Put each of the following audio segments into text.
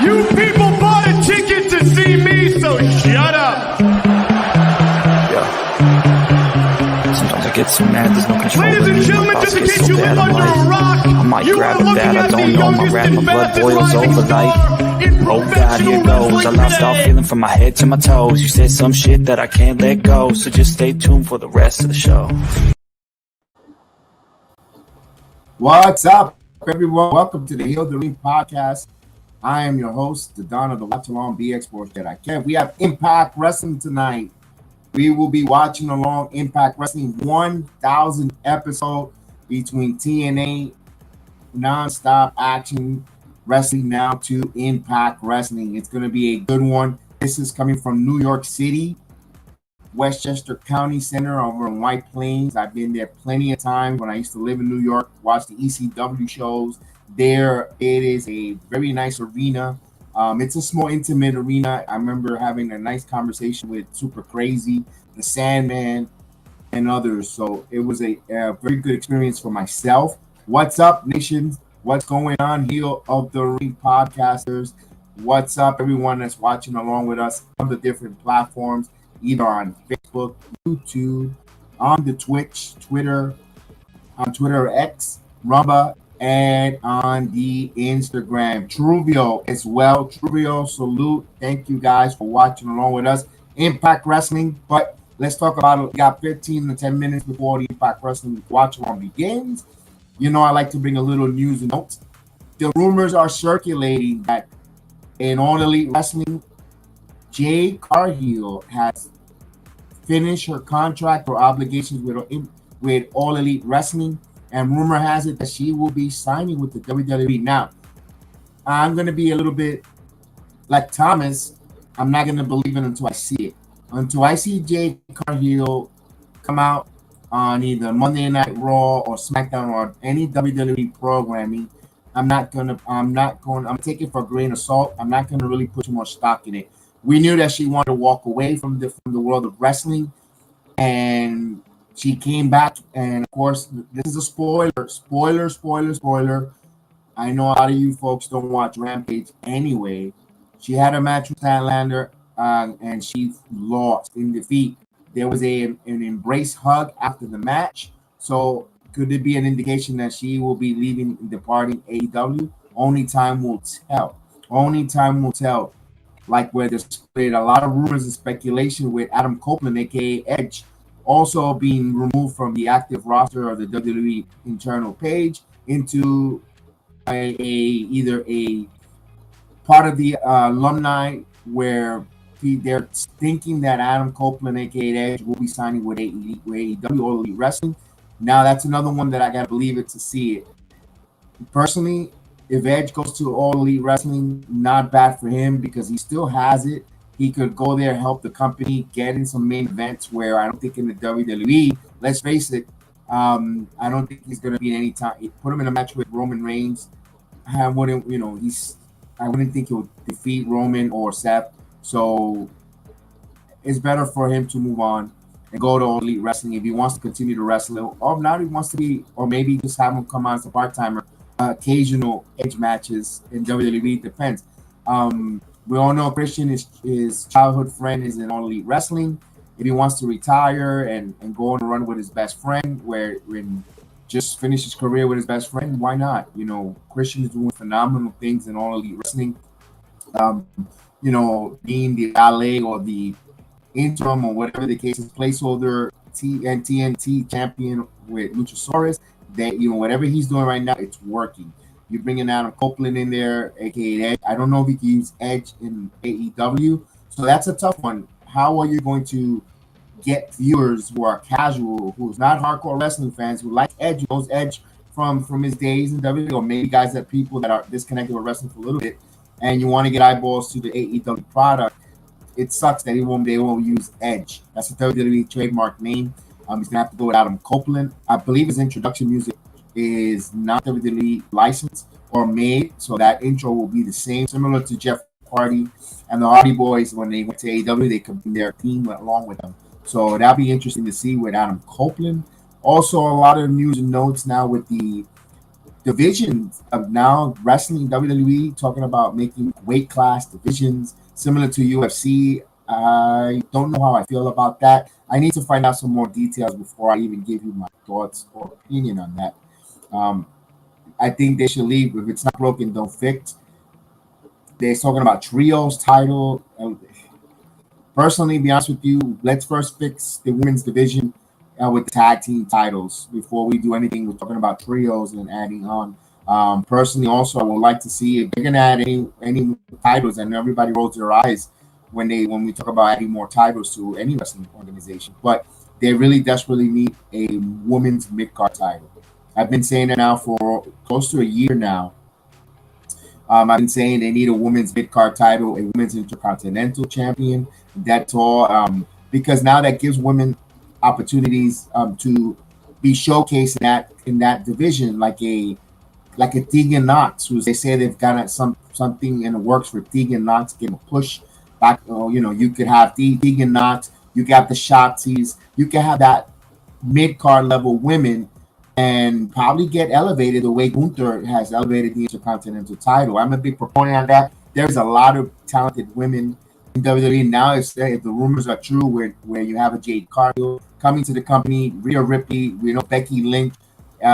You people bought a ticket to see me, so shut up. Yeah. Sometimes I get so mad, there's no control. Ladies and gentlemen, just in case you live under a rock, I might grab a bat, I don't know, my rap, my blood boils over like, oh God, here goes. I lost all feeling from my head to my toes. You said some shit that I can't let go, so just stay tuned for the rest of the show. What's up, everyone? Welcome to the Heal the Ring podcast. I am your host, the Don of the Watch Along BX Sports Jedi Kev. We have Impact Wrestling tonight. We will be watching along Impact Wrestling 1000 episode between TNA nonstop action wrestling now to Impact Wrestling. It's going to be a good one. This is coming from New York City, Westchester County Center over in White Plains. I've been there plenty of times when I used to live in New York, watch the ECW shows. There, it is a very nice arena. It's a small, intimate arena. I remember having a nice conversation with Super Crazy, the Sandman, and others. So it was a very good experience for myself. What's up, nation? What's going on, Heal of the Ring podcasters? What's up, everyone that's watching along with us on the different platforms, either on Facebook, YouTube, on the Twitch, Twitter, on Twitter X, Rumba, and on the Instagram. Truvio as well. Truvio, salute. Thank you guys for watching along with us. Impact Wrestling, but let's talk about it. We got 15 to 10 minutes before the Impact Wrestling watch along begins. You know, I like to bring a little news and notes. The rumors are circulating that in All Elite Wrestling, Jade Cargill has finished her contract or obligations with All Elite Wrestling, and rumor has it that she will be signing with the WWE. Now, I'm going to be a little bit like Thomas. I'm not going to believe it until I see it. Until I see Jade Cargill come out on either Monday Night Raw or SmackDown or any WWE programming, I'm gonna take it for a grain of salt. I'm not gonna really put too much stock in it. We knew that she wanted to walk away from the world of wrestling, and she came back. And of course, this is a spoiler. I know a lot of you folks don't watch Rampage anyway. She had a match with Statlander, and she lost in defeat. There was an embrace hug after the match. So could it be an indication that she will be leaving and departing AEW? Only time will tell. Like where there's been a lot of rumors and speculation with Adam Copeland, aka Edge, also being removed from the active roster of the WWE internal page into either a part of the alumni where they're thinking that Adam Copeland, aka Edge, will be signing with AEW or Elite Wrestling. Now that's another one that I gotta believe it to see it. Personally, if Edge goes to All Elite Wrestling, not bad for him because he still has it. He could go there, help the company, get in some main events where I don't think in the WWE, let's face it, I don't think he's gonna be in any time. Put him in a match with Roman Reigns. I wouldn't think he'll defeat Roman or Seth. So it's better for him to move on and go to All Elite Wrestling if he wants to continue to wrestle. Or not, he wants to be, or maybe just have him come on as a part-timer, occasional Edge matches in WWE. Depends. We all know Christian, his childhood friend, is in All Elite Wrestling. If he wants to retire and go on a run with his best friend, when just finish his career with his best friend, why not? You know, Christian is doing phenomenal things in All Elite Wrestling. Being the LA or the interim or whatever the case is, placeholder TNT champion with Luchasaurus, that whatever he's doing right now, it's working. You're bringing Adam Copeland in there, aka Edge. I don't know if he can use Edge in AEW, so that's a tough one. How are you going to get viewers who are casual, who's not hardcore wrestling fans, who like Edge, who knows Edge from his days in WWE, or maybe people that are disconnected with wrestling for a little bit, and you want to get eyeballs to the AEW product? It sucks that they won't use Edge. That's a WWE trademark name. He's gonna have to go with Adam Copeland. I believe his introduction music is not WWE licensed or made, so that intro will be the same, similar to Jeff Hardy and the Hardy Boys when they went to AEW. They could bring their team along with them. So that'll be interesting to see with Adam Copeland. Also, a lot of news and notes now with the divisions of now wrestling WWE talking about making weight class divisions similar to UFC. I don't know how I feel about that. I need to find out some more details before I even give you my thoughts or opinion on that. Um, I think they should leave. If it's not broken, don't fix. They're talking about trios title. Personally, be honest with you, let's first fix the women's division with the tag team titles before we do anything. We're talking about trios and adding on. Personally, also, I would like to see if they're gonna add any titles, and everybody rolls their eyes when we talk about adding more titles to any wrestling organization. But they really desperately need a women's mid card title. I've been saying it now for close to a year now. I've been saying they need a women's mid card title, a women's intercontinental champion. That's all. Because now that gives women opportunities to be showcased in that division, like a Tegan Knox, who they say they've got something in the works for Tegan Knox, give a push back. You could have Tegan Knox, you got the Shotzi's, you can have that mid card level women and probably get elevated the way Gunther has elevated the Intercontinental title. I'm a big proponent of that. There's a lot of talented women in WWE now. If the rumors are true, where you have a Jade Cargill coming to the company, Rhea Ripley, Becky Lynch,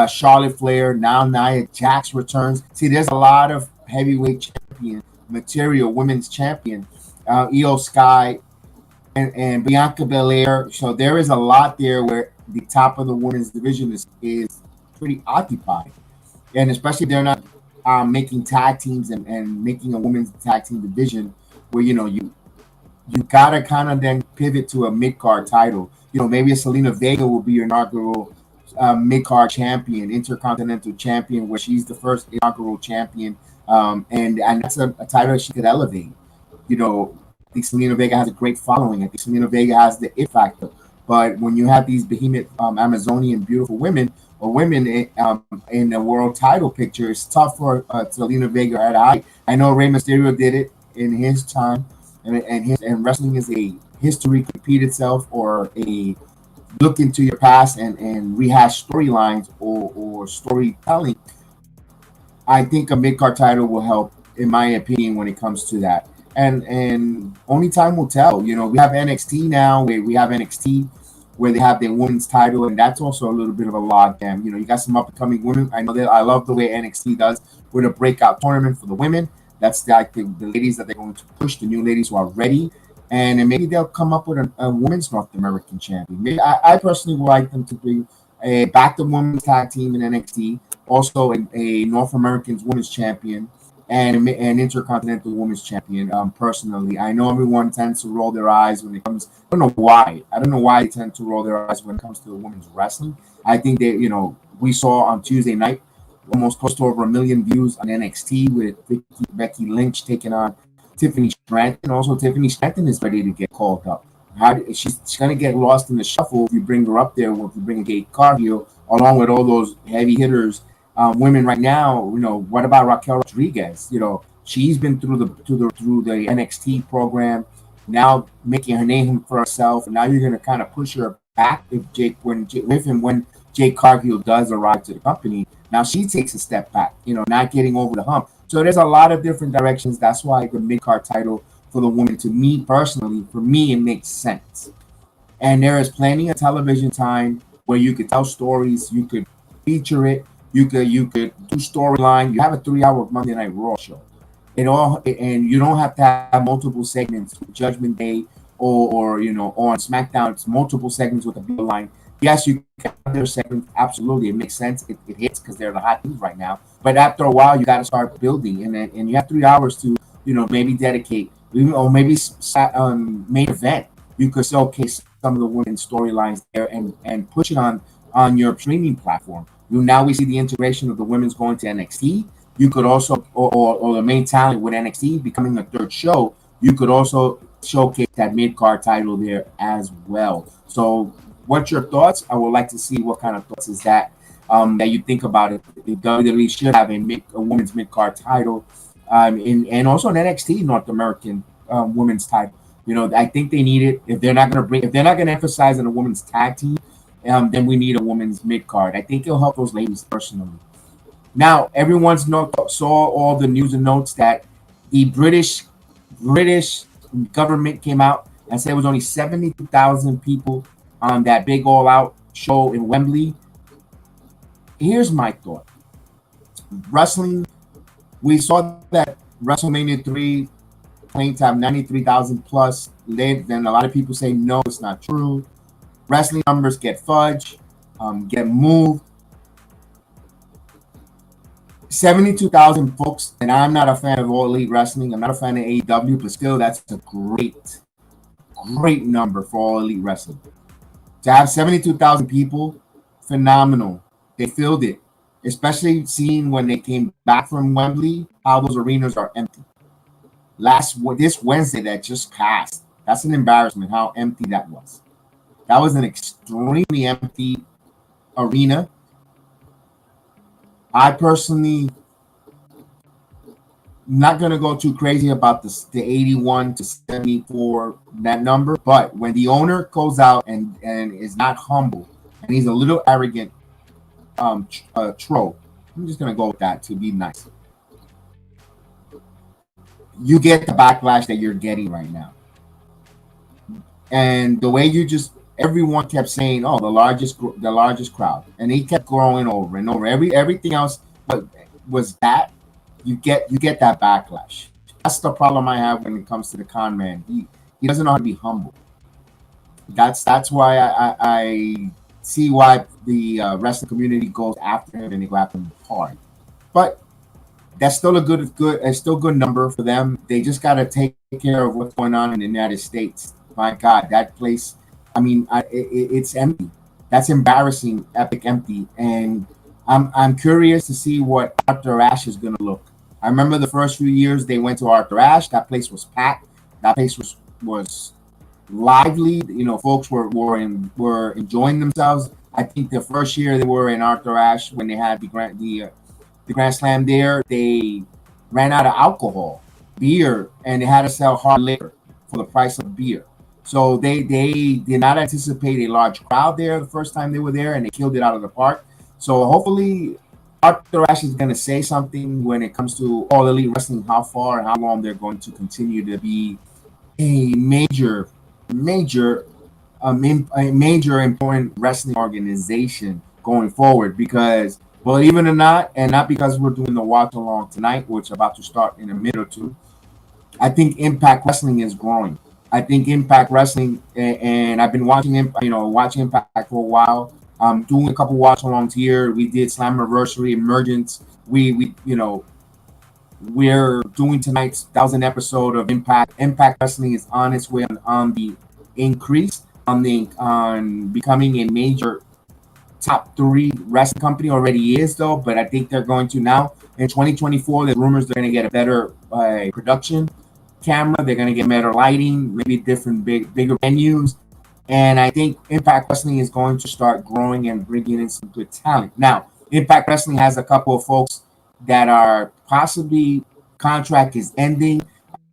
Charlotte Flair, now Nia Jax returns. See, there's a lot of heavyweight champion material, women's champion, Io Sky, and Bianca Belair. So there is a lot there where the top of the women's division is pretty occupied, and especially they're not making tag teams and making a women's tag team division where you gotta kind of then pivot to a mid card title. Maybe a Selena Vega will be your inaugural mid card champion, intercontinental champion, where she's the first inaugural champion, and that's a title she could elevate. I think Selena Vega has a great following. I think Selena Vega has the it factor. But when you have these behemoth Amazonian beautiful women or women in the world title picture, it's tough for Selena Vega at height. I know Rey Mysterio did it in his time, and wrestling is a history repeat itself or a look into your past and rehash storylines or storytelling. I think a mid card title will help, in my opinion, when it comes to that. And only time will tell. We have NXT now, where we have NXT where they have their women's title, and that's also a little bit of a logjam. You got some up and coming women. I know that I love the way NXT does with a breakout tournament for the women. That's like the ladies that they're going to push, the new ladies who are ready, and then maybe they'll come up with a women's North American champion. Maybe I personally would like them to bring back the women's tag team in NXT, also a North American women's champion, and an intercontinental women's champion. Personally, I know everyone tends to roll their eyes when it comes. I don't know why. I don't know why they tend to roll their eyes when it comes to the women's wrestling. I think we saw on Tuesday night almost close to over 1 million views on NXT with Becky Lynch taking on Tiffany Stratton. Also, Tiffany Stratton is ready to get called up. She's going to get lost in the shuffle if you bring her up there. Or if you bring a Jade Cargill along with all those heavy hitters. Women right now, what about Raquel Rodriguez? She's been through the NXT program, now making her name for herself, and now you're going to kind of push her back when Jade Cargill does arrive to the company. Now she takes a step back, not getting over the hump. So there's a lot of different directions. That's why the mid card title for the women, to me personally, it makes sense. And there is plenty of television time where you could tell stories, you could feature it. You could do storyline. You have a 3-hour Monday Night Raw show. And you don't have to have multiple segments. Judgment Day or on SmackDown, it's multiple segments with a big line. Yes, you can have their segments. Absolutely, it makes sense. It hits because they're the hot things right now. But after a while, you got to start building, and you have 3 hours to maybe dedicate, or maybe main event. You could showcase some of the women's storylines there and push it on your streaming platform. Now we see the integration of the women's going to NXT. You could also, or the main talent with NXT becoming a third show, you could also showcase that mid-card title there as well. So what's your thoughts? I would like to see what kind of thoughts is that you think about it. The WWE should have a women's mid-card title and also an NXT North American women's title. I think they need it. If they're not going to emphasize on a women's tag team, then we need a women's mid card. I think it'll help those ladies personally. Now, everyone's saw all the news and notes that the British government came out and said it was only 72,000 people on that big all out show in Wembley. Here's my thought. Wrestling, we saw that WrestleMania 3 claimed to have 93,000 plus. Then a lot of people say no, it's not true. Wrestling numbers get fudged, get moved. 72,000 folks, and I'm not a fan of All Elite Wrestling. I'm not a fan of AEW, but still, that's a great number for All Elite Wrestling. To have 72,000 people, phenomenal. They filled it, especially seeing when they came back from Wembley, how those arenas are empty. This Wednesday that just passed, that's an embarrassment how empty that was. That was an extremely empty arena. I personally not going to go too crazy about the 81 to 74, that number, but when the owner goes out and is not humble and he's a little arrogant troll, I'm just going to go with that to be nice. You get the backlash that you're getting right now. And the way everyone kept saying, "Oh, the largest crowd," and he kept growing over and over. Everything else was that you get that backlash. That's the problem I have when it comes to the con man. He doesn't know how to be humble. That's why I see why the wrestling community goes after him and they go after him hard. But that's still good number for them. They just got to take care of what's going on in the United States. My God, that place. I mean, it's empty. That's embarrassing, epic empty. And I'm curious to see what Arthur Ashe is going to look. I remember the first few years they went to Arthur Ashe. That place was packed. That place was lively. You know, folks were enjoying themselves. I think the first year they were in Arthur Ashe when they had the Grand Slam there, they ran out of alcohol, beer, and they had to sell hard liquor for the price of beer. So they did not anticipate a large crowd there the first time they were there, and they killed it out of the park. So hopefully Arthur Ashe is going to say something when it comes to All Elite Wrestling, how far and how long they're going to continue to be a major important wrestling organization going forward. Because believe it or not, and not because we're doing the watch along tonight, which is about to start in a minute or two, I think Impact Wrestling is growing. I think Impact Wrestling, and I've been watching Impact for a while. Doing a couple watch alongs here. We did Slammiversary, Emergence. We're doing tonight's 1,000th episode of Impact. Impact Wrestling is on its way on the increase, on becoming a major top 3 wrestling company. Already is though, but I think they're going to now in 2024. There's rumors they're going to get a better production camera. They're going to get better lighting, maybe different bigger venues. And I think Impact Wrestling is going to start growing and bringing in some good talent. Now, Impact Wrestling has a couple of folks that are possibly contract is ending.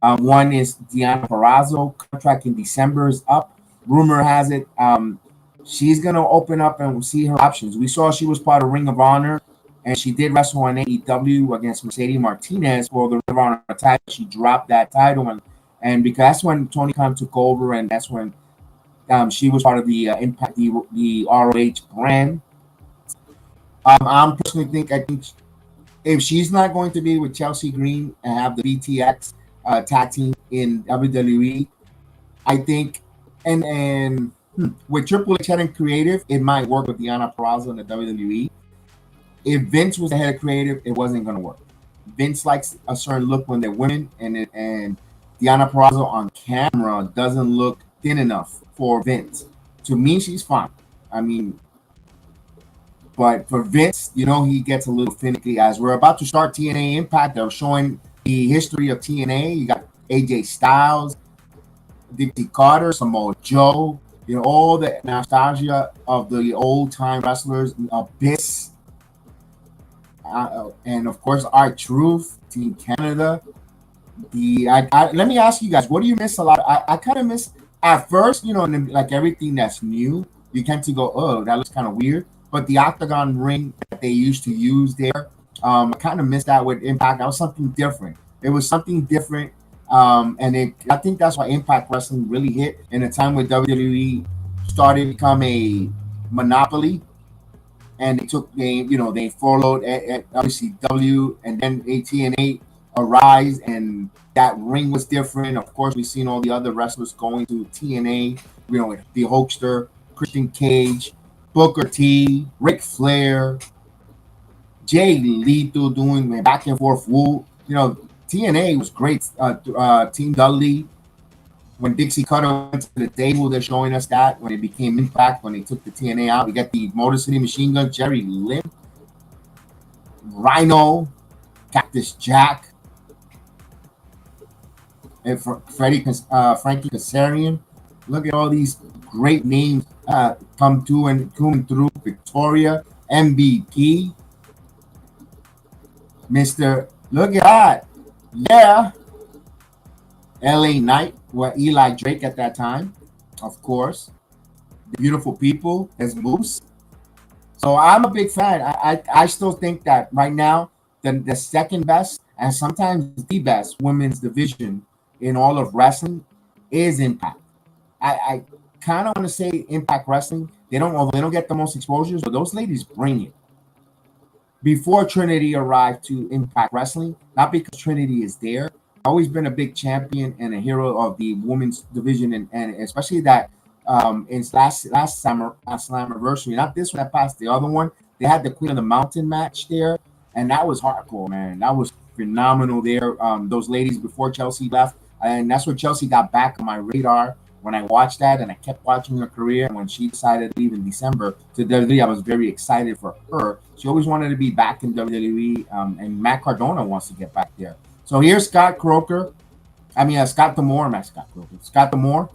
One is Deonna Purrazzo. Contract in December is up. Rumor has it she's going to open up and we'll see her options. We saw she was part of Ring of Honor, and she did wrestle on AEW against Mercedes Martinez for the Ring of Honor title. She dropped that title, and because that's when Tony Khan took over, and that's when she was part of the Impact, the ROH brand. I think if she's not going to be with Chelsea Green and have the BTX tag team in WWE, I think, and with Triple H head and creative, it might work with Deonna Purrazzo in the WWE. If Vince was the head of creative, it wasn't going to work. Vince likes a certain look when they're women, and Deonna Purrazzo on camera doesn't look thin enough for Vince. To me, she's fine. I mean, but for Vince, he gets a little finicky. As we're about to start TNA Impact, they're showing the history of TNA. You got AJ Styles, Dixie Carter, Samoa Joe, all the nostalgia of the old time wrestlers, Abyss, and of course R-Truth, Team Canada. Let me ask you guys, what do you miss a lot? I kind of miss at first, like everything that's new, you tend to go, oh, that looks kind of weird. But the octagon ring that they used to use there, I kind of missed that with Impact. That was something different. It was something different. I think that's why Impact Wrestling really hit in a time when WWE started to become a monopoly, and they followed WCW, and then AT&A arise, and that ring was different. Of course, we've seen all the other wrestlers going to TNA, with the Hulkster, Christian Cage, Booker T, Ric Flair, Jay Lethal doing back and forth. TNA was great. Team Dudley, when Dixie Cutter went to the table, they're showing us that when it became Impact, when they took the TNA out, we got the Motor City Machine Gun, Jerry Lynn, Rhino, Cactus Jack, and Frankie Kazarian. Look at all these great names coming through. Victoria, MVP, Mr. Look at that. Yeah. LA Knight, Eli Drake at that time, of course. The Beautiful People as Moose. So I'm a big fan. I still think that right now, the second best and sometimes the best women's division in all of wrestling is Impact. I kind of want to say Impact Wrestling. Although they don't get the most exposures, but those ladies bring it. Before Trinity arrived to Impact Wrestling, not because Trinity is there, always been a big champion and a hero of the women's division, and especially that in last Slammiversary, not this one that passed, the other one, they had the Queen of the Mountain match there, and that was hardcore, man. That was phenomenal there. Those ladies before Chelsea left, and that's where Chelsea got back on my radar when I watched that, and I kept watching her career. And when she decided to leave in December to WWE, I was very excited for her. She always wanted to be back in WWE, and Matt Cardona wants to get back there. So here's Scott D'Amore, Scott D'Amore,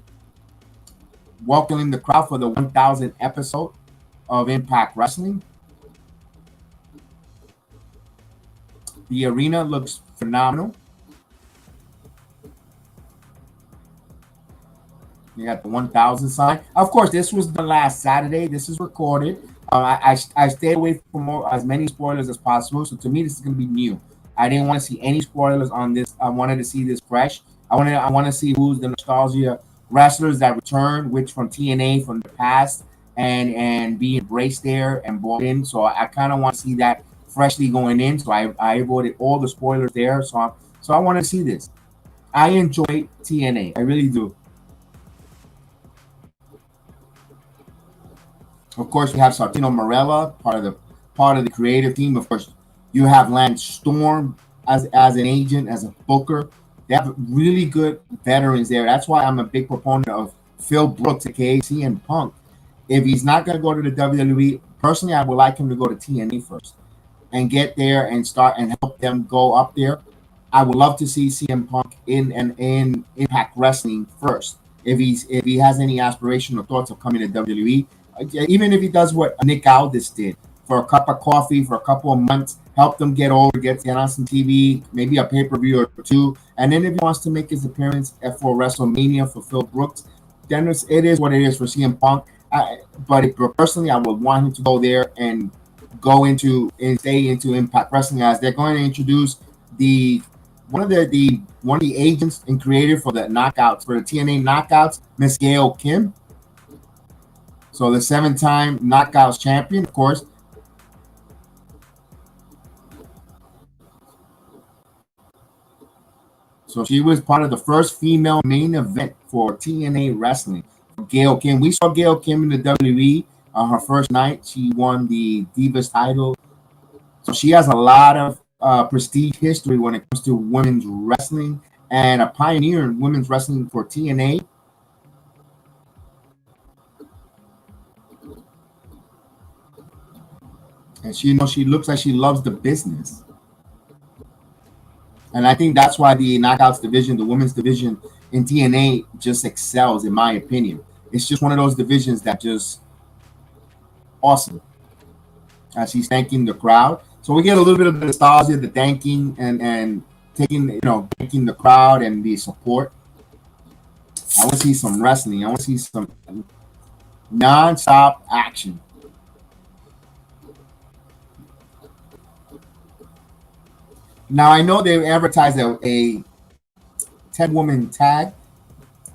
welcoming the crowd for the 1000th episode of Impact Wrestling. The arena looks phenomenal. You got the 1000 sign. Of course, this was the last Saturday. This is recorded. I stayed away from as many spoilers as possible. So to me, this is going to be new. I didn't want to see any spoilers on this. I wanted to see this fresh. I want to see who's the nostalgia wrestlers that return, which from TNA from the past, and be embraced there and brought in. So I kind of want to see that freshly going in. So I avoided all the spoilers there. So I want to see this. I enjoy TNA. I really do. Of course, we have Santino Marella, part of the creative team. Of course, you have Lance Storm as an agent, as a booker. They have really good veterans there. That's why I'm a big proponent of Phil Brooks, aka CM Punk. If he's not going to go to the WWE, personally, I would like him to go to TNA first and get there and start and help them go up there. I would love to see CM Punk in Impact Wrestling first. If he has any aspiration or thoughts of coming to WWE, even if he does what Nick Aldis did for a cup of coffee for a couple of months, help them get over, get on some TV, maybe a pay-per-view or two, and then if he wants to make his appearance for WrestleMania for Phil Brooks, then it is what it is for CM Punk. But personally, I would want him to go there and stay into Impact Wrestling, as they're going to introduce one of the agents and creator for the knockouts, for the TNA knockouts, Miss Gail Kim. So the 7-time knockouts champion, of course. So she was part of the first female main event for TNA Wrestling. Gail Kim. We saw Gail Kim in the WWE on her first night. She won the Divas title. So she has a lot of prestige history when it comes to women's wrestling, and a pioneer in women's wrestling for TNA. And she looks like she loves the business. And I think that's why the Knockouts division, the women's division in TNA, just excels, in my opinion. It's just one of those divisions that just awesome. As she's thanking the crowd. So we get a little bit of the nostalgia, the thanking, and thanking the crowd and the support. I want to see some wrestling. I want to see some non-stop action. Now I know they advertised a 10-woman tag,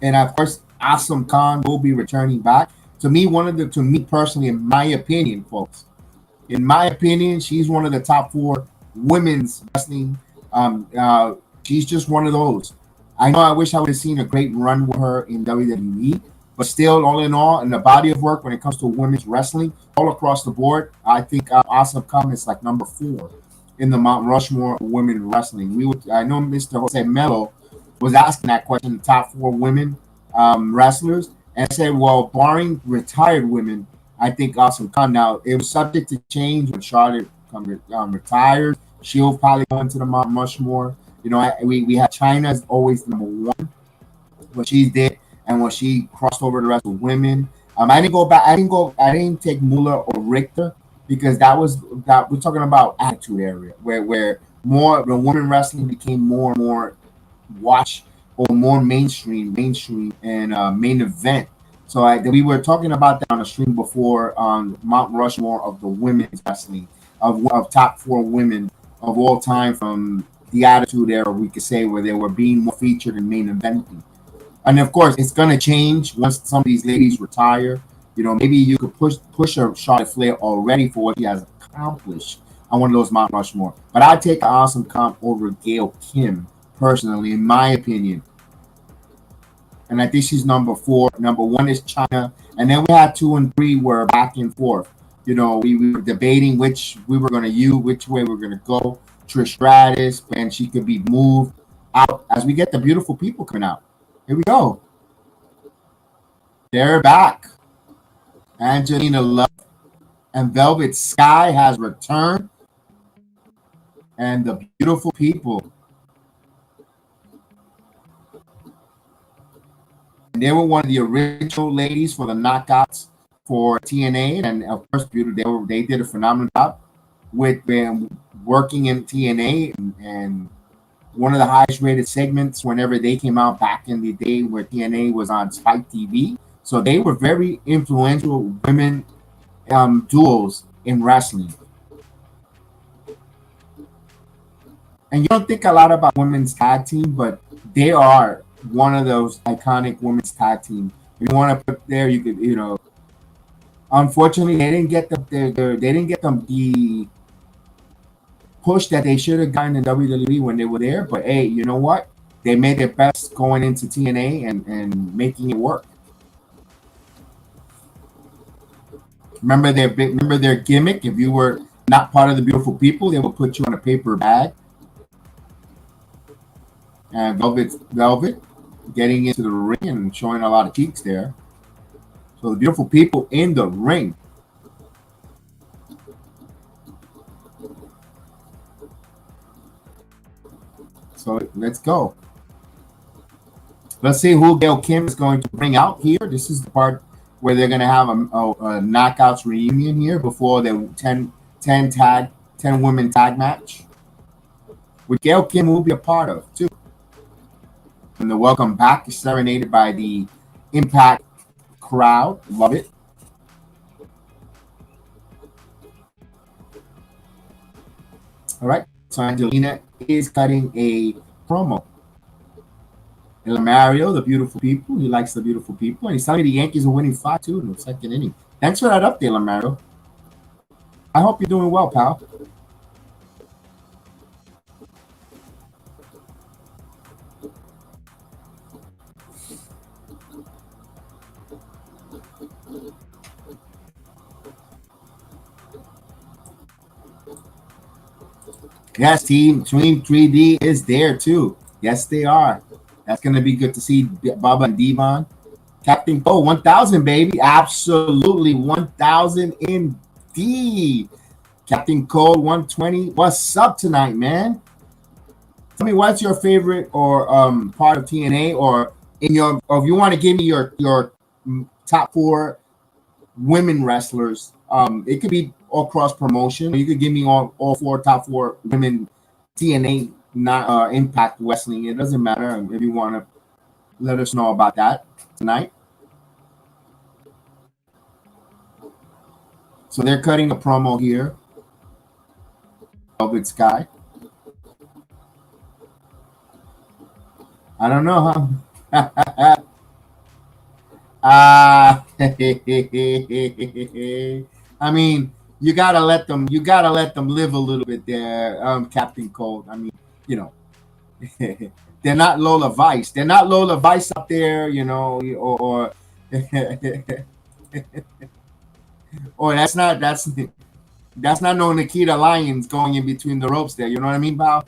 and of course, Awesome Khan will be returning back. To me personally, in my opinion, folks, in my opinion, she's one of the top four women's wrestling. She's just one of those. I know I wish I would have seen a great run with her in WWE, but still, all in all, in the body of work when it comes to women's wrestling, all across the board, I think Awesome Khan is like number four in the Mount Rushmore of women wrestling. I know Mr. Jose Mello was asking that question, the top four women wrestlers, and I said, well, barring retired women, I think Awesome Khan. Now it was subject to change when Charlotte retires. She'll probably go into the Mount Rushmore. You know, we had China as always number one when she did, and when she crossed over the rest of women. I didn't go back. I didn't go. I didn't take Muller or Richter because that we're talking about attitude area where more the women wrestling became more and more watch or more mainstream and main event. So we were talking about that on a stream before on Mount Rushmore of the women's wrestling of top four women of all time from the Attitude Era, we could say, where they were being more featured in main eventing. And of course, it's gonna change once some of these ladies retire. You know, maybe you could push a Charlotte Flair already for what he has accomplished on one of those Mount Rushmore. But I'd take an Awesome Kong over Gail Kim personally, in my opinion. And I think she's number four. Number one is China, and then we had two and three were back and forth. You know, we were debating which we were going to use, which way we are going to go. Trish Stratus, and she could be moved out as we get the beautiful people coming out. Here we go. They're back. Angelina Love and Velvet Sky has returned, and the beautiful people. And they were one of the original ladies for the knockouts for TNA, and of course, they did a phenomenal job with working in TNA, and one of the highest rated segments whenever they came out back in the day where TNA was on Spike TV. So they were very influential women duos in wrestling. And you don't think a lot about women's tag team, but they are one of those iconic women's tag team. If you want to put there, you could, you know. Unfortunately, they didn't get the push that they should have gotten in WWE when they were there. But hey, you know what? They made their best going into TNA and making it work. Remember their gimmick. If you were not part of the beautiful people, they would put you on a paper bag. And Velvet getting into the ring and showing a lot of cheeks there. So the beautiful people in the ring. So let's go. Let's see who Gail Kim is going to bring out here. This is the part where they're going to have a knockouts reunion here before the 10 women tag match, which Gail Kim will be a part of too. And the welcome back is serenaded by the Impact crowd. Love it. All right. So Angelina is cutting a promo. El Mario, the beautiful people. He likes the beautiful people. And he's telling me the Yankees are winning 5-2 in the second inning. Thanks for that update, Mario. I hope you're doing well, pal. Yes, Team 3D is there too. Yes, they are. That's going to be good to see Baba and Devon. Captain Cole, 1,000, baby. Absolutely, 1,000 indeed. Captain Cole, 120. What's up tonight, man? Tell me what's your favorite or part of TNA, or if you want to give me your top four women wrestlers. It could be all cross promotion. You could give me all top four women TNA, not Impact Wrestling. It doesn't matter if you want to let us know about that tonight. So they're cutting a promo here. Velvet Sky. I don't know, huh? Uh, I mean, you gotta let them. You gotta let them live a little bit there, Captain Cold. I mean, you know, they're not Lola Vice. They're not Lola Vice up there, you know, or that's not no Nikita Lyons going in between the ropes there. You know what I mean, Bob?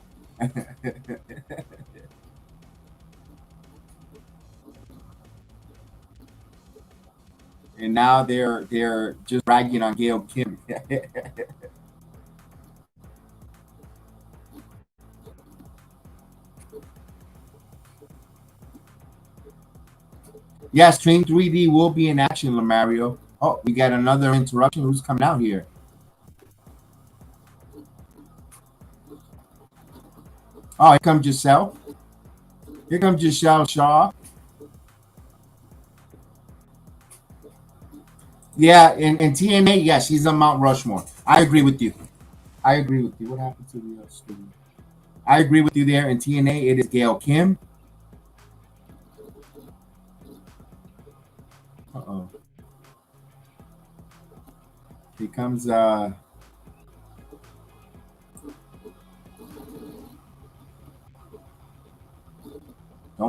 And now they're just ragging on Gail Kim. Yes, Stream 3D will be in action, Lamario. Oh, we got another interruption. Who's coming out here? Oh, here comes Giselle. Here comes Giselle Shaw. Yeah, in TNA, yeah, she's on Mount Rushmore. I agree with you. I agree with you. What happened to the studio? I agree with you there. In TNA, it is Gail Kim. Uh-oh. Here comes don't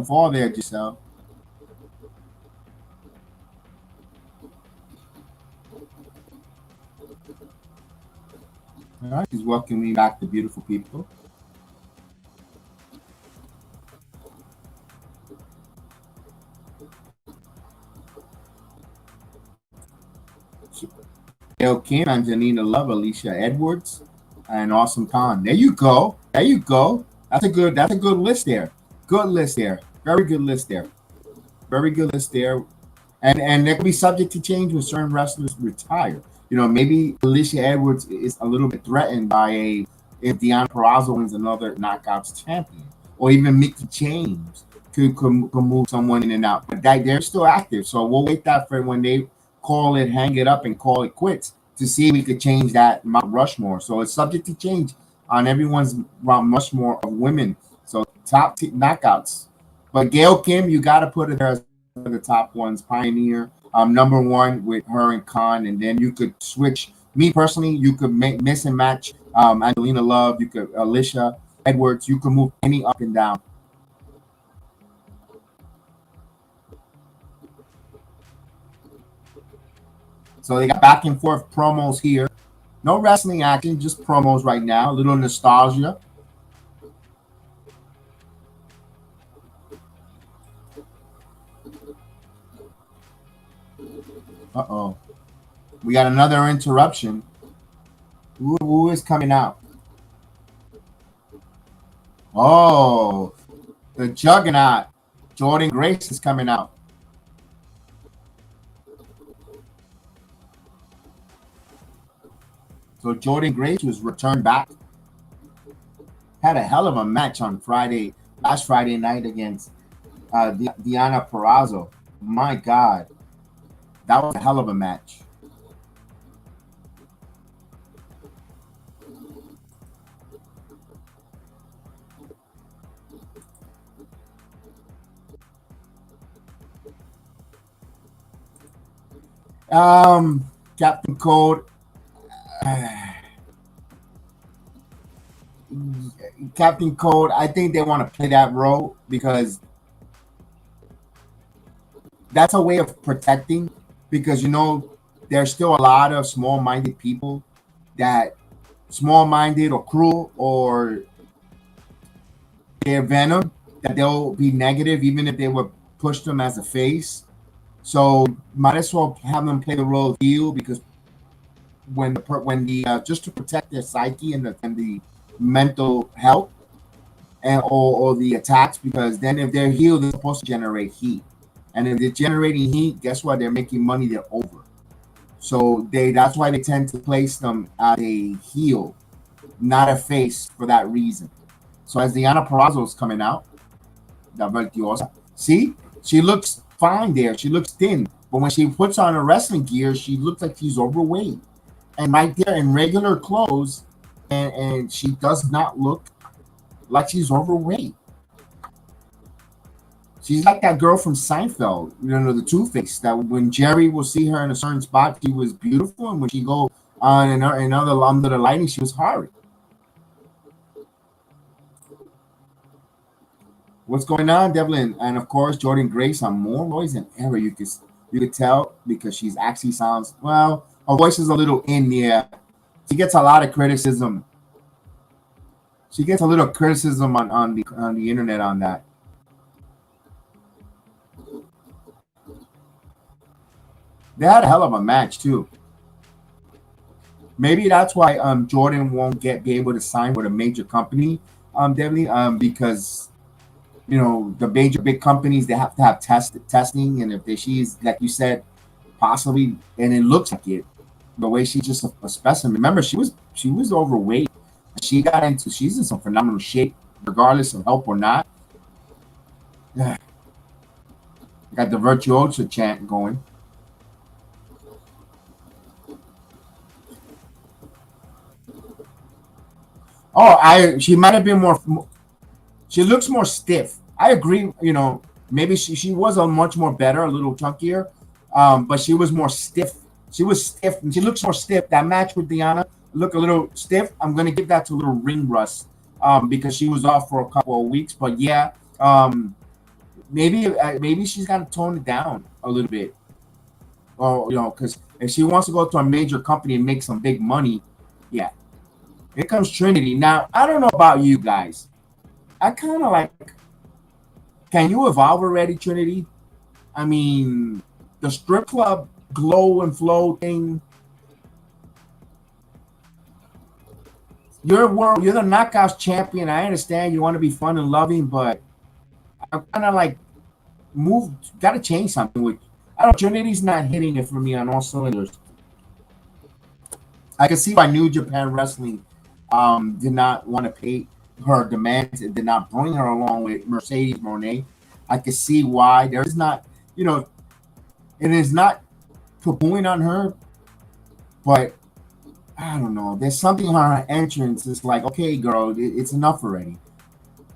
fall there, Giselle. All right, he's welcoming back the beautiful people. Gail Kim, Angelina Love, Alicia Edwards, and Awesome Khan. There you go. There you go. That's a good list there. Good list there. Very good list there. Very good list there. And that could be subject to change when certain wrestlers retire. You know, maybe Alicia Edwards is a little bit threatened by if Deanna Purrazzo wins another Knockouts champion, or even Mickey James could move someone in and out. But they're still active, so we'll wait that for when they call it, hang it up, and call it quits to see if we could change that Mount Rushmore. So it's subject to change on everyone's Mount Rushmore of women. So knockouts. But Gail Kim, you got to put it there as one of the top ones. Pioneer, number one with her and Khan, and then you could switch. Me personally, you could miss and match Angelina Love. You could Alicia Edwards. You could move any up and down. So they got back and forth promos here. No wrestling action, just promos right now. A little nostalgia. Uh-oh. We got another interruption. Who is coming out? Oh, the juggernaut. Jordan Grace is coming out. So Jordan Grace was returned back. Had a hell of a match on last Friday night against Deanna Purrazzo. My God. That was a hell of a match. Captain Cold. Captain Cold, I think they want to play that role because that's a way of protecting, because you know there's still a lot of small-minded people that small-minded or cruel, or they're venom, that they'll be negative even if they would push them as a face. So might as well have them play the role of heel, because when the just to protect their psyche and the mental health or the attacks, because then if they're healed, they're supposed to generate heat, and if they're generating heat, guess what? They're making money. They're over. So that's why they tend to place them as a heel, not a face, for that reason. So as Deanna Purrazzo is coming out, see, she looks fine there. She looks thin, but when she puts on her wrestling gear, she looks like she's overweight. And right there in regular clothes, and she does not look like she's overweight. She's like that girl from Seinfeld, the Two-Face. That when Jerry will see her in a certain spot, she was beautiful, and when she go on another under the lighting, she was horrid. What's going on, Devlin? And of course, Jordan Grace on more noise than ever. You could tell because she's actually sounds well. Her voice is a little in the air. She gets a lot of criticism. She gets a little criticism on the internet on that. They had a hell of a match too. Maybe that's why Jordan won't be able to sign with a major company, Debbie, because the major big companies, they have to have testing, and if she's like you said, possibly, and it looks like it, the way she's just a specimen. Remember, she was overweight. She's in some phenomenal shape, regardless of help or not. Got the virtuoso chant going. Oh, she might have been more. She looks more stiff. I agree. Maybe she was a much more better, a little chunkier, but she was more stiff. She was stiff, and she looks more stiff. That match with Diana looked a little stiff. I'm gonna give that to a little ring rust, because she was off for a couple of weeks. But yeah, maybe she's got to tone it down a little bit, or because if she wants to go to a major company and make some big money, yeah. Here comes Trinity. Now, I don't know about you guys. I kind of like, can you evolve already, Trinity? I mean, the strip club glow and flow thing. You're the Knockouts champion. I understand you want to be fun and loving, but I'm kind of like, got to change something. Trinity's not hitting it for me on all cylinders. I can see why New Japan Wrestling did not want to pay her demands and did not bring her along with Mercedes Moné. I can see why. There's not, it is not poo-pooing on her, but I don't know. There's something on her entrance. It's like, okay, girl, it's enough already.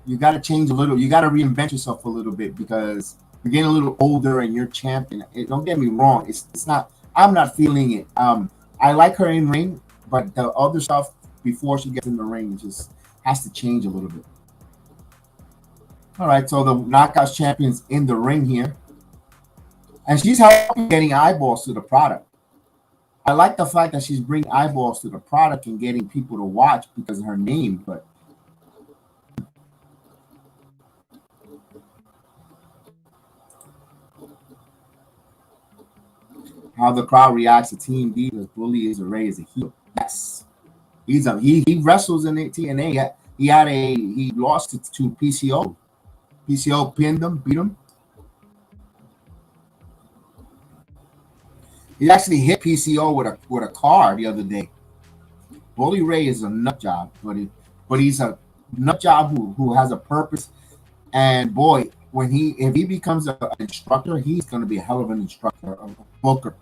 You got to change a little. You got to reinvent yourself a little bit because you're getting a little older and you're champion. Don't get me wrong. It's not. I'm not feeling it. I like her in ring, but the other stuff before she gets in the ring just has to change a little bit. All right, so the Knockouts champion's in the ring here, and she's helping getting eyeballs to the product. I like the fact that she's bringing eyeballs to the product and getting people to watch because of her name, but how the crowd reacts to Team D as Bully is arrayed as a heel. Yes. He wrestles in TNA. He lost it to PCO. PCO pinned him, beat him. He actually hit PCO with a car the other day. Bully Ray is a nut job, but he's a nut job who has a purpose. And boy, if he becomes an instructor, he's going to be a hell of an instructor, a booker.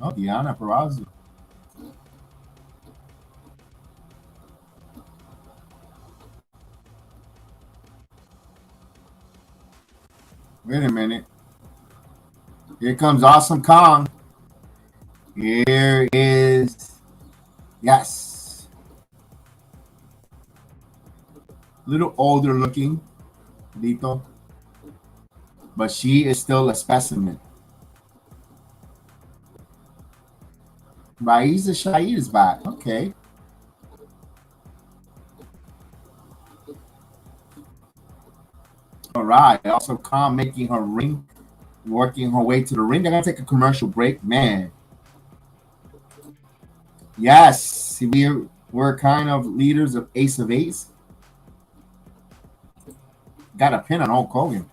Oh, Diana Peraza. Wait a minute. Here comes Awesome Kong. Here is, yes, little older looking, Lito, but she is still a specimen. Raisa Shahid is back. Okay. All right. Also, Khan making her ring, working her way to the ring. They're going to take a commercial break. Man. Yes. We're kind of leaders of Ace of Ace. Got a pin on Hulk Hogan.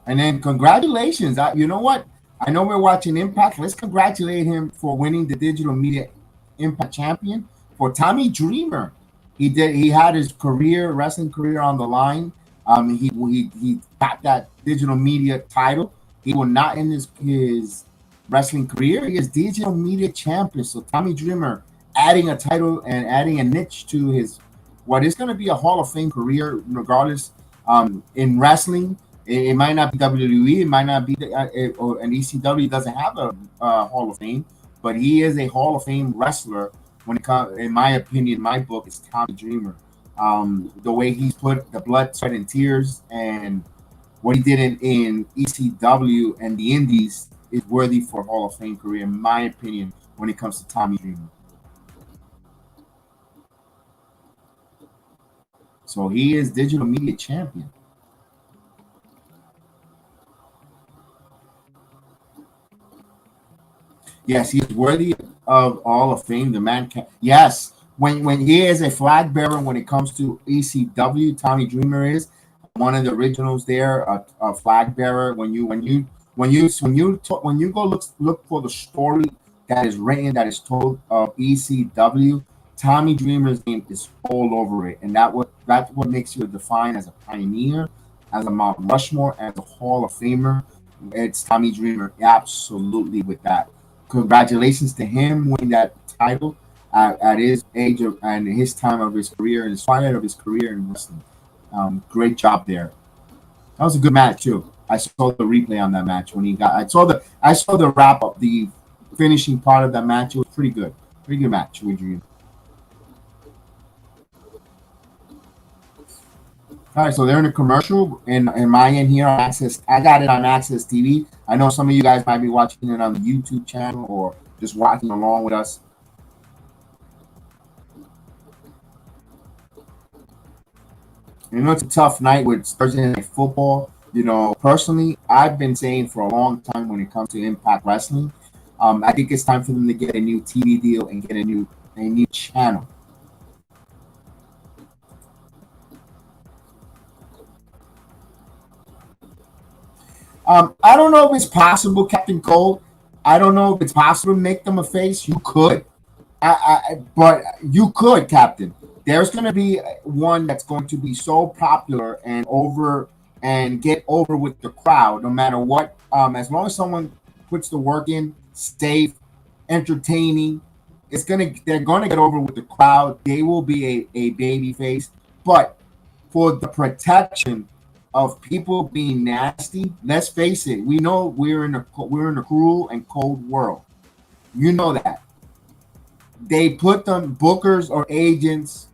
And then congratulations. You know what? I know we're watching Impact. Let's congratulate him for winning the Digital Media Impact Champion. For Tommy Dreamer, he had his wrestling career on the line. He got that Digital Media title. He will not end his wrestling career. He is digital media champion. So Tommy Dreamer adding a title and adding a niche to his what is going to be a Hall of Fame career, regardless. In wrestling, it might not be WWE, it might not be or an ECW doesn't have a Hall of Fame, but he is a Hall of Fame wrestler. When it comes, in my opinion, my book is Tommy Dreamer. The way he's put the blood, sweat, and tears, and what he did in ECW and the Indies is worthy for a Hall of Fame career, in my opinion, when it comes to Tommy Dreamer. So he is digital media champion. Yes, he is worthy of Hall of Fame. The man can. Yes, when he is a flag bearer when it comes to ECW, Tommy Dreamer is one of the originals there. A flag bearer. When you go look for the story that is written, that is told of ECW, Tommy Dreamer's name is all over it, and that's what makes you defined as a pioneer, as a Mount Rushmore, as a Hall of Famer. It's Tommy Dreamer, absolutely, with that. Congratulations to him winning that title at his age and his time of his career and his final of his career in wrestling. Great job there. That was a good match too. I saw the replay on that match when he got. I saw the wrap up, the finishing part of that match. It was pretty good. Pretty good match with Dream. All right, so they're in a commercial in my end here on Access. I got it on Access TV. I know some of you guys might be watching it on the YouTube channel or just watching along with us. You know, it's a tough night with Thursday Night Football. You know, personally, I've been saying for a long time when it comes to Impact Wrestling, I think it's time for them to get a new TV deal and get a new channel. I don't know if it's possible, Captain Cole. I don't know if it's possible to make them a face. You could, but you could, Captain. There's going to be one that's going to be so popular and get over with the crowd, no matter what. As long as someone puts the work in, safe, entertaining, they're gonna get over with the crowd. They will be a baby face, but for the protection of people being nasty, let's face it. We know we're in a cruel and cold world. You know that. They put them bookers or agents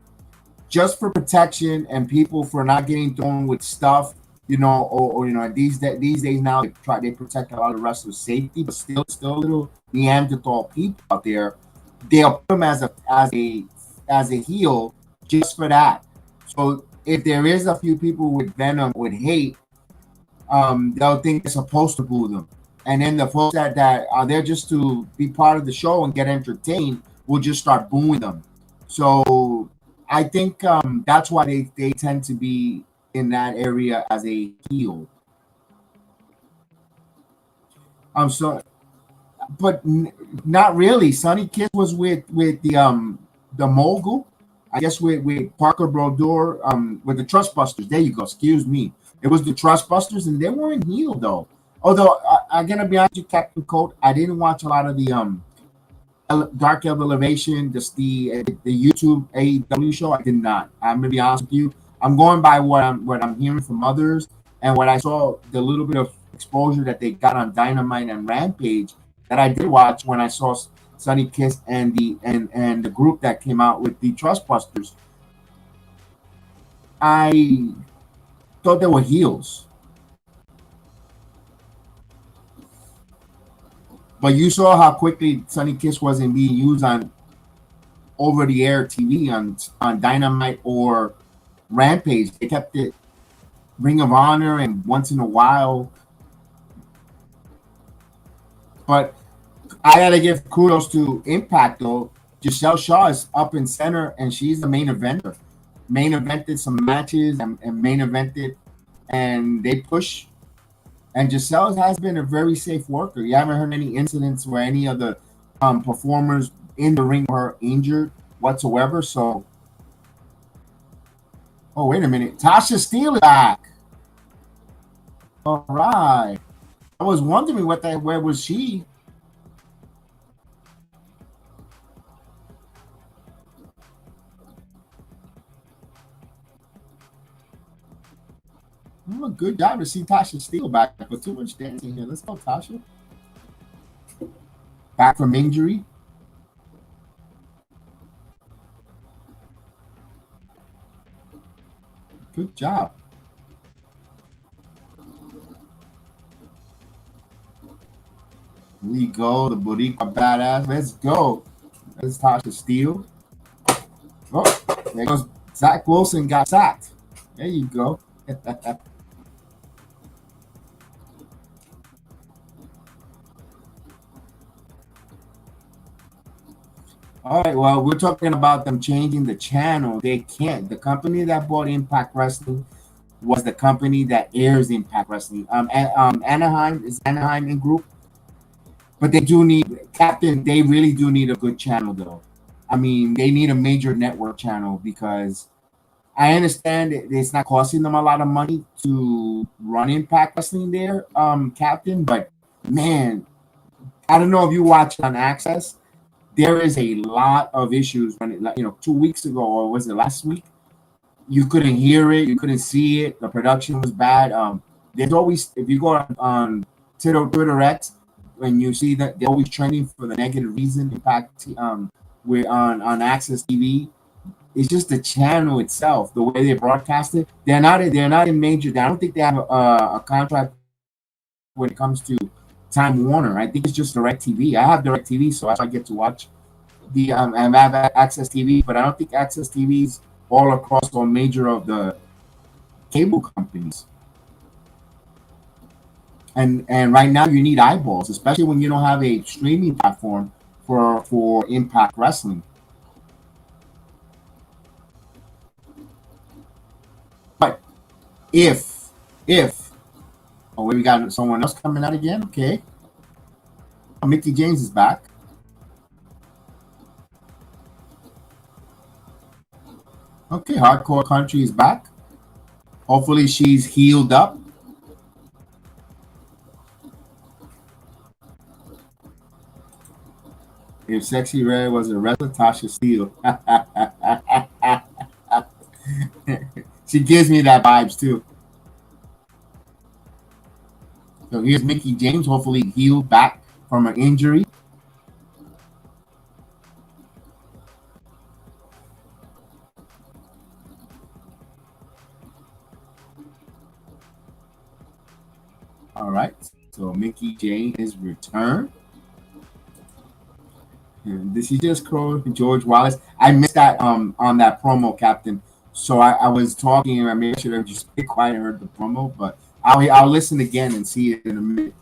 just for protection and people for not getting thrown with stuff, you know, or you know, these days now they protect a lot of wrestlers' safety, but still little Neanderthal people out there. They'll put them as a heel just for that. So if there is a few people with venom, with hate, they'll think they're supposed to boo them. And then the folks that are there just to be part of the show and get entertained will just start booing them. So I think that's why they tend to be in that area as a heel. But not really. Sonny Kiss was with the Mogul. I guess with Parker Brodeur, with the Trustbusters. There you go. Excuse me. It was the Trustbusters, and they weren't heel though. Although I'm gonna be honest with you, Captain Colt, I didn't watch a lot of the Dark Elevation, just the YouTube AEW show. I did not. I'm gonna be honest with you. I'm going by what I'm hearing from others and what I saw, the little bit of exposure that they got on Dynamite and Rampage that I did watch when I saw Sonny Kiss and the group that came out with the Trustbusters. I thought they were heels. But you saw how quickly Sonny Kiss wasn't being used on over-the-air TV on Dynamite or Rampage. They kept it Ring of Honor and once in a while. But I gotta give kudos to Impact though. Giselle Shaw is up in center and she's the main eventer. Main evented some matches and main evented, and they push. And Giselle has been a very safe worker. You haven't heard any incidents where any of the performers in the ring were injured whatsoever. So, oh, wait a minute. Tasha Steele is back. All right. I was wondering where was she? good job to see Tasha Steele back, but too much dancing here. Let's go, Tasha. Back from injury. Good job. Here we go, the Boricua badass. Let's go. That's Tasha Steele. Oh, there goes Zach Wilson got sacked. There you go. All right, well, we're talking about them changing the channel. They can't. The company that bought Impact Wrestling was the company that airs Impact Wrestling. Anaheim is Anaheim in group, but they do need Captain. They really do need a good channel, though. I mean, they need a major network channel because I understand it's not costing them a lot of money to run Impact Wrestling there, Captain. But man, I don't know if you watch on Access. There is a lot of issues when 2 weeks ago, or was it last week? You couldn't hear it, you couldn't see it. The production was bad. There's always, if you go on Twitter X, when you see that they're always trending for the negative reason. In fact, we're on Access TV. It's just the channel itself, the way they broadcast it. They're not in major. I don't think they have a contract when it comes to Time Warner. I think it's just DirecTV. I have DirecTV, so I get to watch the I have Access TV, but I don't think Access TV is all across all major of the cable companies. And right now you need eyeballs, especially when you don't have a streaming platform for Impact Wrestling. But if oh, we got someone else coming out again. Okay. Mickie James is back. Okay, Hardcore Country is back. Hopefully she's healed up. If Sexy Red was a wrestler, Tasha Steele. She gives me that vibes too. So here's Mickie James, hopefully healed back from an injury. All right, so Mickie James is returned. And this is just George Wallace. I missed that on that promo, Captain. So I was talking, and I made sure to just be quiet and heard the promo, but I'll listen again and see it in a minute.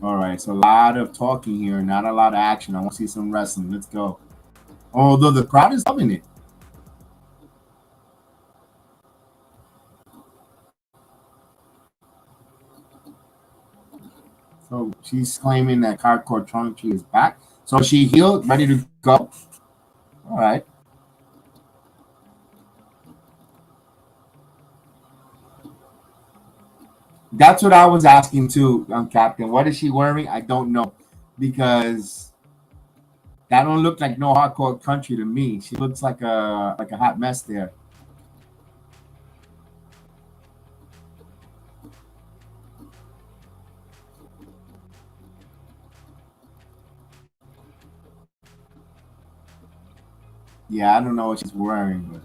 All right, so a lot of talking here, not a lot of action. I want to see some wrestling. Let's go. Although the crowd is loving it. So she's claiming that Hardcore Country is back. So she healed, ready to go. All right. That's what I was asking too, Captain. What is she wearing? I don't know, because that don't look like no Hardcore Country to me. She looks like a hot mess there. Yeah, I don't know what she's wearing, but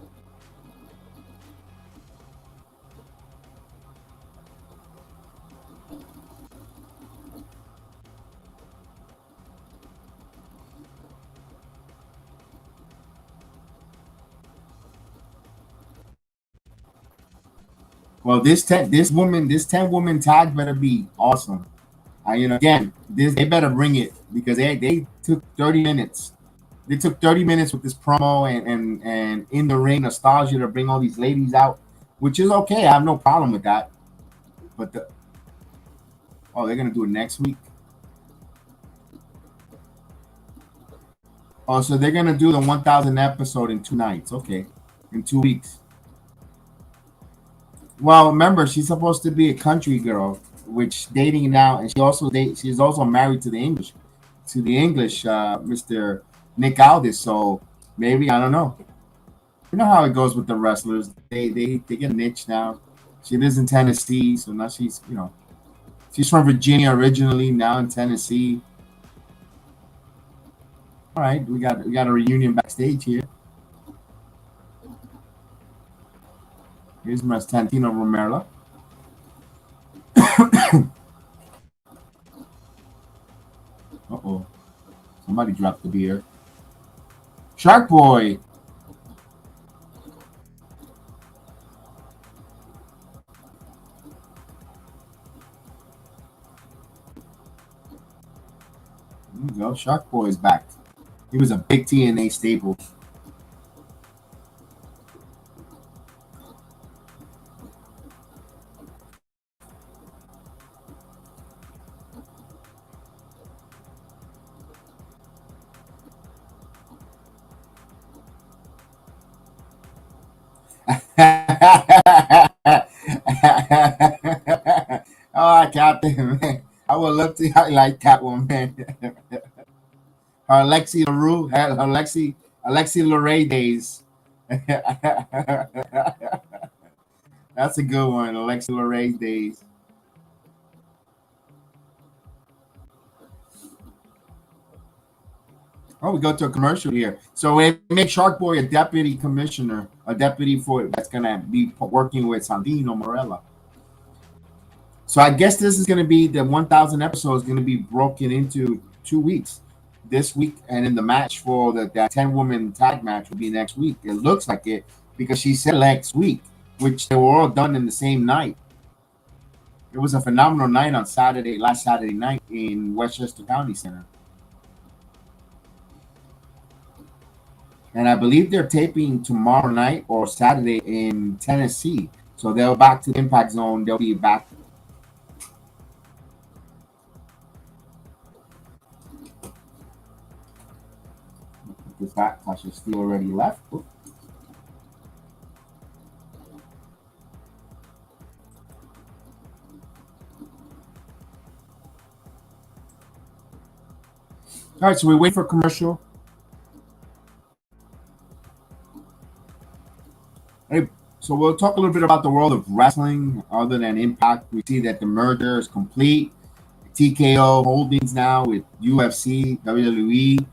well, this 10 woman tag better be awesome. Again, they better bring it, because they took 30 minutes. They took 30 minutes with this promo and in the ring nostalgia to bring all these ladies out. which is okay. I have no problem with that. But they're gonna do it next week. Oh, so they're gonna do the 1,000 episode in 2 nights. Okay, in 2 weeks. Well, remember she's supposed to be a country girl, which dating now, and she's also married to the English Mr. Nick Aldis. So maybe I don't know. You know how it goes with the wrestlers. They get a niche now. She lives in Tennessee, so now she's from Virginia originally, now in Tennessee. All right, we got a reunion backstage here. Here's Santino Romero. Uh-oh. Somebody dropped the beer. Shark Boy. There you go. Shark Boy is back. He was a big TNA staple. Oh, Captain, man. I would love to highlight that one, man. Her Alexi Lorray days. That's a good one, Alexi Lorray days. Oh, we go to a commercial here. So we make Shark Boy a deputy commissioner, a deputy for that's gonna be working with Santino Marella. So I guess this is gonna be the 1,000 episode is gonna be broken into 2 weeks. This week, and then the match for that 10-woman tag match will be next week. It looks like it because she said next week, which they were all done in the same night. It was a phenomenal night on last Saturday night in Westchester County Center. And I believe they're taping tomorrow night or Saturday in Tennessee. So they'll back to the Impact Zone. They'll be back. This back, Tasha Steele already left. Oops. All right, so we wait for commercial. Hey, so we'll talk a little bit about the world of wrestling other than Impact. We see that the merger is complete. TKO Holdings now with UFC, WWE.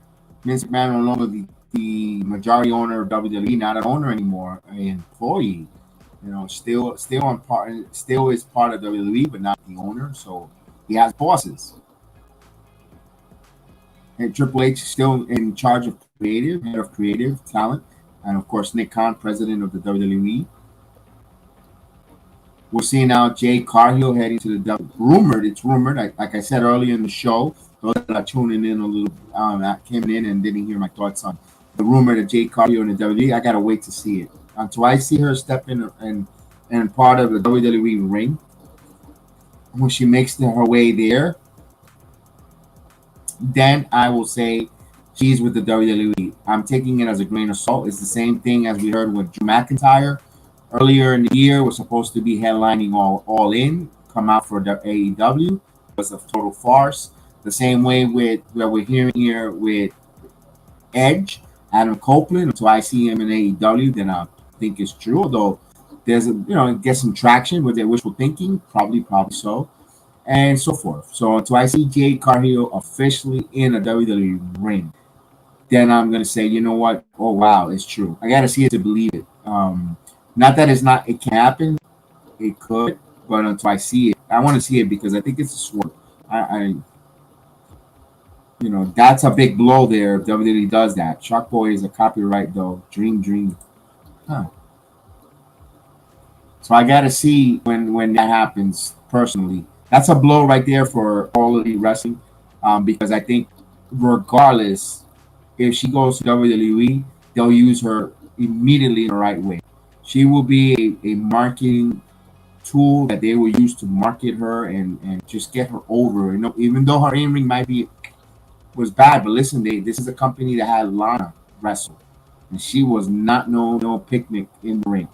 Vince McMahon no longer the majority owner of WWE, not an owner anymore, an employee. Still is part of WWE, but not the owner. So he has bosses. And Triple H is still in charge of head of creative talent, and of course Nick Khan, president of the WWE. We're seeing now Jay Cargill heading to the it's rumored, like I said earlier in the show. Those that are tuning in a little, came in and didn't hear my thoughts on the rumor that Jay Cargill in the WWE. I gotta wait to see it until I see her step in and part of the WWE ring. When she makes her way there, then I will say she's with the WWE. I'm taking it as a grain of salt. It's the same thing as we heard with Drew McIntyre earlier in the year. Was supposed to be headlining all in, come out for the AEW. It was a total farce. The same way with what we're hearing here with Edge, Adam Copeland. So I see him in AEW, then I think it's true. Although there's get some traction with their wishful thinking, probably so, and so forth. So until I see Jade Cargill officially in a WWE ring, then I'm gonna say, you know what? Oh wow, it's true. I gotta see it to believe it. Not that it can happen. It could, but until I see it, I want to see it because I think it's a swerve. That's a big blow there if WWE does that. Shark Boy is a copyright though. Dream. Huh. So I gotta see when that happens personally. That's a blow right there for All Elite Wrestling, because I think regardless if she goes to WWE, they'll use her immediately in the right way. She will be a marketing tool that they will use to market her and just get her over. You know, even though her in ring might be was bad, but listen, this is a company that had Lana wrestle, and she was not no picnic in the ring.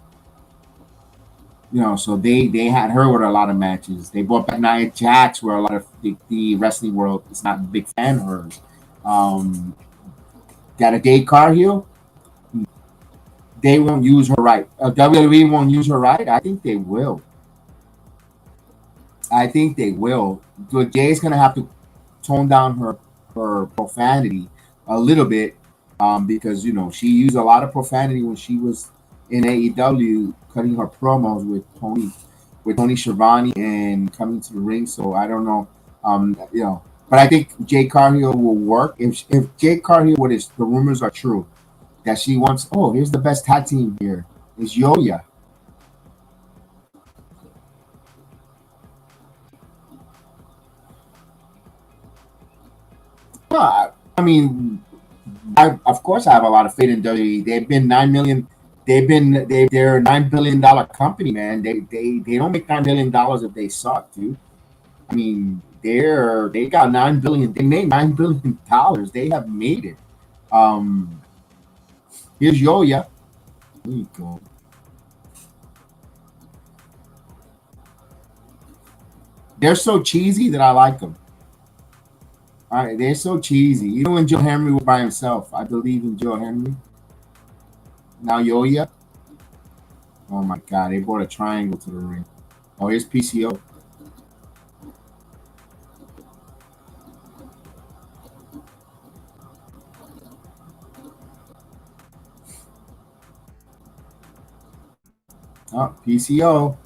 You know, so they had her with a lot of matches. They brought back Nia Jax, where a lot of the wrestling world is not a big fan of hers. Um, got a Dade Cargill. They won't use her right. WWE won't use her right. I think they will. I think they will. So Jay's gonna have to tone down her profanity a little bit, because you know she used a lot of profanity when she was in AEW, cutting her promos with Tony Schiavone and coming to the ring. So I don't know, you know, but I think Jay Cargill will work if Jay Cargill, what is the rumors are true that she wants. Oh, here's the best tag team here is Yoya. Well, I mean, I of course I have a lot of faith in WWE. They've been 9 million. They're a $9 billion company, man. They don't make $9 billion if they suck, dude. I mean, they got 9 billion. They made $9 billion. They have made it. Um, here's Yoya. There you go. They're so cheesy that I like them. All right, they're so cheesy. Even when Joe Henry was by himself, I believe in Joe Henry. Now Yoya. Oh my God, they brought a triangle to the ring. Oh, here's PCO. Oh, PCO.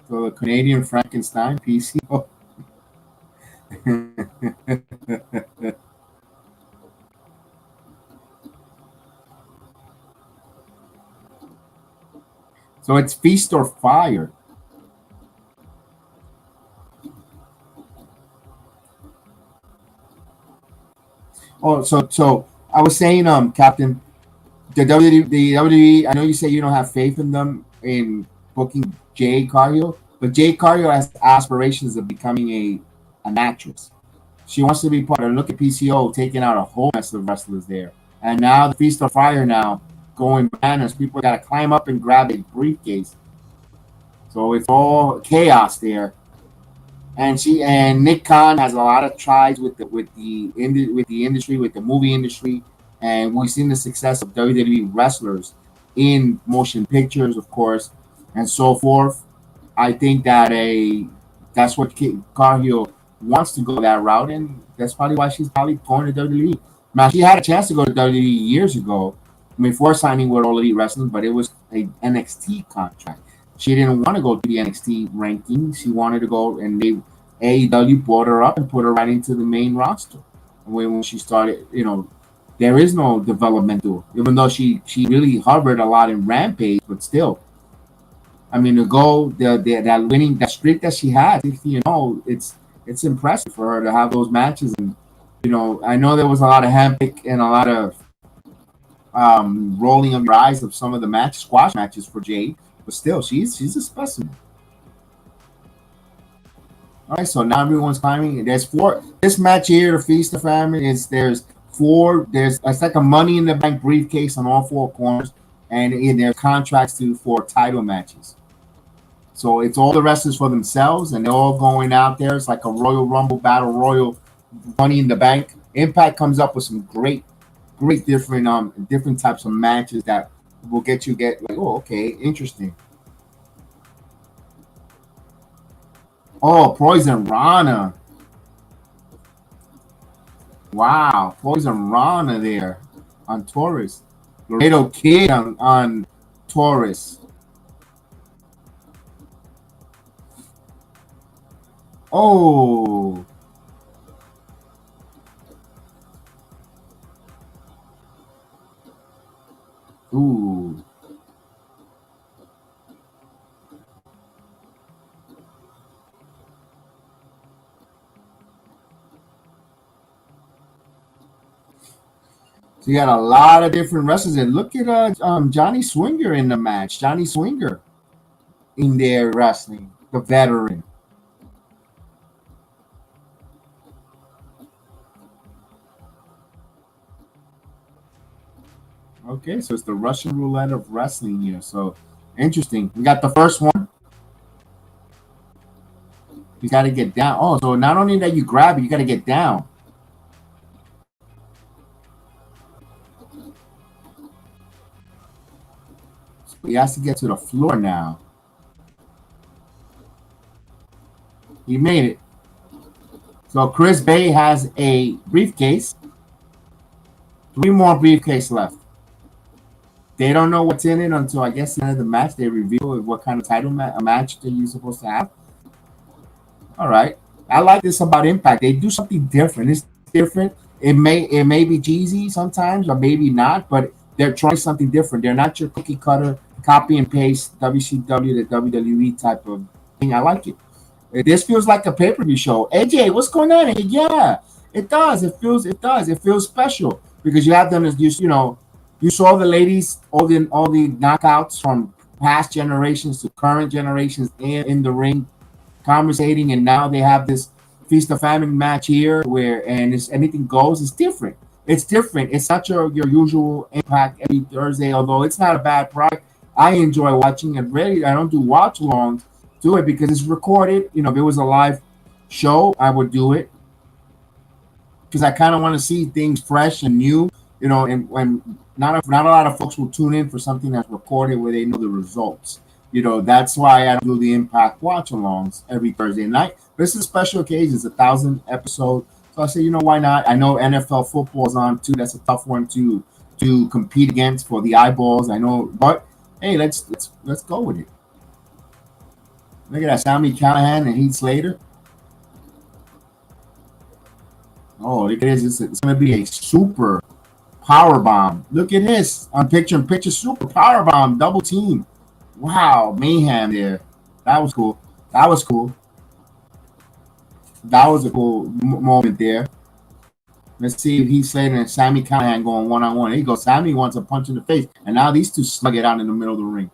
So the Canadian Frankenstein, PCO. So it's feast or fire. Oh, so I was saying, Captain, the WWE. I know you say you don't have faith in them in booking Jay Cargill, but Jay Cargill has aspirations of becoming an actress. She wants to be part of. Look at PCO taking out a whole mess of wrestlers there, and now the feast or fire now going bananas. People got to climb up and grab a briefcase. So it's all chaos there. And she and Nick Khan has a lot of ties with the industry, with the movie industry, and we've seen the success of WWE wrestlers in motion pictures, of course, and so forth. I think that's what Cargill wants to go that route, and that's probably why she's probably going to WWE. Now she had a chance to go to WWE years ago, before signing with All Elite Wrestling, but it was a NXT contract. She didn't want to go to the NXT ranking. She wanted to go, and AEW brought her up and put her right into the main roster. When she started, you know, there is no developmental, even though she really hovered a lot in Rampage, but still, I mean, that winning that streak that she had, it's impressive for her to have those matches. And you know, I know there was a lot of handpick and a lot of rolling of your eyes of some of the squash matches for Jade, but still, she's a specimen. All right, so now everyone's climbing. There's four. This match here, the Feast of Famine, is there's four. There's it's like a Money in the Bank briefcase on all four corners, and there's contracts for title matches. So it's all the wrestlers for themselves, and they're all going out there. It's like a Royal Rumble Battle Royal, Money in the Bank. Impact comes up with some great different types of matches that will get like, oh, okay, interesting. Oh, Poison Rana. Wow, Poison Rana there on Taurus. Laredo Kid on Taurus. Oh, ooh. So you got a lot of different wrestlers. And look at Johnny Swinger in the match. Johnny Swinger in there wrestling, the veteran. Okay, so it's the Russian roulette of wrestling here. So interesting. We got the first one. You got to get down. Oh, so not only that you grab it, you got to get down. So he has to get to the floor now. He made it. So Chris Bay has a briefcase. 3 more briefcase left. They don't know what's in it until I guess the end of the match. They reveal what kind of title match that you're supposed to have. All right, I like this about Impact. They do something different. It's different. It may be cheesy sometimes, or maybe not, but they're trying something different. They're not your cookie cutter, copy and paste WCW to WWE type of thing. I like it. This feels like a pay-per-view show. AJ, what's going on? Yeah, it does. It feels special because you have them as you saw the ladies, all the knockouts from past generations to current generations in the ring, conversating, and now they have this Feast of Famine match here and it's anything goes. It's different. It's different. It's not your usual Impact every Thursday, although it's not a bad product. I enjoy watching it. Really, I don't do watch-alongs to it because it's recorded. If it was a live show, I would do it because I kind of want to see things fresh and new. And when not a lot of folks will tune in for something that's recorded where they know the results. That's why I do the Impact watch-alongs every Thursday night. But it's a special occasion. It's 1,000 episode. So I say, why not? I know NFL football's on too. That's a tough one to compete against for the eyeballs. I know, but hey, let's go with it. Look at that, Sami Callihan and Heath Slater. Oh, look at this. It's going to be a super power bomb. Look at this on picture super power bomb double team. Wow, mayhem there. That was cool. That was a cool moment there. Let's see if he's saying that Sami Callihan going one-on-one. There you go. Sami wants a punch in the face. And now these two slug it out in the middle of the ring.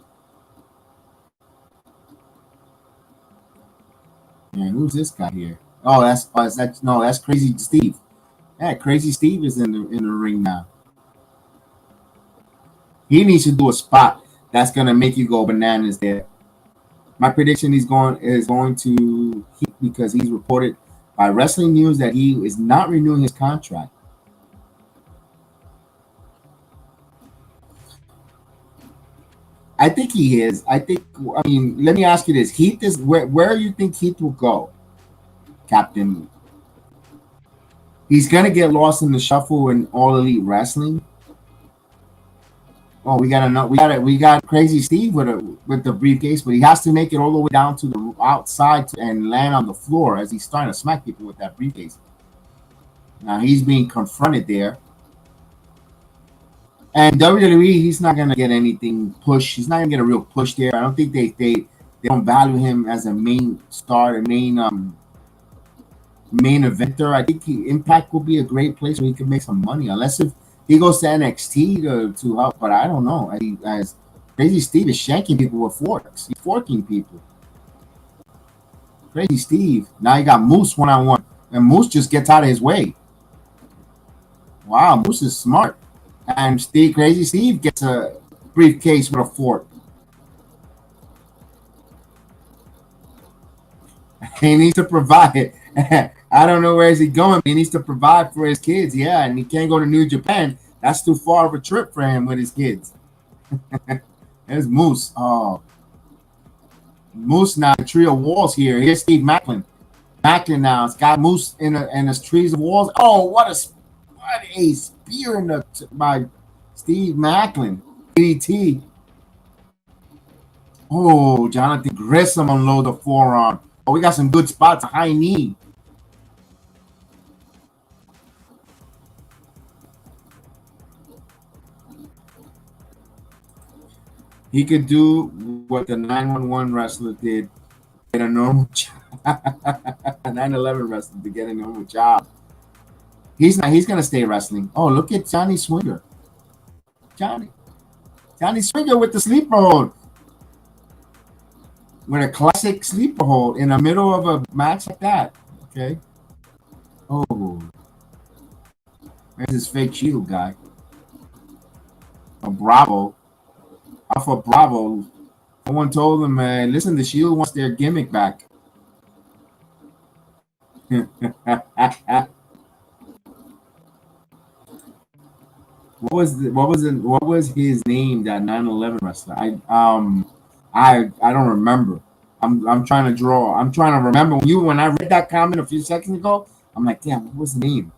Man, who's this guy here? Oh, that's Crazy Steve. Yeah, Crazy Steve is in the ring now. He needs to do a spot that's gonna make you go bananas there. My prediction is going to Heat because he's reported by Wrestling News that he is not renewing his contract. I think he is. Let me ask you this. Heath is where you think Heath will go, Captain? He's gonna get lost in the shuffle in All Elite Wrestling. Oh, we got Crazy Steve with the briefcase, but he has to make it all the way down to the outside and land on the floor as he's starting to smack people with that briefcase. Now he's being confronted there. And WWE, he's not gonna get anything push. He's not gonna get a real push there. I don't think they don't value him as a main star, a main eventer. I think Impact will be a great place where he can make some money, unless if he goes to NXT to help. But I don't know. As Crazy Steve is shanking people with forks. He's forking people. Crazy Steve. Now you got Moose one-on-one, and Moose just gets out of his way. Wow, Moose is smart. And Crazy Steve gets a briefcase with a fork. He needs to provide. I don't know where is he going. He needs to provide for his kids. Yeah, and he can't go to New Japan. That's too far of a trip for him with his kids. There's Moose. Oh, Moose now. A tree of walls here. Here's Steve Macklin. Macklin now. It's got Moose in a trees of walls. Oh, what a spear by Steve Macklin. DDT. Oh, Jonathan Grissom unload the forearm. Oh, we got some good spots. A high knee. He could do what the 911 wrestler did, get a normal job. 911 wrestler to get a normal job. He's not. He's gonna stay wrestling. Oh, look at Johnny Swinger. Johnny. Johnny Swinger with the sleeper hold. With a classic sleeper hold in the middle of a match like that. Okay. Oh. There's this fake Shield guy. From Bravo. Alpha Bravo. Someone told him, man, listen, the Shield wants their gimmick back. What was his name, that 9/11 wrestler? I don't remember. I'm trying to draw. I'm trying to remember when I read that comment a few seconds ago. I'm like, damn, what was the name?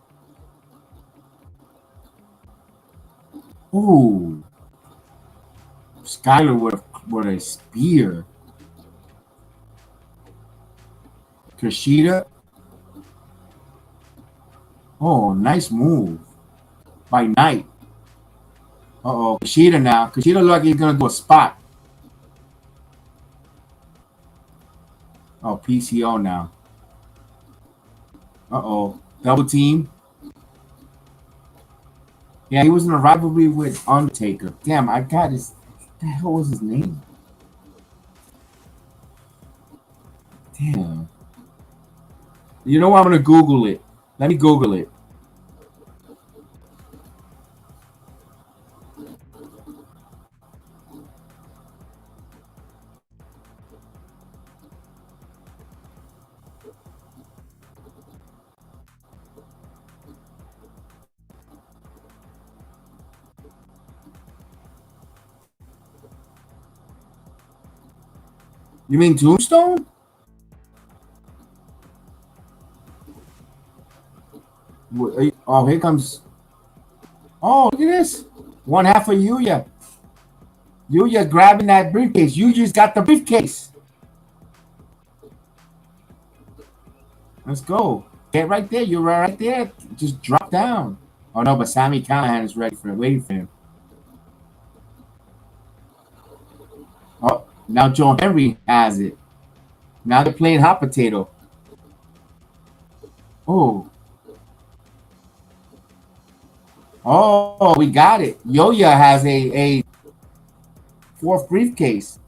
Ooh, Skyler with a spear. Kushida. Oh, nice move by Knight. Uh-oh, Kushida now. Kushida look like he's gonna do a spot. Oh, PCO now. Uh-oh. Double team. Yeah, he was in a rivalry with Undertaker. Damn, I got his. What the hell was his name? Damn. You know what? I'm gonna Google it. Let me Google it. You mean Tombstone? Oh, here comes. Oh, look at this. One half of Yuya. Yuya grabbing that briefcase. You just got the briefcase. Let's go. Get right there. You're right there. Just drop down. Oh, no, but Sami Callihan is ready for it. Waiting for him. Oh, now Joe Henry has it. Now they're playing hot potato. Oh. Oh, we got it. Yoya has a fourth briefcase.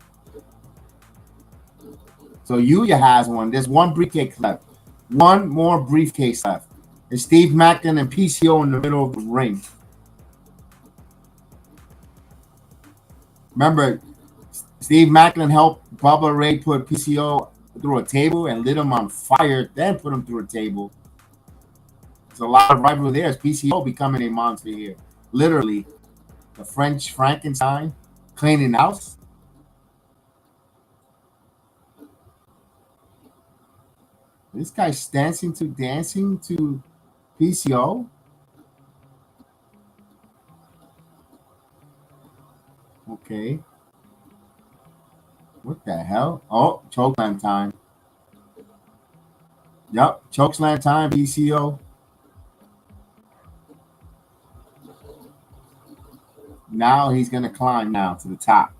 So Yuya has one. There's one briefcase left. One more briefcase left. It's Steve Macklin and PCO in the middle of the ring. Remember, Steve Macklin helped Bubba Ray put PCO through a table and lit him on fire, then put him through a table. There's a lot of rivalry there. It's PCO becoming a monster here. Literally, the French Frankenstein cleaning house. This guy's dancing to PCO. Okay. What the hell? Oh, chokeslam time. Yup, chokeslam time, PCO. Now he's going to climb now to the top.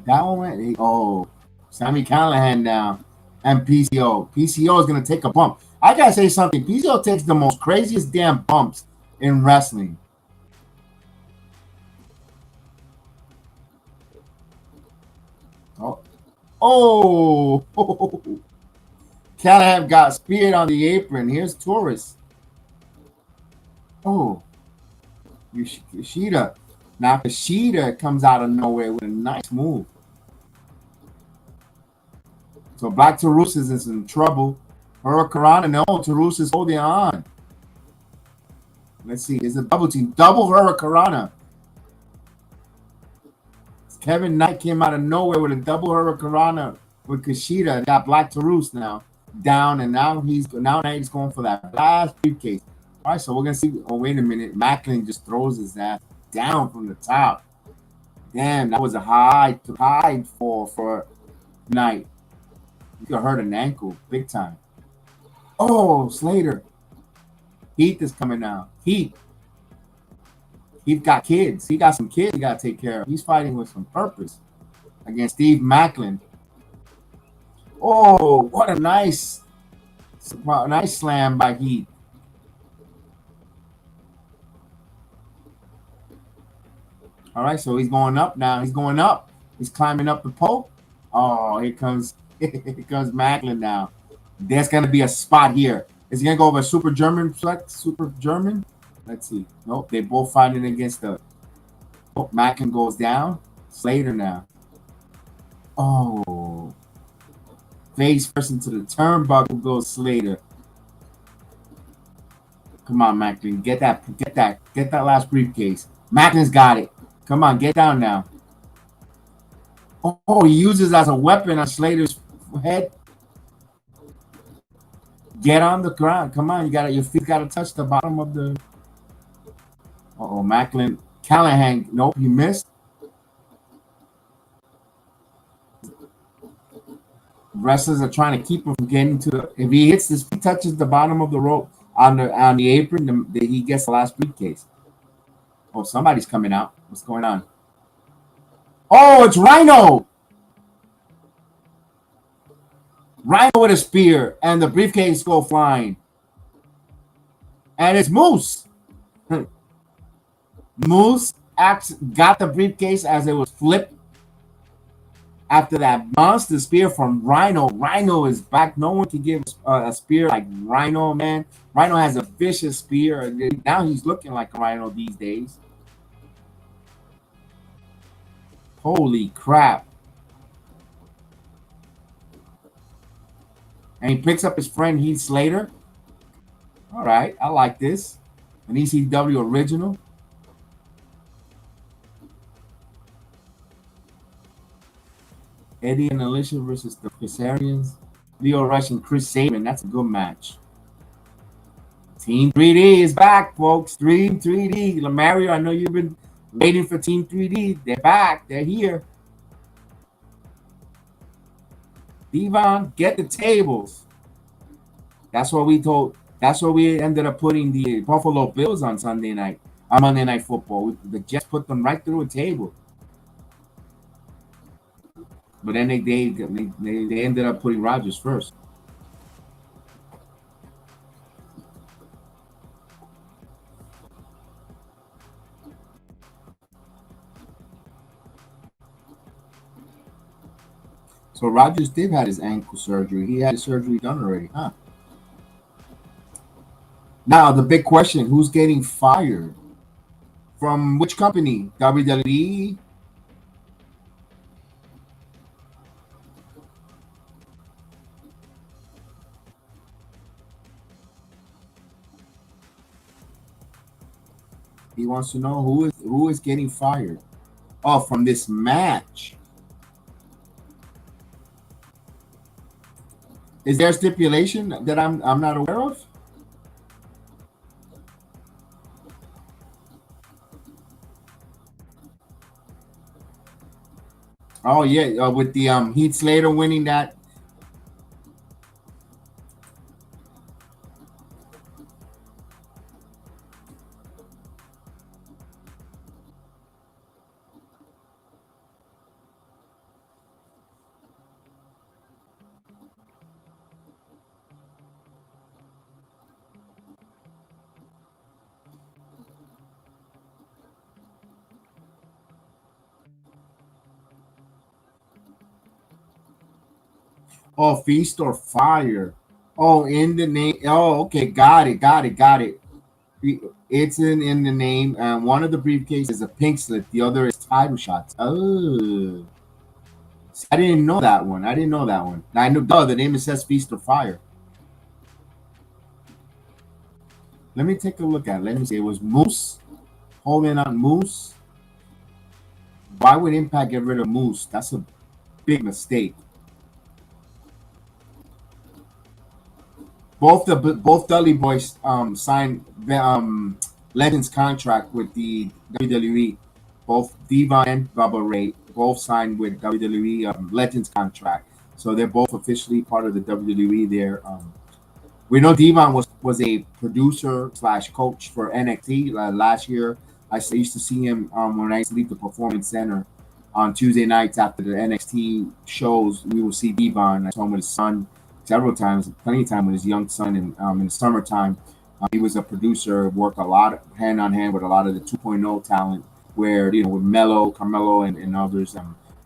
That one went. Oh, Sami Callihan now. And PCO. PCO is going to take a bump. I got to say something. PCO takes the most craziest damn bumps in wrestling. Oh. Oh. Callihan got speared on the apron. Here's Taurus. Oh. Kushida. Now Kushida comes out of nowhere with a nice move. So Black Taurus is in trouble. Hurricanrana, no, Taurus is holding on. Let's see, it's a double team. Double Hurricanrana. Kevin Knight came out of nowhere with a double Hurricanrana with Kushida. Got Black Taurus now down, and now he's going for that last briefcase. All right, so we're gonna see. Oh, wait a minute. Macklin just throws his ass down from the top. Damn, that was a high fall for Knight. You could hurt an ankle big time. Oh, Slater. Heath is coming now. Heath got kids. He got some kids he got to take care of. He's fighting with some purpose against Steve Macklin. Oh, what a nice slam by Heath. All right, so he's going up now. He's going up. He's climbing up the pole. Oh, here comes here comes Macklin now. There's gonna be a spot here. Is he gonna go over Super German flex? Super German? Let's see. Nope, they're both fighting against the. Oh, Macklin goes down. Slater now. Oh, face first into the turnbuckle goes Slater. Come on, Macklin, get that last briefcase. Macklin's got it. Come on, get down now. Oh, he uses as a weapon on Slater's head. Get on the ground. Come on, your feet gotta touch the bottom of the. Oh, Macklin. Callahan. Nope, he missed. Wrestlers are trying to keep him from getting to the. If he hits this, he touches the bottom of the rope on the apron, he gets the last briefcase. Oh, somebody's coming out. What's going on? Oh, it's Rhino. Rhino with a spear, and the briefcase go flying. And it's Moose. Moose got the briefcase as it was flipped. After that monster spear from Rhino, Rhino is back. No one can give a spear like Rhino, man. Rhino has a vicious spear. Now he's looking like a Rhino these days. Holy crap. And he picks up his friend Heath Slater. All right, I like this. An ECW original. Eddie and Alicia versus the Kazarians. Leo Rush and Chris Sabin. That's a good match. Team 3D is back, folks. Team 3D. Mario, I know you've been waiting for Team 3D. They're back. They're here. Devon, get the tables. That's what we told. That's what we ended up putting the Buffalo Bills on Sunday night. On Monday Night Football. The Jets put them right through a table. But then they ended up putting Rodgers first. So Rodgers did have his ankle surgery. He had his surgery done already, huh? Now the big question: who's getting fired? From which company? WWE? He wants to know who is getting fired. Oh, from this match. Is there a stipulation that I'm not aware of? Oh yeah, with the Heath Slater winning that. Oh, feast or fire. Oh, in the name. Oh, okay, got it. It's in the name. One of the briefcases is a pink slip. The other is title shots. Oh, I didn't know that one. I know. The name says feast or fire. Let me take a look at it. Let me see. It was Moose. Holding on Moose. Why would Impact get rid of Moose? That's a big mistake. Both Dudley Boys signed Legends contract with the WWE. Both Devon and Bubba Ray both signed with WWE Legends contract, so they're both officially part of the WWE. There, we know Devon was a producer / coach for NXT last year. I used to see him when I used to leave the Performance Center on Tuesday nights after the NXT shows, we will see Devon. I saw him with his son several times, plenty of time with his young son in the summertime. He was a producer, worked a lot hand on hand with a lot of the 2.0 talent, where with Mello, Carmelo, and others.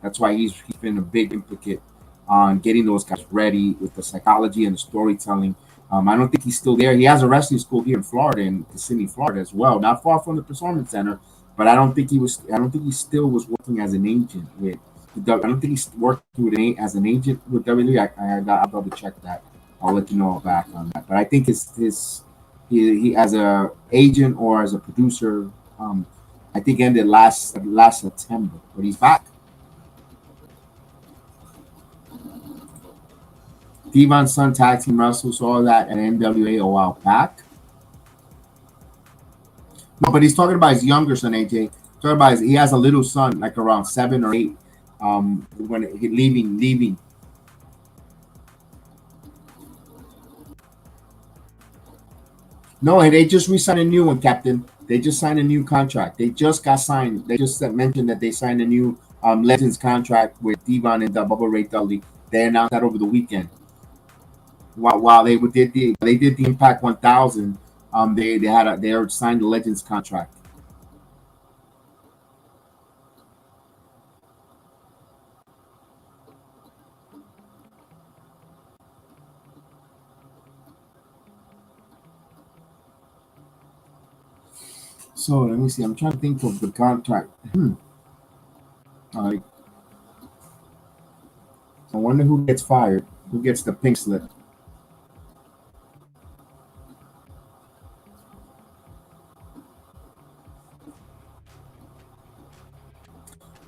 That's why he's been a big implicate on getting those guys ready with the psychology and the storytelling. I don't think he's still there. He has a wrestling school here in Florida, in Kissimmee, Florida, as well, not far from the Performance Center. But I don't think he was. I don't think he still was working as an agent with. I don't think he's working as an agent with WWE. I'll double check that. I'll let you know back on that. But I think he as a agent or as a producer. I think ended last September, but he's back. Devon's son tag team wrestled, saw that at NWA a while back. No, but he's talking about his younger son, AJ. Talking about he has a little son, like around 7 or 8. When he leaving. No, they just re-signed a new one, Captain. They just signed a new contract. They just got signed. They just mentioned that they signed a new Legends contract with Devon and Bubba Ray Dudley. They announced that over the weekend. While they did the Impact 1000, they signed the Legends contract. So let me see. I'm trying to think of the contract. I wonder who gets fired. Who gets the pink slip?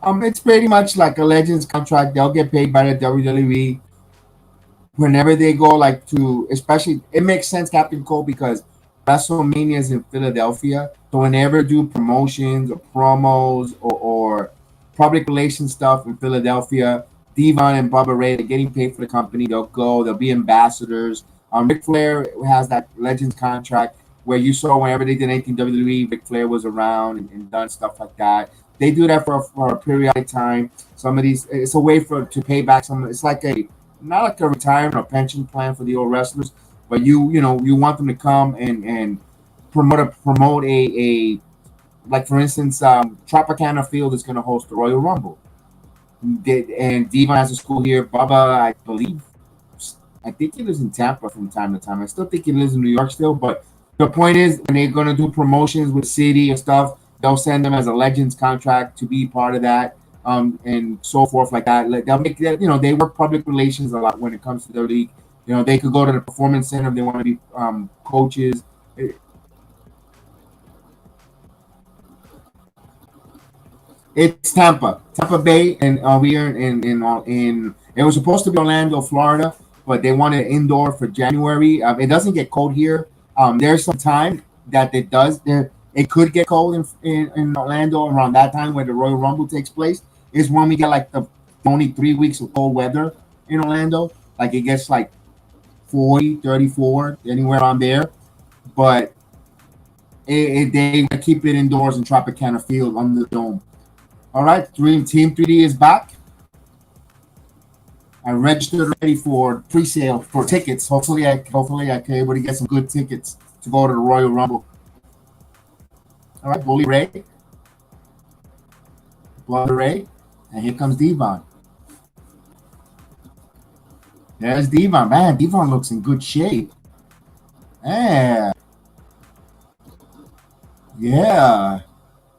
It's pretty much like a Legends contract. They'll get paid by the WWE whenever they go, like to, especially it makes sense, Captain Cole, because WrestleMania is in Philadelphia. So whenever do promotions or promos or public relations stuff in Philadelphia, Devon and Bubba Ray, they're getting paid for the company. They'll go. They'll be ambassadors. Ric Flair has that Legends contract where you saw whenever they did anything WWE, Ric Flair was around and done stuff like that. They do that for a periodic time. Some of these, it's a way to pay back some. It's like a not like a retirement or pension plan for the old wrestlers, but you want them to come and promote a like, for instance, Tropicana Field is going to host the Royal Rumble. And Devon has a school here. Bubba, I believe, I think he lives in Tampa from time to time. I still think he lives in New York still, but the point is, when they're going to do promotions with City and stuff, they'll send them as a Legends contract to be part of that, and so forth like that. They'll make that, they work public relations a lot when it comes to their league. They could go to the Performance Center if they want to be coaches. It's Tampa Bay, and we are in. It was supposed to be Orlando, Florida, but they wanted indoor for January. It doesn't get cold here. There's some time that it does. It could get cold in Orlando around that time where the Royal Rumble takes place. Is when we get like the only 3 weeks of cold weather in Orlando. Like it gets like 40, 34, anywhere around there. But they keep it indoors in Tropicana Field on the dome. All right, Team 3D is back. I registered already for pre-sale for tickets. Hopefully I can able to get some good tickets to go to the Royal Rumble. All right, Bully Ray, Blood Ray, and here comes Devon. There's Devon. Man, Devon looks in good shape. Yeah.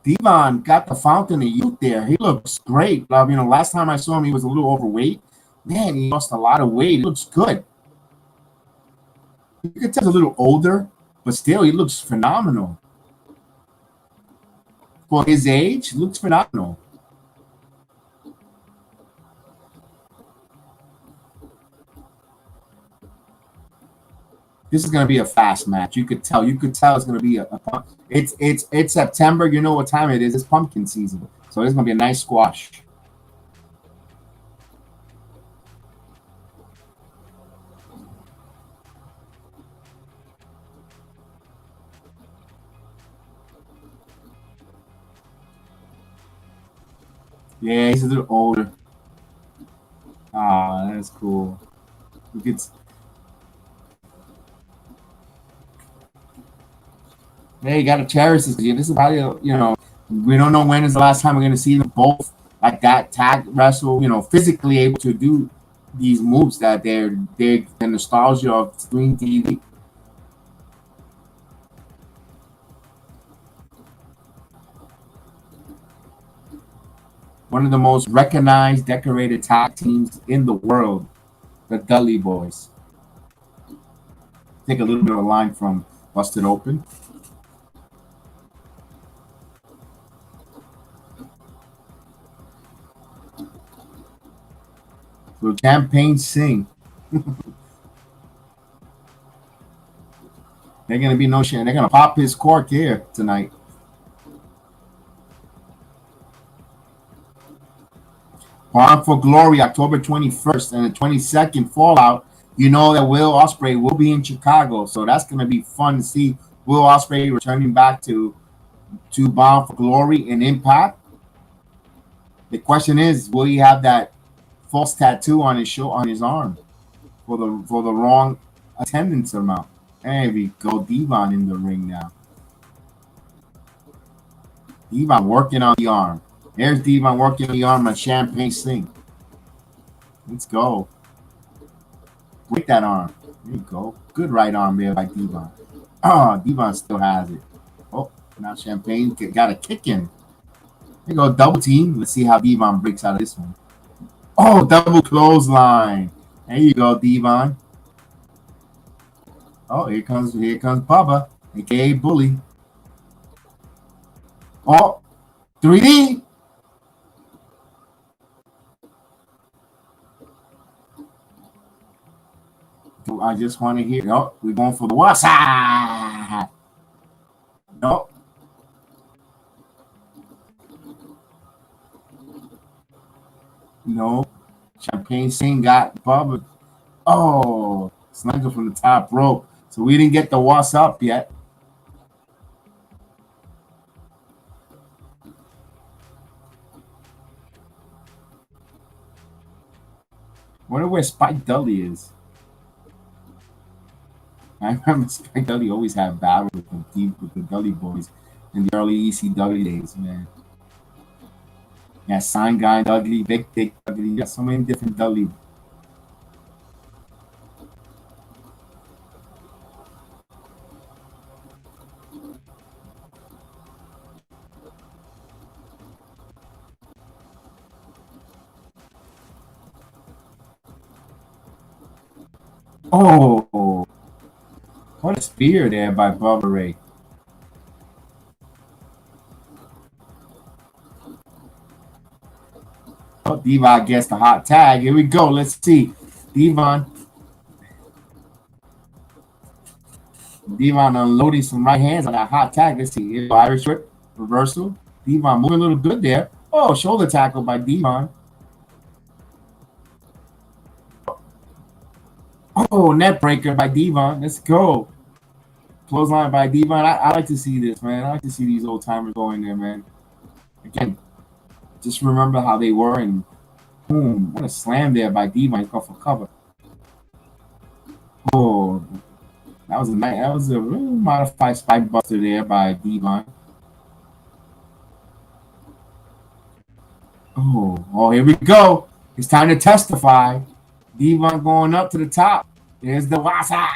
Devon got the fountain of youth there. He looks great. Last time I saw him, he was a little overweight. Man, he lost a lot of weight. He looks good. You can tell he's a little older, but still, he looks phenomenal. For his age, he looks phenomenal. This is going to be a fast match. You could tell. It's going to be it's September. You know what time it is. It's pumpkin season. So it's going to be a nice squash. Yeah, he's a little older. Ah, that's cool. We could, hey, you gotta cherish this. This is probably, we don't know when is the last time we're gonna see them both like that tag wrestle. Physically able to do these moves that they're the nostalgia of screen TV. One of the most recognized, decorated tag teams in the world, the Dudley Boys. Take a little bit of a line from Busted Open. So Champagne Sing. They're gonna be no shit. They're gonna pop his cork here tonight. Born for Glory, October 21st and the 22nd Fallout. You know that Will Ospreay will be in Chicago, so that's gonna be fun to see Will Ospreay returning back to Bound for Glory and Impact. The question is, will he have that false tattoo on his arm for the wrong attendance amount? There we go, Devon in the ring now. Devon working on the arm. There's Devon working on the arm on Champagne Sing. Let's go. Break that arm. There you go. Good right arm there by Devon. Oh, Devon still has it. Oh, now Champagne got a kick in. There you go, double team. Let's see how Devon breaks out of this one. Oh, double clothesline. There you go, Devon. Oh, here comes Bubba, aka Bully. Oh, 3D. I just want to hear. Oh, we're going for the WhatsApp. No. No. Champagne Sing got Bubba. Oh, snuggle from the top rope. So we didn't get the what's up yet. Wonder where Spike Dudley is. I remember Spike Dudley always had battles with the Dudley Boys in the early ECW days, man. Yeah, Sign Guy Dudley, Big Dick Dudley. You got so many different Dudley. Oh, what a spear there by Bubba Ray. Oh, Devon gets the hot tag. Here we go. Let's see. Devon unloading some right hands on that hot tag. Let's see. Here's Irish whip reversal. Devon moving a little good there. Oh, shoulder tackle by Devon. Oh, net breaker by Devon. Let's go. Clothesline by Devon. I like to see this, man. I like to see these old timers going there, man. Again, just remember how they were, and boom, what a slam there by Devon. Go for cover. Oh, that was a really modified spike buster there by Devon. Oh, here we go. It's time to testify. Devon going up to the top. There's the Wasa.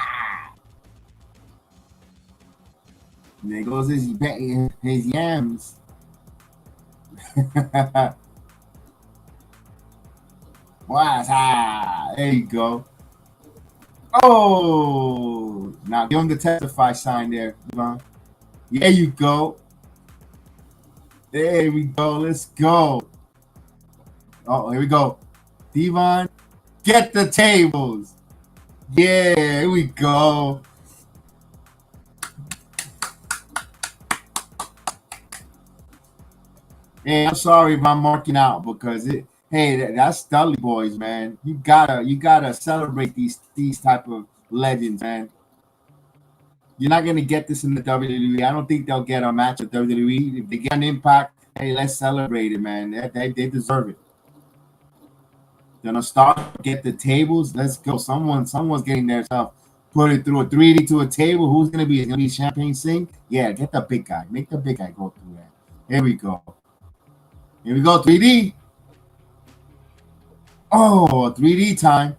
And there goes his yams. Wasa. There you go. Oh, now give him the testify sign there, Devon. There you go. There we go. Let's go. Oh, here we go. Devon, get the tables. Yeah, here we go. Hey, I'm sorry if I'm marking out because that's Dudley Boys, man. You gotta celebrate these type of legends, man. You're not gonna get this in the WWE. I don't think they'll get a match at WWE. If they get an Impact, Hey, let's celebrate it, man. They deserve it. Gonna start get the tables. Let's go. Someone's getting their stuff. Put it through a 3D to a table. Who's gonna be? It's gonna be Champagne Sing. Yeah, get the big guy. Make the big guy go through that. Here we go. Here we go. 3D. Oh, 3D time.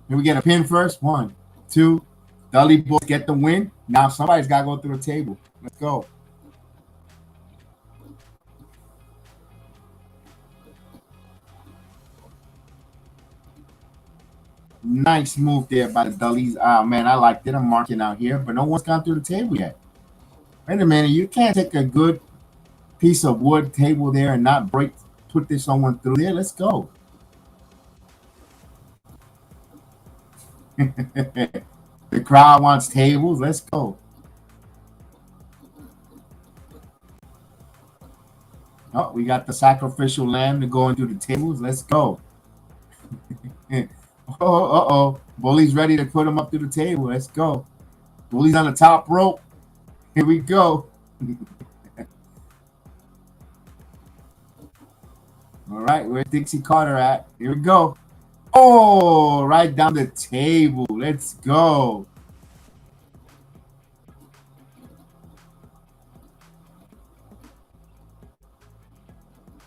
Here we get a pin first. 1, 2. Dudley Boys get the win. Now somebody's got to go through the table. Let's go. Nice move there by the Dudleys. Oh, man, I liked it. I'm marking out here, but no one's gone through the table yet. Wait a minute. You can't take a good piece of wood table there and not put this someone through there. Let's go. The crowd wants tables. Let's go. Oh, we got the sacrificial lamb to go into the tables. Let's go. Oh. Bully's ready to put him up to the table. Let's go. Bully's on the top rope. Here we go. All right, where's Dixie Carter at? Here we go. Oh, right down the table. Let's go.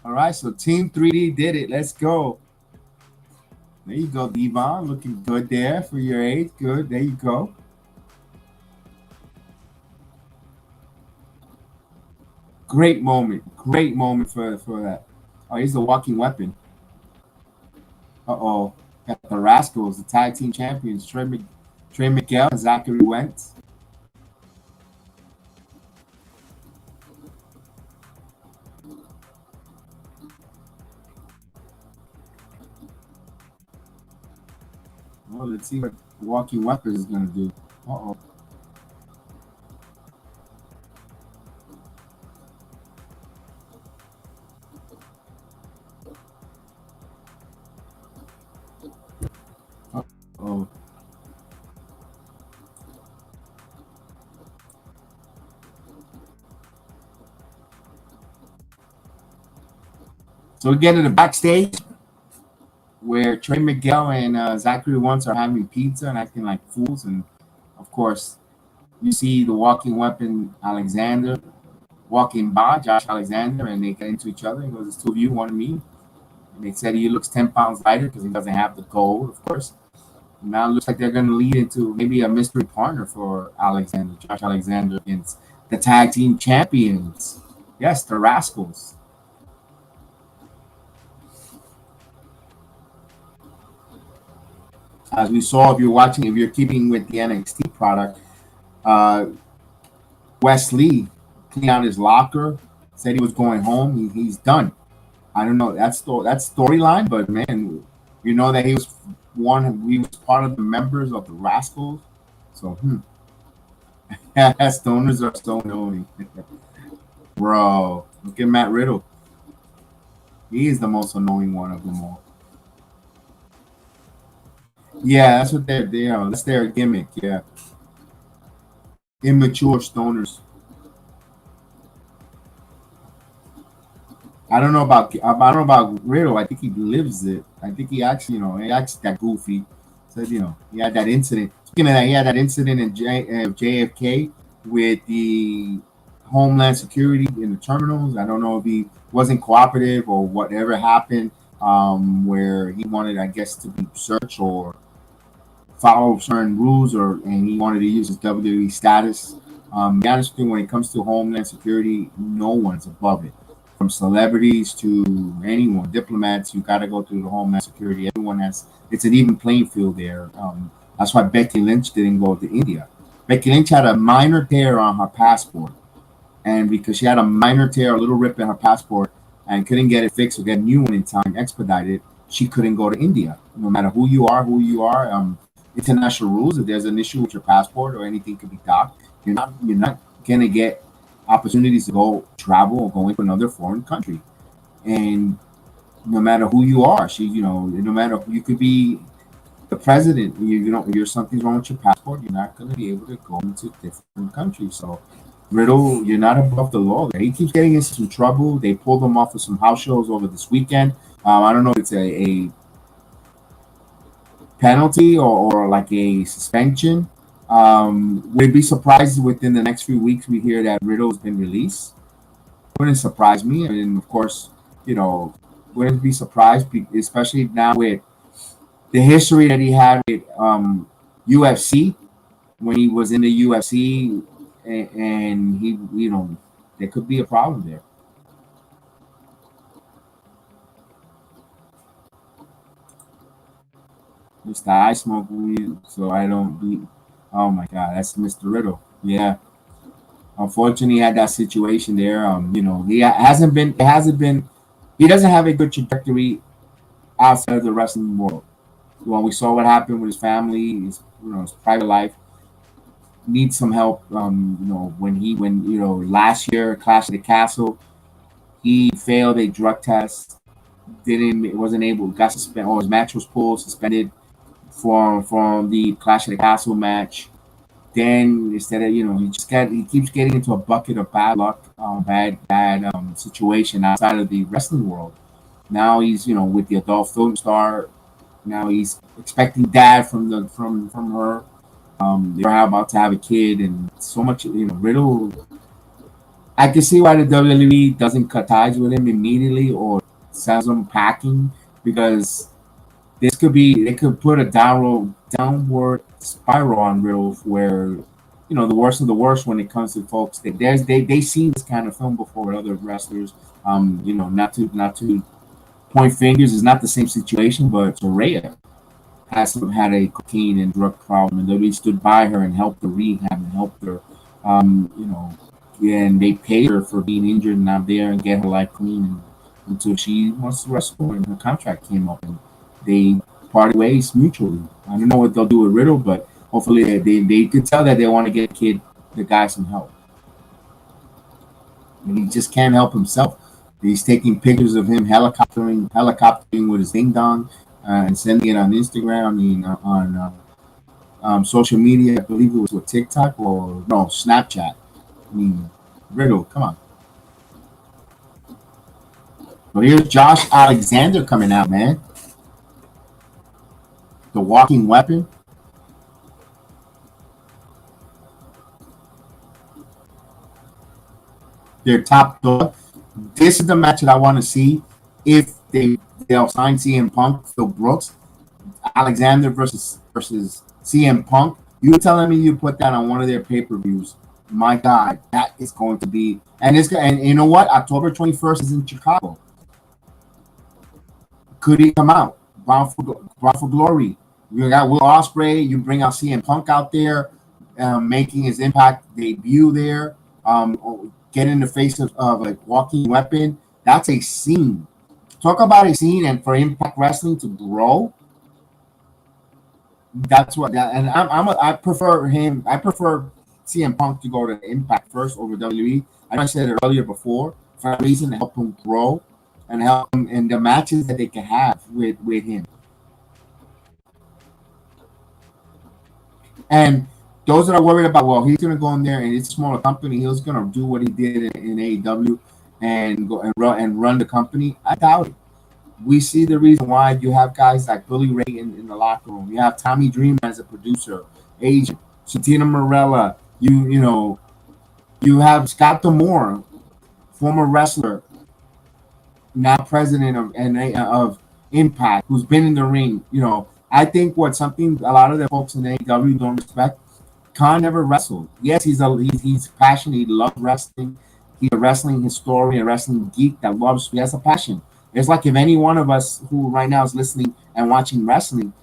All right, so Team 3D did it. Let's go. There you go, Devon. Looking good there for your age. Good. There you go. Great moment. Great moment for that. Oh, he's the walking weapon. Uh-oh. Got the Rascals, the tag team champions, Trey Miguel and Zachary Wentz. Well, let's see what Walking Weapon is going to do. Uh-oh. Uh-oh. So we get to the backstage where Trey Miguel and Zachary Wentz are having pizza and acting like fools. And, of course, you see the walking weapon Alexander walking by, Josh Alexander, and they get into each other. He goes, "There's two of you, one of me." And they said he looks 10 pounds lighter because he doesn't have the gold, of course. And now it looks like they're going to lead into maybe a mystery partner for Alexander, Josh Alexander, against the tag team champions. Yes, the Rascals. As we saw, if you're keeping with the NXT product, Wesley cleaned out his locker, said he was going home. He's done. I don't know that's storyline, but man, you know that he was part of the members of the Rascals. So stoners are so annoying. Bro, look at Matt Riddle. He is the most annoying one of them all. Yeah, that's what they are. That's their gimmick. Yeah, immature stoners. I don't know about Riddle. I think he lives it. I think he actually, he acts that goofy. Said, he had that incident. Speaking of that, he had that incident in JFK with the Homeland Security in the terminals. I don't know if he wasn't cooperative or whatever happened, where he wanted, I guess, to be searched or follow certain rules, and he wanted to use his WWE status. Be honest with you, when it comes to Homeland Security, no one's above it. From celebrities to anyone, diplomats, you got to go through the Homeland Security. It's an even playing field there. That's why Becky Lynch didn't go to India. Becky Lynch had a minor tear on her passport. And because she had a minor tear, a little rip in her passport, and couldn't get it fixed or get a new one in time, expedited, she couldn't go to India. No matter who you are, international rules, if there's an issue with your passport or anything could be docked, you're not going to get opportunities to go travel or go into another foreign country. And no matter who you are, no matter you could be the president, you're something's wrong with your passport, you're not going to be able to go into different countries. So Riddle, you're not above the law. He keeps getting into some trouble. They pulled him off of some house shows over this weekend. I don't know if it's a penalty or like a suspension. Would be surprised within the next few weeks we hear that Riddle's been released. Wouldn't surprise me. I mean, of course, you know, wouldn't be surprised, especially now with the history that he had with UFC when he was in the UFC, and he, there could be a problem there. Mr. I smoke weed, so I don't be. Oh my God, that's Mr. Riddle. Yeah, unfortunately, he had that situation there. He hasn't been. It hasn't been. He doesn't have a good trajectory outside of the wrestling world. Well, we saw what happened with his family, his private life. Needs some help. When last year Clash of the Castle, he failed a drug test. Wasn't able. Got suspended. Or his match was pulled, suspended from the Clash of the Castle match. Then instead of he keeps getting into a bucket of bad luck, bad situation outside of the wrestling world. Now he's with the adult film star. Now he's expecting dad from her. They're about to have a kid, and so much. Riddle. I can see why the WWE doesn't cut ties with him immediately or sends him packing, because they could put a downward spiral on Riddle where the worst of the worst when it comes to folks that they seen this kind of film before with other wrestlers. Not to point fingers, is not the same situation, but Soraya had a cocaine and drug problem, and WWE stood by her and helped her rehab and helped her, and they paid her for being injured and out there and get her life clean until she wants to wrestle, and her contract came up, and they parted ways mutually. I don't know what they'll do with Riddle, but hopefully they could tell that they want to get the guy some help, and he just can't help himself. He's taking pictures of him helicoptering with his ding dong, and sending it on Instagram, on social media. I believe it was with TikTok or no Snapchat. I mean, Riddle, come on. But here's Josh Alexander coming out, man. The walking weapon. Their top dog. This is the match that I want to see. If they'll sign CM Punk, Phil Brooks, Alexander versus CM Punk. You telling me you put that on one of their pay-per-views? My God, that is going to be. And you know what? October 21st is in Chicago. Could he come out? Bound for Glory. You got Will Ospreay. You bring out CM Punk out there, making his Impact debut there. Get in the face of a walking weapon. That's a scene. Talk about a scene, and for Impact Wrestling to grow. That's what. And I prefer him. I prefer CM Punk to go to Impact first over WWE. I said it earlier before, for a reason, to help him grow and help him in the matches that they can have with him. And those that are worried about, well, he's going to go in there and it's a smaller company, he's going to do what he did in AEW and go and run the company. I doubt it. We see the reason why you have guys like Billy Ray in the locker room. You have Tommy Dreamer as a producer, agent, Santina Morella. You have Scott D'Amore, former wrestler, now president of Impact, who's been in the ring. I think something a lot of the folks in AEW don't respect. Khan never wrestled. Yes, he's passionate. He loves wrestling. He's a wrestling historian, a wrestling geek that loves. He has a passion. It's like if any one of us who right now is listening and watching wrestling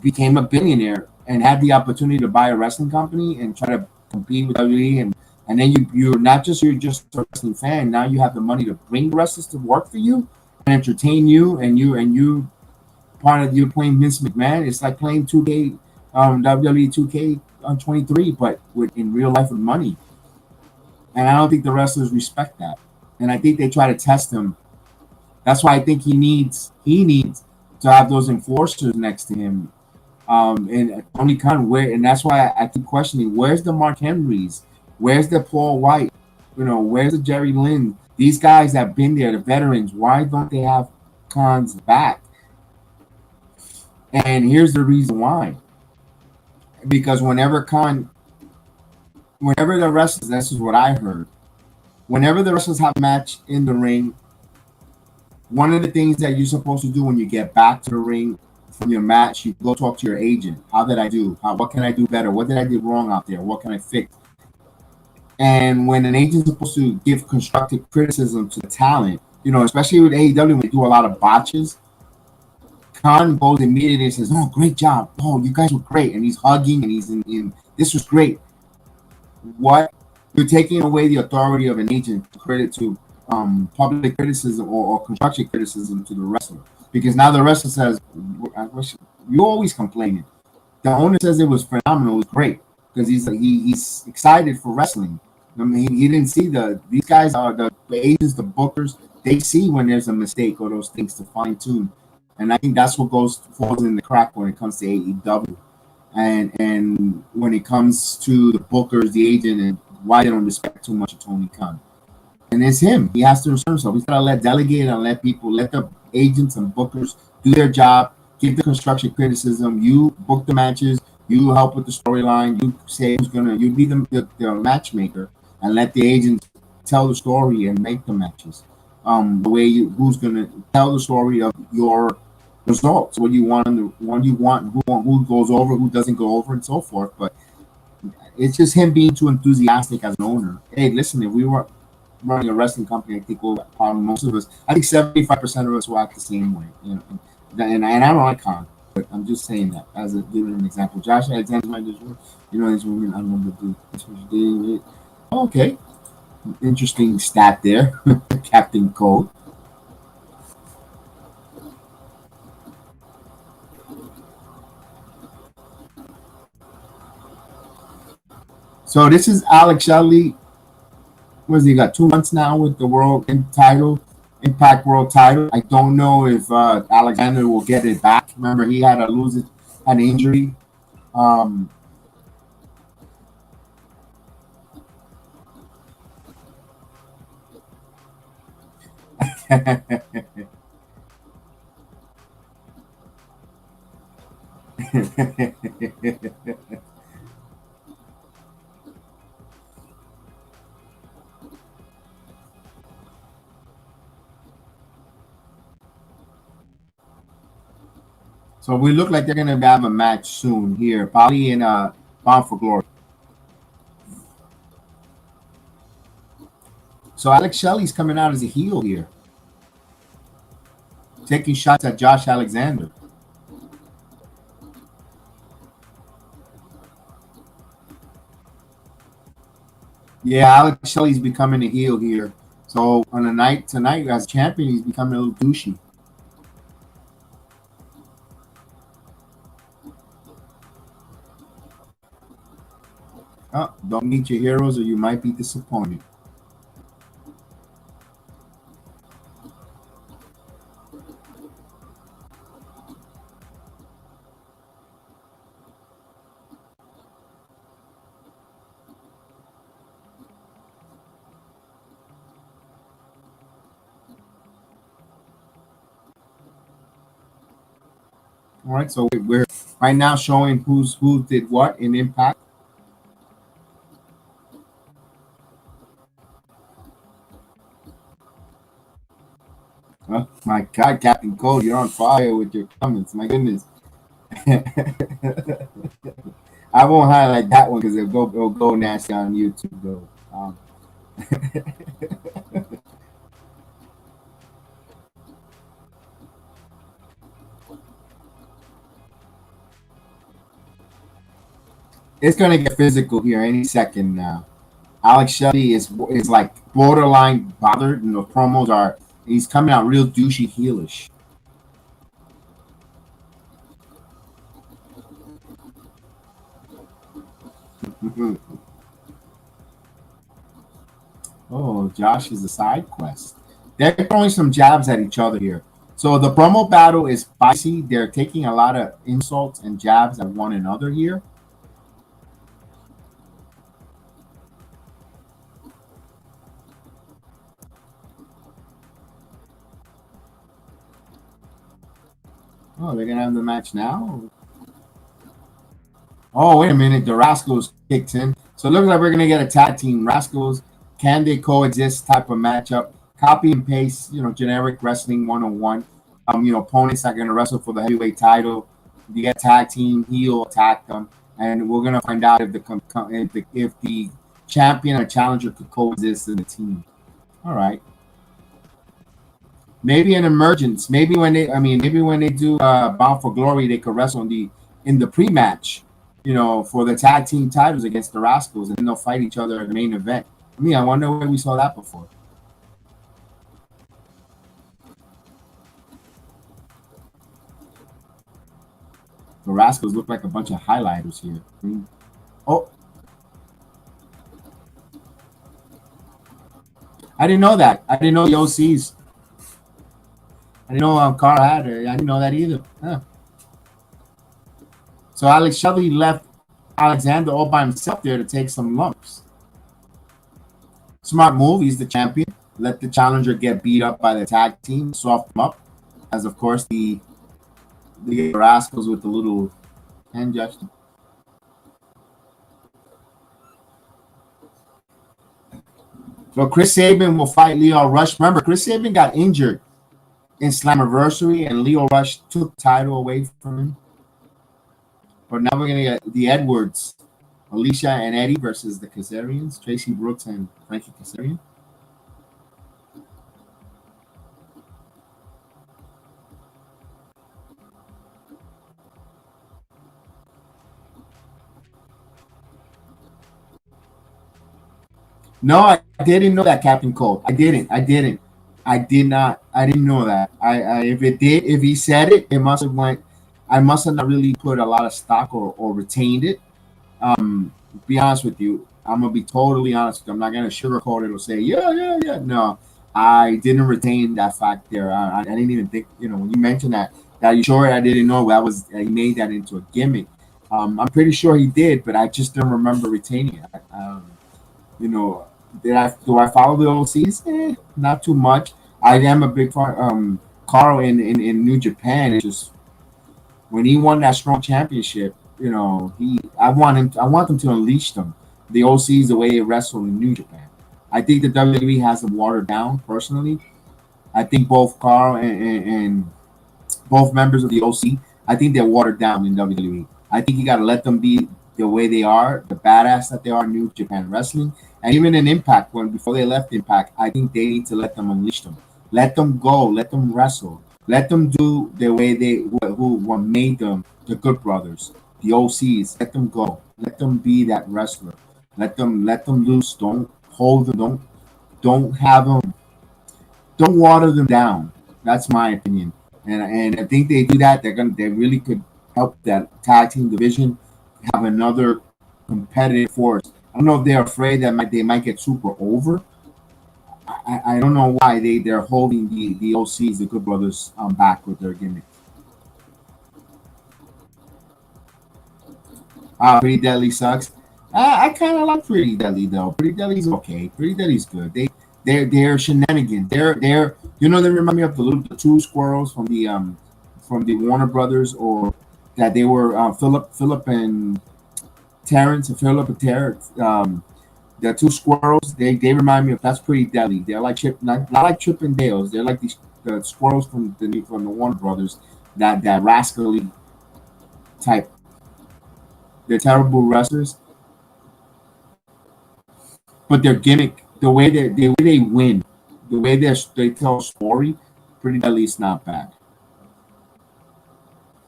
became a billionaire and had the opportunity to buy a wrestling company and try to compete with WWE, and then you're just a wrestling fan. Now you have the money to bring the wrestlers to work for you and entertain you, and you part of you playing Vince McMahon. It's like playing 2K, WWE 2K on 23, but in real life with money. And I don't think the wrestlers respect that. And I think they try to test him. That's why I think he needs to have those enforcers next to him. And Tony Khan, and that's why I keep questioning, where's the Mark Henrys? Where's the Paul White? Where's the Jerry Lynn? These guys that have been there, the veterans. Why don't they have Khan's back? And here's the reason why. Because whenever the wrestlers, this is what I heard. Whenever the wrestlers have a match in the ring, one of the things that you're supposed to do when you get back to the ring from your match, you go talk to your agent. How did I do? What can I do better? What did I do wrong out there? What can I fix? And when an agent's supposed to give constructive criticism to the talent, especially with AEW, when they do a lot of botches, Khan goes immediately and says, "Oh, great job! Oh, you guys were great!" And he's hugging and he's in. This was great. What? You're taking away the authority of an agent to credit to public criticism or constructive criticism to the wrestler, because now the wrestler says, "You're always complaining." The owner says it was phenomenal, it was great, because he's excited for wrestling. I mean, he didn't see these guys are the agents, the bookers. They see when there's a mistake or those things to fine tune, and I think that's what falls in the crack when it comes to AEW, and when it comes to the bookers, the agent, and why they don't respect too much of Tony Khan. And it's him. He has to assert himself. He's got to delegate and let the agents and bookers do their job, give the construction criticism. You book the matches. You help with the storyline. You say you be the matchmaker, and let the agents tell the story and make the matches. The way who's going to tell the story of your results, what you want, who goes over, who doesn't go over, and so forth. But it's just him being too enthusiastic as an owner. Hey, listen, if we were running a wrestling company, I think most of us, I think 75% of us will act the same way. And I don't like Khan, but I'm just saying that as giving an example. Josh Alexander might just, these women I remember do this was doing it. Okay, interesting stat there, Captain Cole. So this is Alex Shelley. What has he got? 2 months now with the world Impact World title. I don't know if Alexander will get it back. Remember, he had had an injury. So we look like they're going to have a match soon here, probably in Bound for Glory. So Alex Shelley's coming out as a heel here, taking shots at Josh Alexander. Yeah, Alex Shelley's becoming a heel here. So on the night tonight as champion, he's becoming a little douchey. Oh, don't meet your heroes or you might be disappointed. All right, so we're right now showing who did what in Impact. Oh my God, Captain Cole, you're on fire with your comments. My goodness. I won't highlight that one because it'll go nasty on YouTube though. It's gonna get physical here any second now. Alex Shelley is like borderline bothered, and the promos are he's coming out real douchey heelish. Oh, Josh is a side quest. They're throwing some jabs at each other here. So the promo battle is spicy. They're taking a lot of insults and jabs at one another here. Oh, they're gonna have the match now. Oh, wait a minute. The Rascals kicked in. So it looks like we're going to get a tag team. Rascals, can they coexist type of matchup? Copy and paste, generic wrestling 101. Opponents are going to wrestle for the heavyweight title. You get tag team, he'll attack them. And we're going to find out if the champion or challenger could coexist in the team. All right. Maybe an emergence. Maybe when they do Bound for Glory, they could wrestle in the pre-match, for the tag team titles against the Rascals, and then they'll fight each other at the main event. I wonder where we saw that before. The Rascals look like a bunch of highlighters here. Oh, I didn't know that. I didn't know the OCs. I didn't know Carl had it. I didn't know that either. Huh. So Alex Shelley left Alexander all by himself there to take some lumps. Smart move. He's the champion. Let the challenger get beat up by the tag team. Soft him up. As, of course, the Rascals with the little hand gesture. So Chris Sabin will fight Leo Rush. Remember, Chris Sabin got injured in Slammiversary, and Leo Rush took title away from him. But now we're going to get the Edwards, Alicia and Eddie versus the Kazarians, Tracy Brooks and Frankie Kazarian. No, I didn't know that, Captain Cole. I did not. I didn't know that. If he said it, it must have went. I must have not really put a lot of stock or retained it. Be honest with you, I'm gonna be totally honest with you. I'm not gonna sugarcoat it or say yeah. No, I didn't retain that fact there. I didn't even think. When you mentioned that you sure I didn't know he made that into a gimmick. I'm pretty sure he did, but I just don't remember retaining it. Do I follow the OCs? Not too much. I am a big fan. Carl in New Japan. It's just when he won that strong championship, I want them to unleash them. The OCs the way they wrestle in New Japan. I think the WWE has them watered down personally. I think both Carl and both members of the OC, I think they're watered down in WWE. I think you got to let them be the way they are, the badass that they are in New Japan Wrestling, and even in Impact. Before they left Impact, I think they need to let them unleash them, let them go, let them wrestle, let them do the way who made them the Good Brothers, the OCs. Let them go, let them be that wrestler, let them loose. Don't hold them. Don't have them. Don't water them down. That's my opinion. And I think they do that. They really could help that tag team division have another competitive force. I don't know if they're afraid that they might get super over. I don't know why they're holding the OCs, the Good Brothers, back with their gimmick. Pretty Deadly sucks. I kind of like Pretty Deadly though. Pretty Deadly's okay. Pretty Deadly's good. They're shenanigans. They remind me of the two squirrels from the Warner Brothers, or that they were Philip and Terrence and Philip and Terrence. The two squirrels. They remind me of That's Pretty Deadly. They're like not like Chip and Dales. They're like the squirrels from the Warner Brothers. That rascally type. They're terrible wrestlers, but their gimmick, the way they win, the way they tell a story, Pretty Deadly is not bad.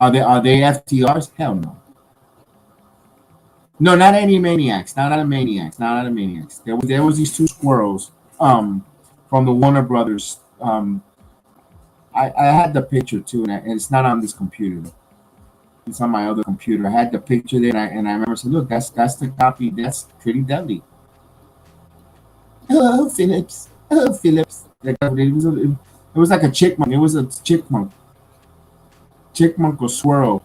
Are they FTRs? Hell no. No, not any maniacs. Not out of maniacs. Not out of maniacs. There was these two squirrels from the Warner Brothers. I had the picture too, and it's not on this computer though. It's on my other computer. I had the picture there, and I remember saying, "Look, that's the copy. That's Pretty Deadly." Oh, Phillips. Oh, Phillips. It was like a chickmunk. It was a chickmunk or squirrel.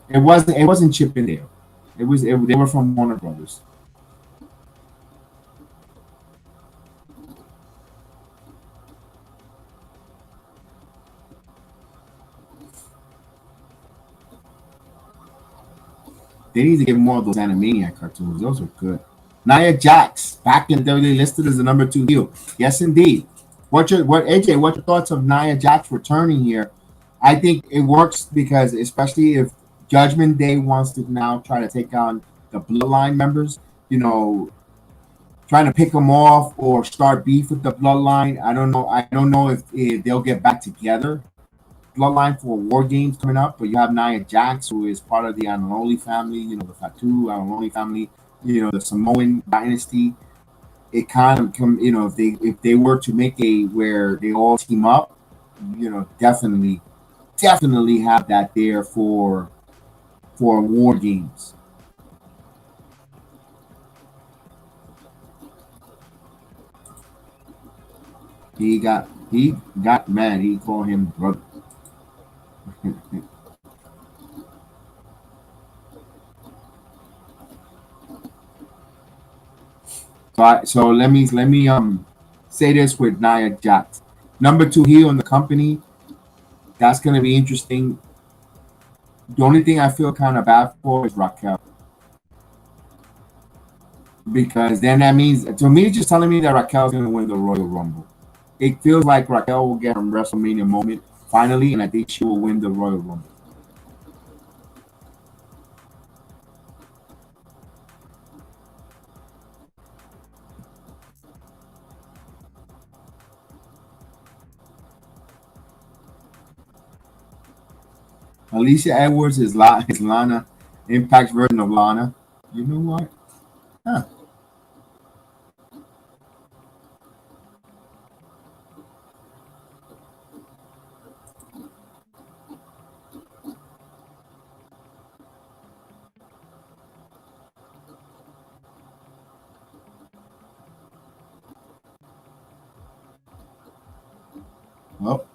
It wasn't Chippendale. They were from Warner Brothers. They need to get more of those Animaniac cartoons. Those were good. Nia Jax back in WWE, listed as the number 2 heel. Yes, indeed. What's your thoughts of Nia Jax returning here? I think it works because especially if Judgment Day wants to now try to take on the Bloodline members, you know, trying to pick them off or start beef with the Bloodline. I don't know. I don't know if they'll get back together. Bloodline for War Games coming up, but you have Nia Jax, who is part of the Anonoli family, the Fatu Anonoli family, the Samoan dynasty. It kind of if they were to make a where they all team up, definitely have that there for War Games. He got mad. He called him brother. So let me say this with Nia Jax, number 2 heel in the company. That's gonna be interesting. The only thing I feel kind of bad for is Raquel, because then that means to me it's just telling me that Raquel's gonna win the Royal Rumble. It feels like Raquel will get a WrestleMania moment finally, and I think she will win the Royal Rumble. Alicia Edwards is Lana, Impact's version of Lana. You know what? Huh. Well,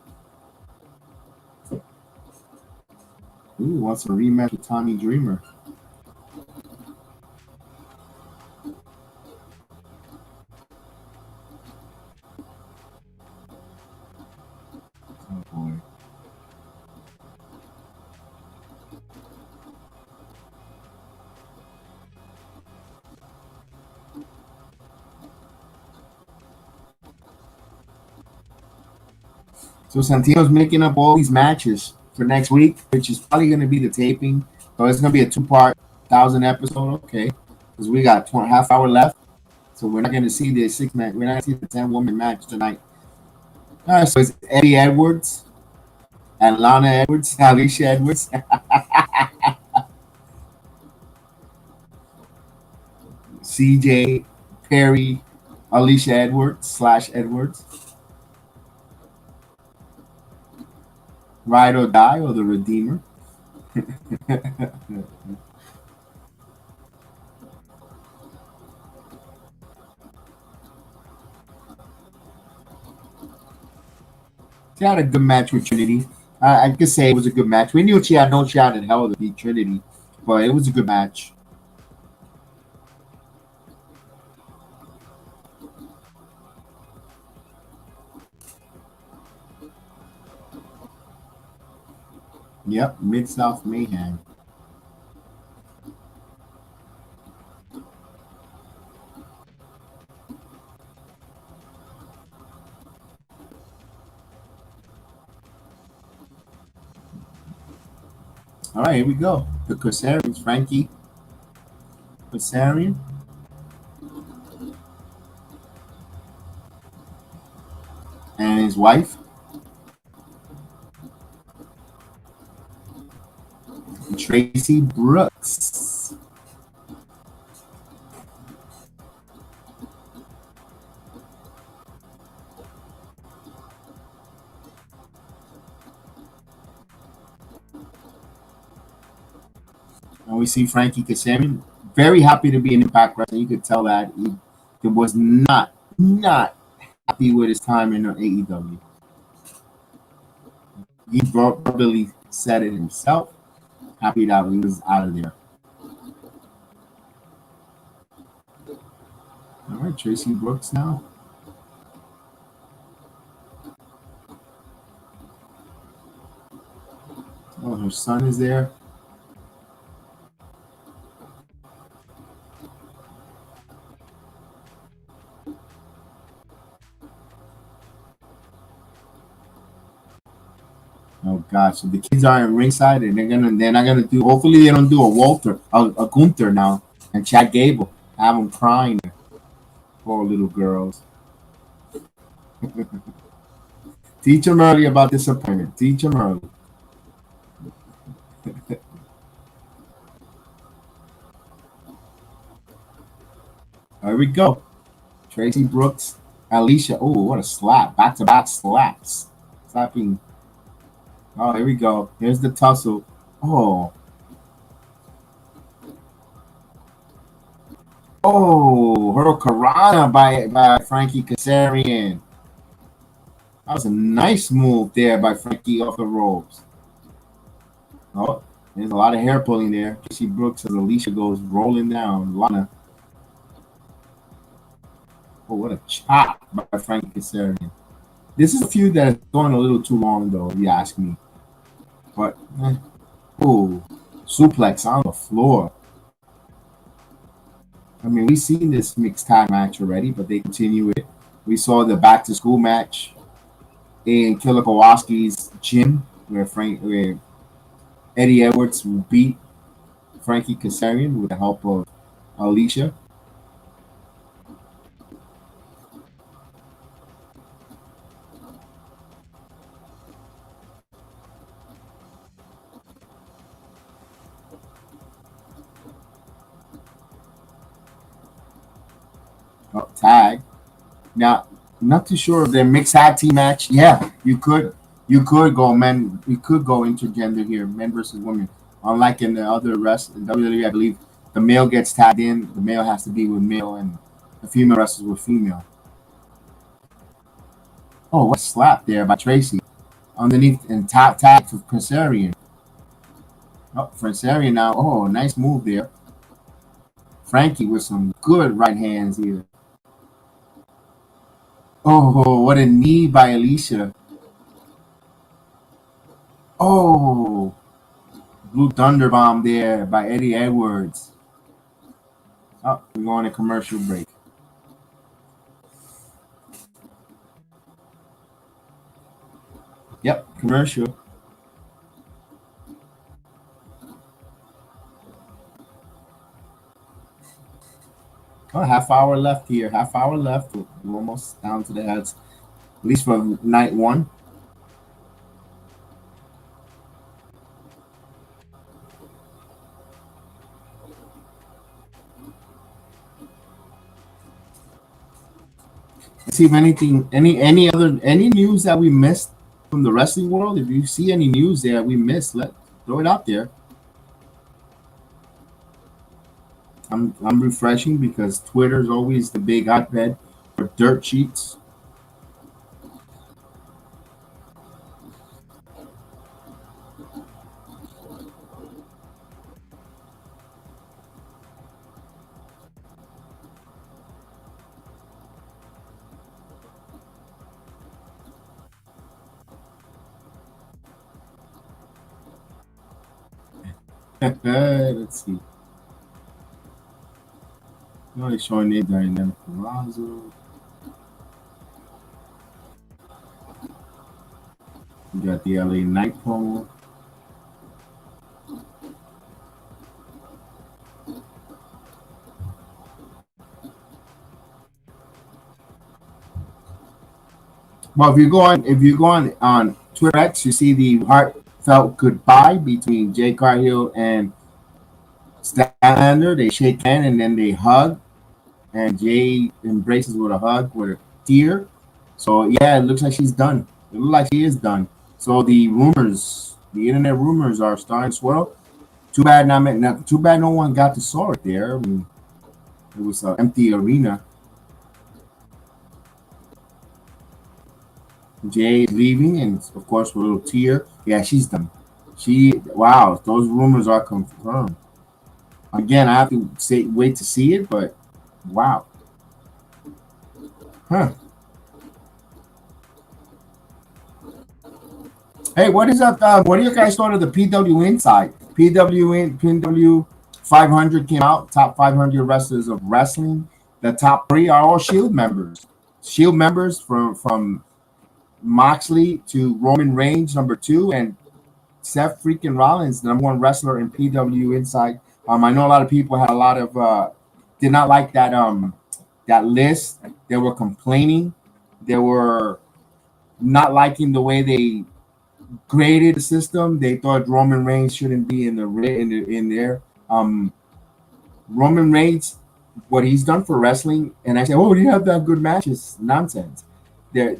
ooh, wants a rematch with Tommy Dreamer. Oh boy. So Santino's making up all these matches for next week, which is probably going to be the taping. So it's going to be a 2-part 1,000 episode. Okay, because we got half hour left, so we're not going to see the 6 man. We're not going to see the 10-woman match tonight. All right, so it's Eddie Edwards and Lana Edwards, Alicia Edwards, CJ Perry, Alicia Edwards slash Edwards, Ride or Die or the Redeemer. She had a good match with Trinity. I could say it was a good match. We knew she had no shot in hell to beat Trinity, but it was a good match. Yep, Mid South Mayhem. All right, here we go. The Kazarians, Frankie Kazarian and his wife, Tracy Brooks. And we see Frankie Kazarian very happy to be in Impact Wrestling. You could tell that he was not happy with his time in AEW. He verbally said it himself. Happy that he was out of there. All right, Tracy Brooks now. Oh, her son is there. Oh gosh, so the kids are in ringside, and they're not gonna do. Hopefully, they don't do a Walter, a Gunther now, and Chad Gable have them crying. Poor little girls. Teach them early about disappointment. Teach them early. There we go. Tracy Brooks, Alicia. Oh, what a slap! Back to back slaps. Slapping. Oh, here we go. Here's the tussle. Oh, oh, Hurricanrana by Frankie Kazarian. That was a nice move there by Frankie off the ropes. Oh, there's a lot of hair pulling there. Tracy Brooks as Alicia goes rolling down. Lana. Oh, what a chop by Frankie Kazarian. This is a feud that is going a little too long, though, if you ask me. But, oh, suplex on the floor. I mean, we've seen this mixed tag match already, but they continue it. We saw the back to school match in Killer Kowalski's gym, where Eddie Edwards beat Frankie Kazarian with the help of Alicia. Oh, tag. Now, not too sure of their mixed tag team match. Yeah, you could go men. You could go intergender here, men versus women. Unlike in the other rest in WWE, I believe the male gets tagged in. The male has to be with male, and the female wrestles with female. Oh, what a slap there by Tracy underneath and tag for Kazarian. Oh, Kazarian now. Oh, nice move there. Frankie with some good right hands here. Oh, what a knee by Alicia. Oh, Blue Thunder Bomb there by Eddie Edwards. Oh, we're going to commercial break. Yep, commercial. Oh, half hour left here. Half hour left. We're almost down to the heads. At least for night one. Let's see if anything, any news that we missed from the wrestling world. If you see any news there we missed, throw it out there. I'm refreshing because Twitter is always the big hotbed for dirt sheets. Let's see. No, it's showing it Dynamic Razo. We got the LA Night promo. Well, if you go on Twitter X, you see the heartfelt goodbye between Jay Cargill and Statlander. They shake hands and then they hug, and Jay embraces with a hug with a tear. So yeah, it looks like she's done. It looks like she is done. So the internet rumors are starting to swirl. Too bad no one got to saw it there. I mean, it was an empty arena. Jay is leaving, and of course with a little tear. Yeah, she's done. Wow, those rumors are confirmed. Again, I have to wait to see it, but wow. Huh. Hey, what is up? What do you guys thought of the PW Inside? PW 500 came out. Top 500 wrestlers of wrestling. The top 3 are all Shield members. Shield members from Moxley to Roman Reigns, number 2, and Seth freaking Rollins, the number 1 wrestler in PW Inside. I know a lot of people had a lot of did not like that list. They were complaining. They were not liking the way they graded the system. They thought Roman Reigns shouldn't be in there. Roman Reigns, what he's done for wrestling, and I said, "Oh, do you have that good matches?" Nonsense. The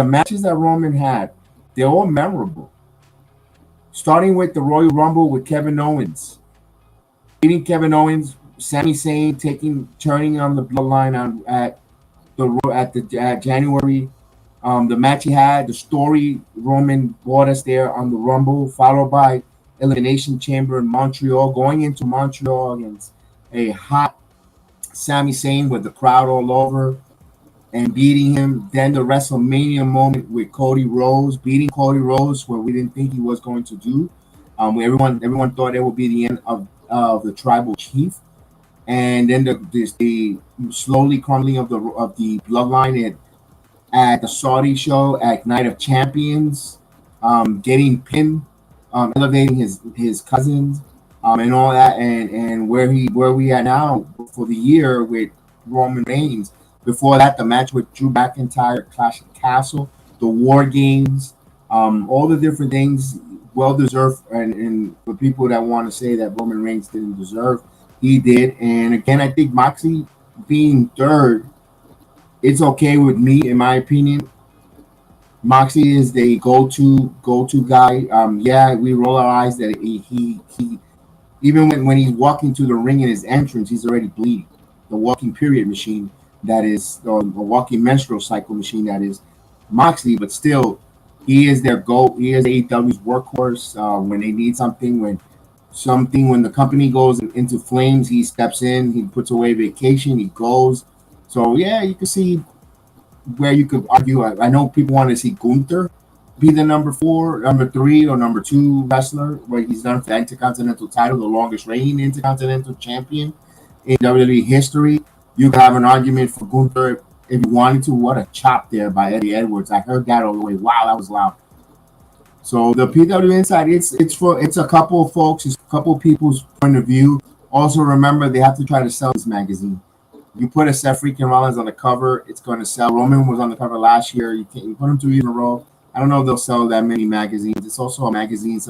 matches that Roman had, they're all memorable. Starting with the Royal Rumble with Kevin Owens, beating Kevin Owens, Sami Zayn turning on the bloodline at January. The match he had, the story Roman brought us there on the Rumble, followed by Elimination Chamber in Montreal, going into Montreal against a hot Sami Zayn with the crowd all over and beating him. Then the WrestleMania moment with Cody Rhodes, beating Cody Rhodes, where we didn't think he was going to do. Everyone thought it would be the end of the Tribal Chief, and then the slowly crumbling of the bloodline at the Saudi show at Night of Champions, getting pinned, elevating his cousins, and all that, and where we are now for the year with Roman Reigns. Before that, the match with Drew McIntyre, Clash at Castle, the War Games, all the different things, well deserved, and for people that want to say that Roman Reigns didn't deserve, he did. And again, I think Moxley being third, it's okay with me, in my opinion. Moxley is the go-to guy. Yeah, we roll our eyes that he even when he's walking to the ring in his entrance, he's already bleeding. The walking period machine that is, or the walking menstrual cycle machine that is Moxley, but still, he is their GOAT. He is AEW's workhorse. When they need something, when the company goes into flames, he steps in. He puts away vacation. He goes. So yeah, you can see where you could argue. I know people want to see Gunther be the number 3, or number 2 wrestler, where he's done for the Intercontinental title, the longest reigning Intercontinental champion in WWE history. You could have an argument for Gunther if you wanted to. What a chop there by Eddie Edwards! I heard that all the way. Wow, that was loud. So the PW Inside, it's a couple of folks, it's a couple of people's point of view. Also remember, they have to try to sell this magazine. You put a Seth freaking Rollins on the cover, it's going to sell. Roman was on the cover last year. You put them 2 years in a row. I don't know if they'll sell that many magazines. It's also a magazine. It's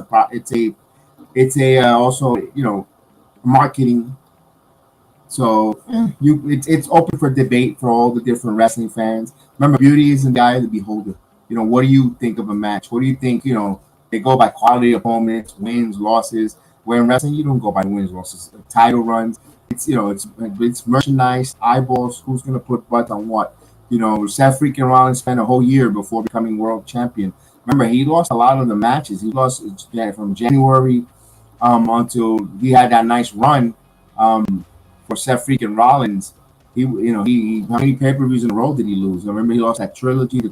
also marketing. So it's open for debate for all the different wrestling fans. Remember, beauty is in the eye of the beholder. What do you think of a match? What do you think? They go by quality of opponents, wins, losses. Where in wrestling, you don't go by wins, losses, title runs. It's merchandise, eyeballs. Who's gonna put butts on what? Seth freaking Rollins spent a whole year before becoming world champion. Remember, he lost a lot of the matches. He lost from January until he had that nice run for Seth freaking Rollins. He how many pay-per-views in a row did he lose? I remember he lost that trilogy to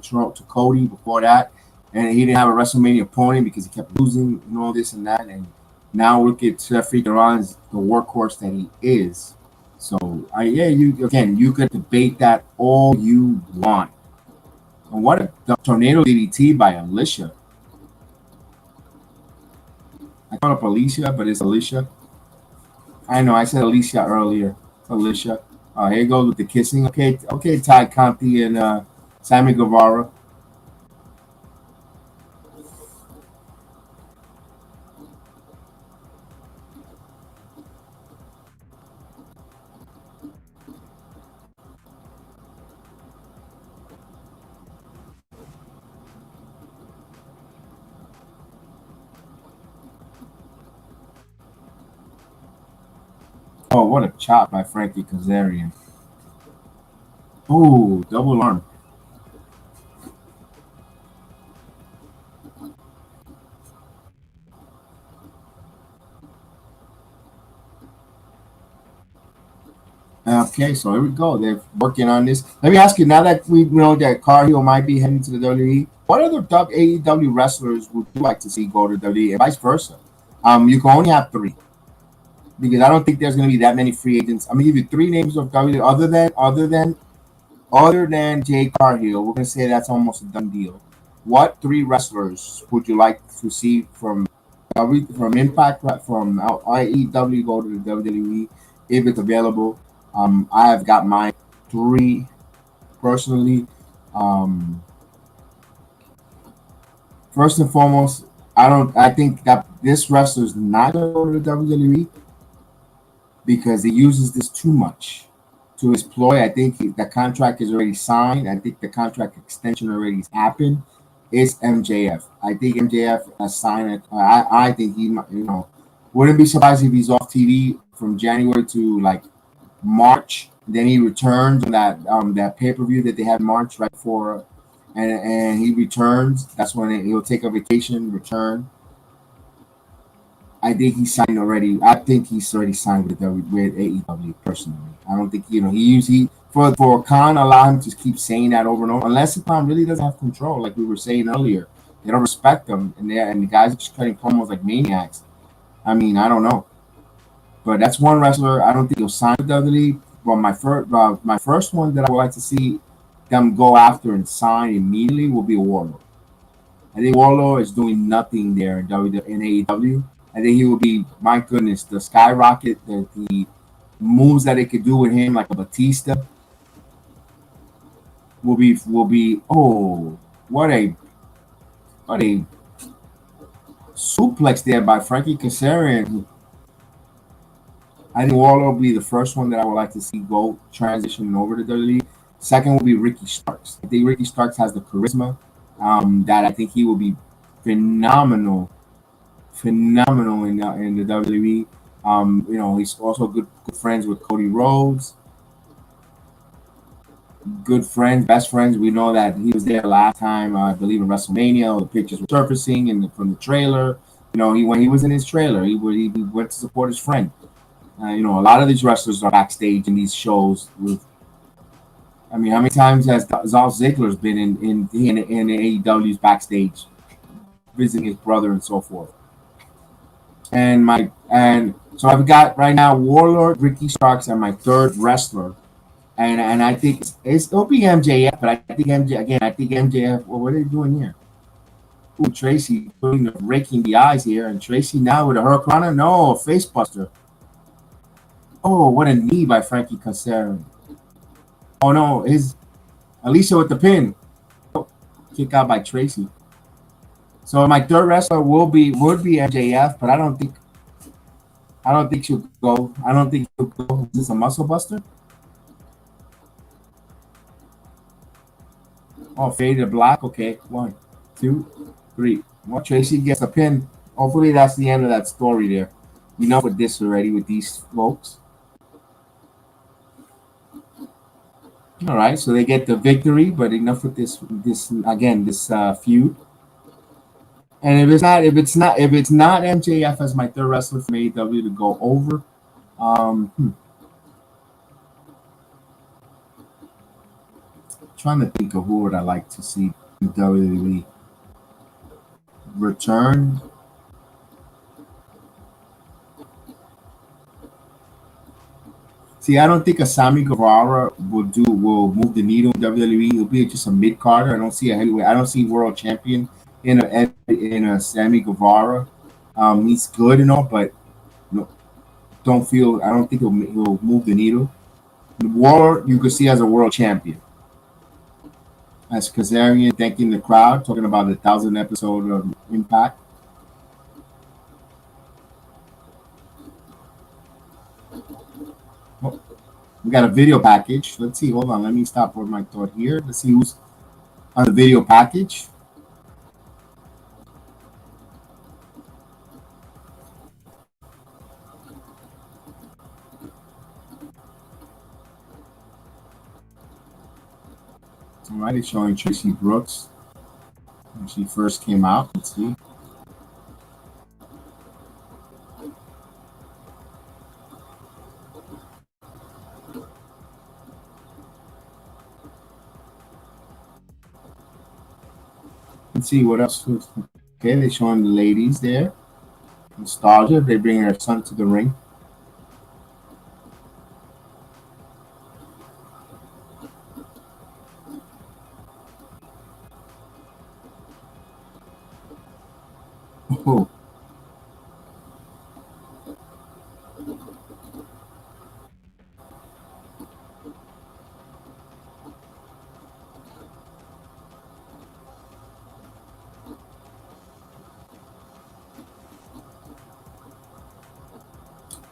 Cody before that, and he didn't have a WrestleMania opponent because he kept losing and all this and that. And now look at Seth freaking Rollins, the workhorse that he is. So you could debate that all you want. And what a tornado DDT by Alicia. I called up Alicia, but it's Alicia. I know I said Alicia earlier. It's Alicia. Here goes with the kissing. Okay, Ty Conti and Sammy Guevara. Oh, what a chop by Frankie Kazarian. Oh, double arm. Okay, so here we go. They're working on this. Let me ask you, now that we know that Cargill might be heading to the WWE, what other AEW wrestlers would you like to see go to WWE and vice versa? You can only have 3. Because I don't think there's going to be that many free agents. I'm going to give you 3 names of WWE other than Other than Jay Cargill, we're gonna say that's almost a done deal. What three wrestlers would you like to see from Impact, from IEW, go to the WWE if it's available? I have got my three personally. Um, First and foremost, I don't. I think that this wrestler is not going to go to the WWE because he uses this too much to his ploy. I think the contract is already signed. I think the contract extension already has happened. It's MJF. I think MJF has signed it. I think he, wouldn't be surprised if he's off TV from January to like March. Then he returns on that pay per view that they had March right before, and he returns. That's when he'll take a vacation, return. I think he signed already. I think he's already signed with AEW personally. I don't think he for Khan allow him to keep saying that over and over. Unless Khan really doesn't have control, like we were saying earlier, they don't respect him, and the guys are just cutting promos like maniacs. I mean, I don't know, but that's one wrestler I don't think he'll sign with WWE. But my first one that I would like to see them go after and sign immediately will be a Warlord. I think Warlord is doing nothing there in AEW. I think he will be, my goodness, the skyrocket, the moves that they could do with him, like a Batista, will be. Oh, what a suplex there by Frankie Kazarian. I think Warlord will be the first one that I would like to see go transition over to WWE. Second will be Ricky Starks. I think Ricky Starks has the charisma that I think he will be phenomenal in the WWE. He's also good friends with Cody Rhodes. Good friends, best friends. We know that he was there last time, I believe, in WrestleMania. The pictures were surfacing from the trailer. When he was in his trailer, he went to support his friend. A lot of these wrestlers are backstage in these shows. I mean, how many times has Dolph Ziggler's been in AEW's backstage, visiting his brother and so forth? And so I've got right now Warlord, Ricky Starks, and my third wrestler, and I think it'll be MJF, but I think MJF. Well, what are they doing here? Ooh, Tracy raking the eyes here, and Tracy now with a Hurricane. No, face buster. Oh, what a knee by Frankie Kazarian. Oh no, is Alicia with the pin. Oh, kick out by Tracy. So my third wrestler would be MJF, but I don't think she'll go. I don't think she'll go. Is this a muscle buster? Oh, faded black. Okay, 1, 2, 3. Well, Tracy gets a pin. Hopefully that's the end of that story there. Enough with this already with these folks. All right, so they get the victory, but enough with this feud. And if it's not MJF as my third wrestler from AEW to go over, trying to think of who would I like to see in WWE return. See, I don't think a Sammy Guevara will move the needle in WWE. He'll be just a mid carder. I don't see a heavyweight. I don't see world champion in a Sammy Guevara. He's good and all, but no, don't feel. I don't think he'll move the needle. The War you could see as a world champion. As Kazarian thanking the crowd, talking about the 1,000th episode of Impact. Oh, we got a video package. Let's see. Hold on. Let me stop with my thought here. Let's see who's on the video package. All right, it's showing Tracy Brooks when she first came out. Let's see. Let's see what else. Okay, they're showing the ladies there. Nostalgia. They bring their son to the ring.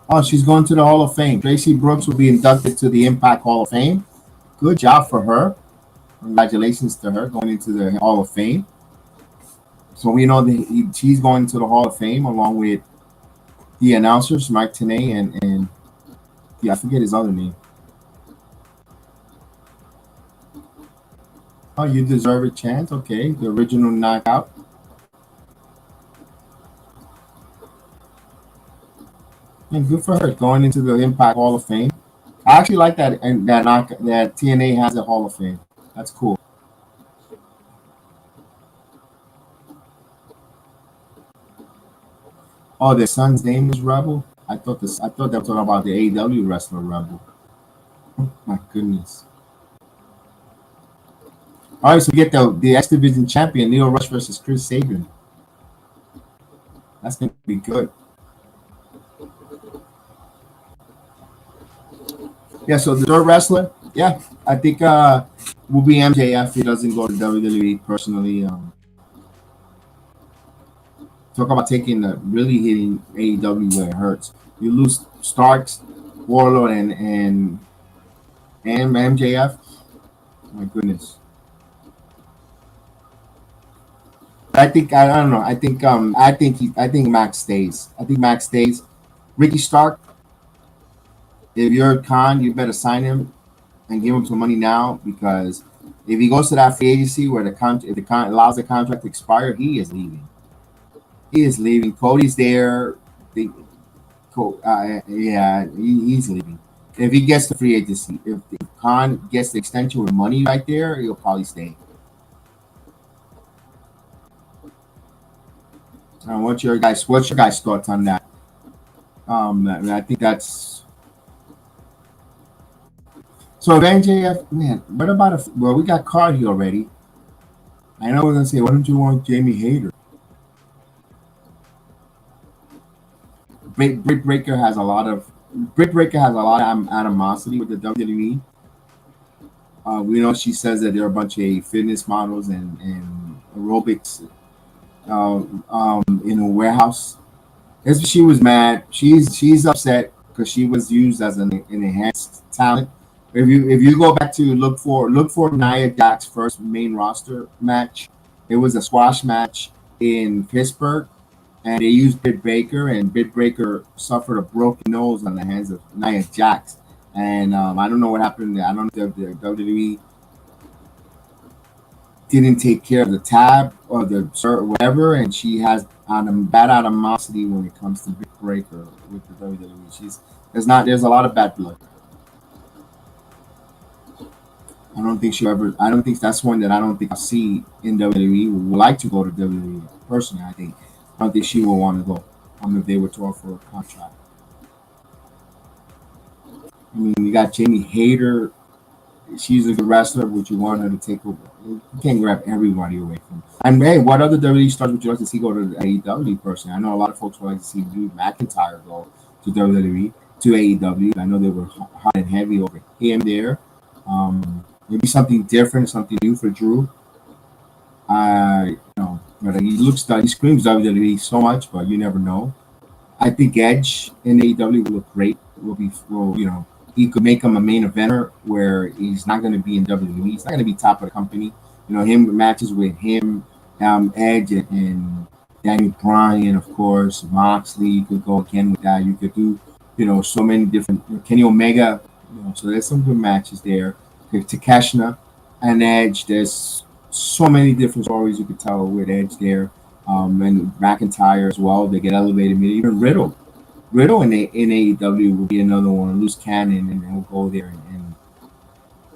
Oh, she's going to the Hall of Fame. Tracy Brooks will be inducted to the Impact Hall of Fame. Good job for her. Congratulations to her going into the Hall of Fame. So we know that she's going to the Hall of Fame along with the announcers, Mike Tenay and yeah, I forget his other name. Oh, you deserve a chance. Okay, the original knockout. And good for her going into the Impact Hall of Fame. I actually like that and that TNA has a Hall of Fame. That's cool. Oh, their son's name is Rebel. I thought they were talking about the AEW wrestler Rebel. My goodness. All right, so we get the X Division champion Leo Rush versus Chris Sabin. That's gonna be good. Yeah, so the third wrestler, yeah, I think will be MJF. He doesn't go to WWE personally. Talk about taking really hitting AEW where it hurts. You lose Starks, Warlord, and MJF. My goodness. I don't know. I think Max stays. I think Max stays. Ricky Stark. If you're Khan, you better sign him and give him some money now because if he goes to that free agency where allows the contract to expire, he is leaving. He is leaving. Cody's there. The, yeah, he's leaving. If he gets the free agency, if Khan gets the extension with money right there, he'll probably stay. What's your guys' thoughts on that? I think that's so. If NJF, man, what about if? Well, we got Cardi already. I know we're gonna say, why don't you want Jamie Hayter? Britt Breaker has a lot of animosity with the WWE. We know she says that they're a bunch of fitness models and aerobics in a warehouse. She was mad. She's upset because she was used as an enhanced talent. If you go back to look for Nia Jax's first main roster match, it was a squash match in Pittsburgh, and they used Britt Baker, and Britt Baker suffered a broken nose on the hands of Nia Jax. And I don't know what happened. I don't know if the WWE didn't take care of the tab or the whatever, and she has bad animosity when it comes to Britt Baker with the WWE. There's a lot of bad blood. I don't think that's one that I don't think I see in WWE would like to go to WWE. Personally, I don't think she will want to go. If they were to offer a contract. I mean, you got Jamie Hayter. She's a good wrestler. Would you want her to take over? You can't grab everybody away from. And hey, what other WWE stars would you like to see go to AEW? Personally, I know a lot of folks would like to see Drew McIntyre go to WWE to AEW. I know they were hot and heavy over him there. Maybe something different, something new for Drew. But he screams WWE so much, but you never know. I think Edge in AEW will look great. He could make him a main eventer where he's not going to be in WWE. He's not going to be top of the company. Him matches with him, Edge and Daniel Bryan, of course, Moxley. You could go again with that. You could do, so many different Kenny Omega. So there's some good matches there. Takeshita and Edge. There's so many different stories you could tell with Edge there, and McIntyre as well. They get elevated. Even Riddle in AEW will be another one, loose cannon, and he'll go there and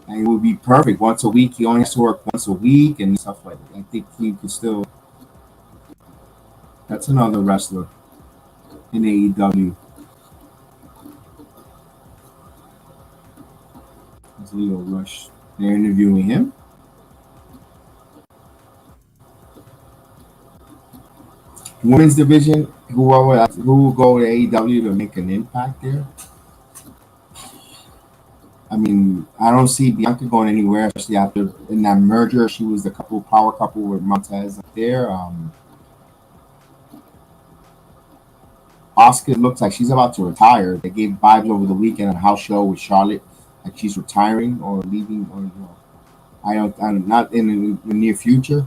it would be perfect. Once a week, he only has to work once a week and stuff like that. I think he could still. That's another wrestler in AEW. It's Leo Rush. They're interviewing him. Women's division, who will go to AEW to make an impact there? I mean, I don't see Bianca going anywhere, especially after in that merger. She was the power couple with Montez up there. Oscar looks like she's about to retire. They gave vibes over the weekend on a house show with Charlotte, like she's retiring or leaving, or I'm not in the near future.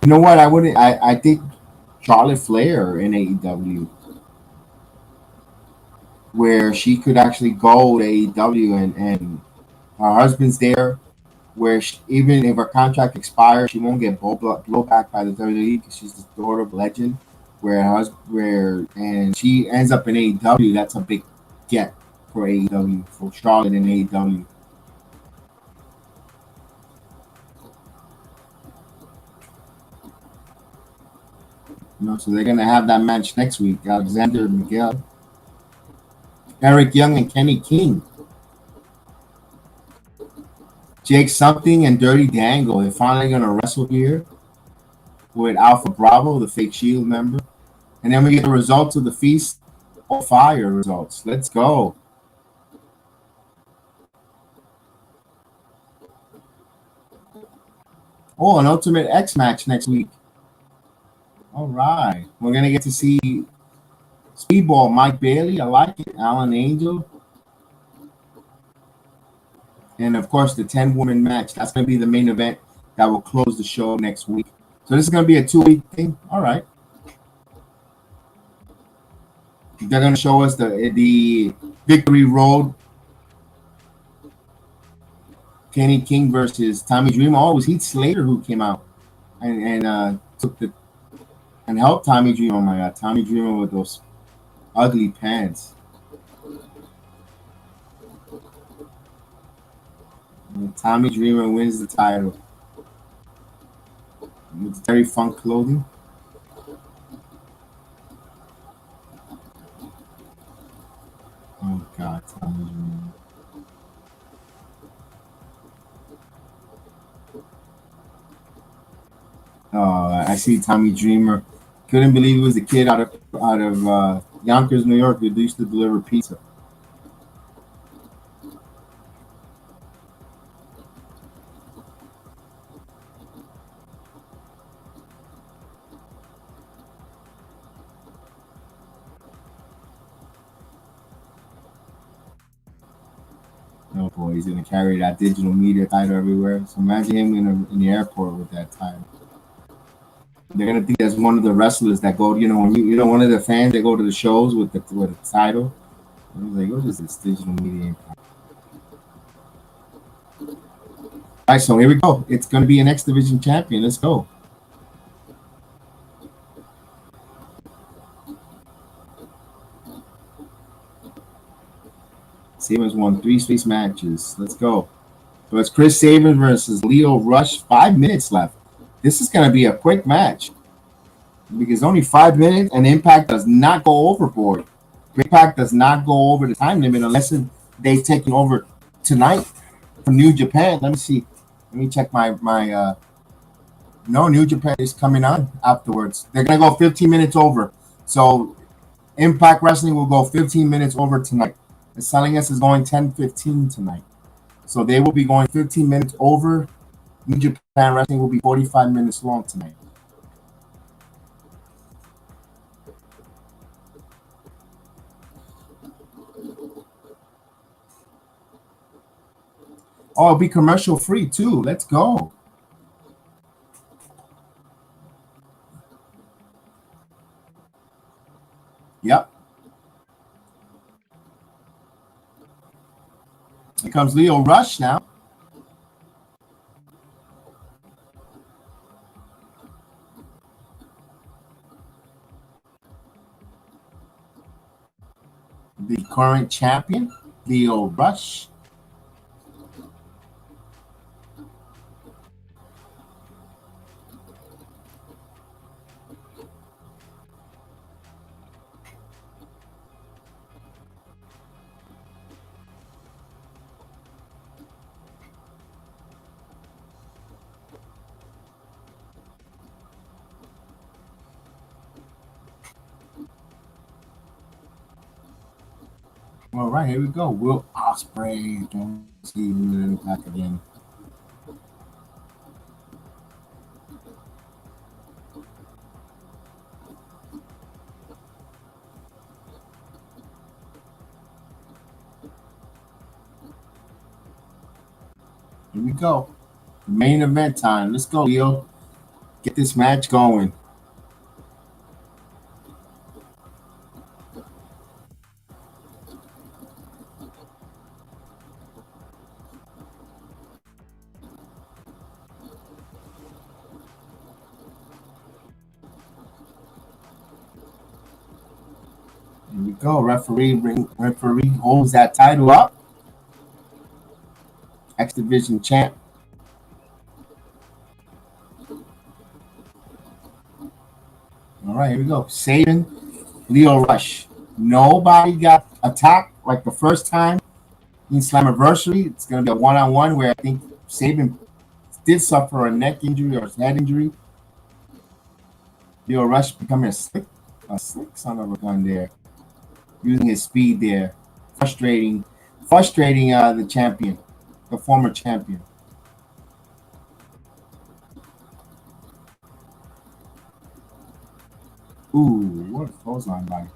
You know what? I wouldn't. I think Charlotte Flair in AEW, where she could actually go to AEW and her husband's there, where even if her contract expires, she won't get blowback by the WWE because she's the daughter of a legend. And she ends up in AEW. That's a big get for AEW, for Charlotte and AEW. So they're gonna have that match next week. Alexander Miguel, Eric Young, and Kenny King. Jake Something and Dirty Dangle. They're finally gonna wrestle here with Alpha Bravo, the fake Shield member. And then we get the results of the Feast of Fire results. Let's go. Oh, an Ultimate X match next week. All right. We're going to get to see Speedball Mike Bailey. I like it. Alan Angel. And, of course, the 10-woman match. That's going to be the main event that will close the show next week. So this is going to be a 2-week thing. All right. They're going to show us the Victory Road. Kenny King versus Tommy Dreamer. Oh, it was Heath Slater who came out and took the and helped Tommy Dreamer. Oh my God, Tommy Dreamer with those ugly pants. And Tommy Dreamer wins the title with Terry Funk clothing. Oh God, Tommy Dreamer. Oh, I see Tommy Dreamer. Couldn't believe he was a kid out of Yonkers, New York, who used to deliver pizza. Oh boy, he's gonna carry that digital media title everywhere. So imagine him in the airport with that title. They're gonna think that's one of the wrestlers that go. When one of the fans that go to the shows with the title. I was like, what is this digital media? All right, so here we go. It's gonna be an X Division champion. Let's go. Sabins won 3 straight matches. Let's go. So it's Chris Sabin versus Lio Rush. 5 minutes left. This is going to be a quick match because only 5 minutes, and Impact does not go overboard. Impact does not go over the time limit unless they've taken over tonight from New Japan. Let me see. Let me check my. No, New Japan is coming on afterwards. They're going to go 15 minutes over. So Impact Wrestling will go 15 minutes over tonight. The Selling Us is going 10:15 tonight. So they will be going 15 minutes over. New Japan Wrestling will be 45 minutes long tonight. Oh, it'll be commercial free too. Let's go. Yep. Here comes Lio Rush now. The current champion, Lio Rush. All right, here we go. Will Ospreay. Don't see him back again. Here we go. Main event time. Let's go, Leo. Get this match going. Here we go. Referee holds that title up. X Division champ. All right, here we go. Sabin, Leo Rush. Nobody got attacked like the first time in Slammiversary. It's going to be a one-on-one where I think Sabin did suffer a neck injury or head injury. Leo Rush becoming a slick son of a gun there. Using his speed there. Frustrating the champion, the former champion. Ooh, what a clothesline body.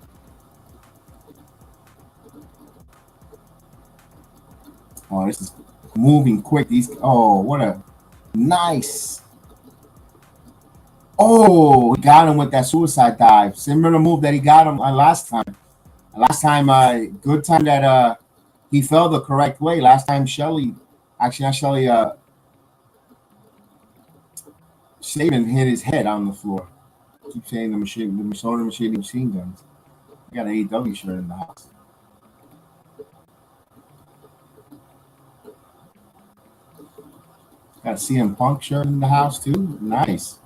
Oh, this is moving quick. What a nice. Oh, he got him with that suicide dive. Similar move that he got him last time. Last time, good time that he fell the correct way. Last time, Sabin hit his head on the floor. I keep saying the machine guns. I got an AEW shirt in the house. Got a CM Punk shirt in the house too. Nice.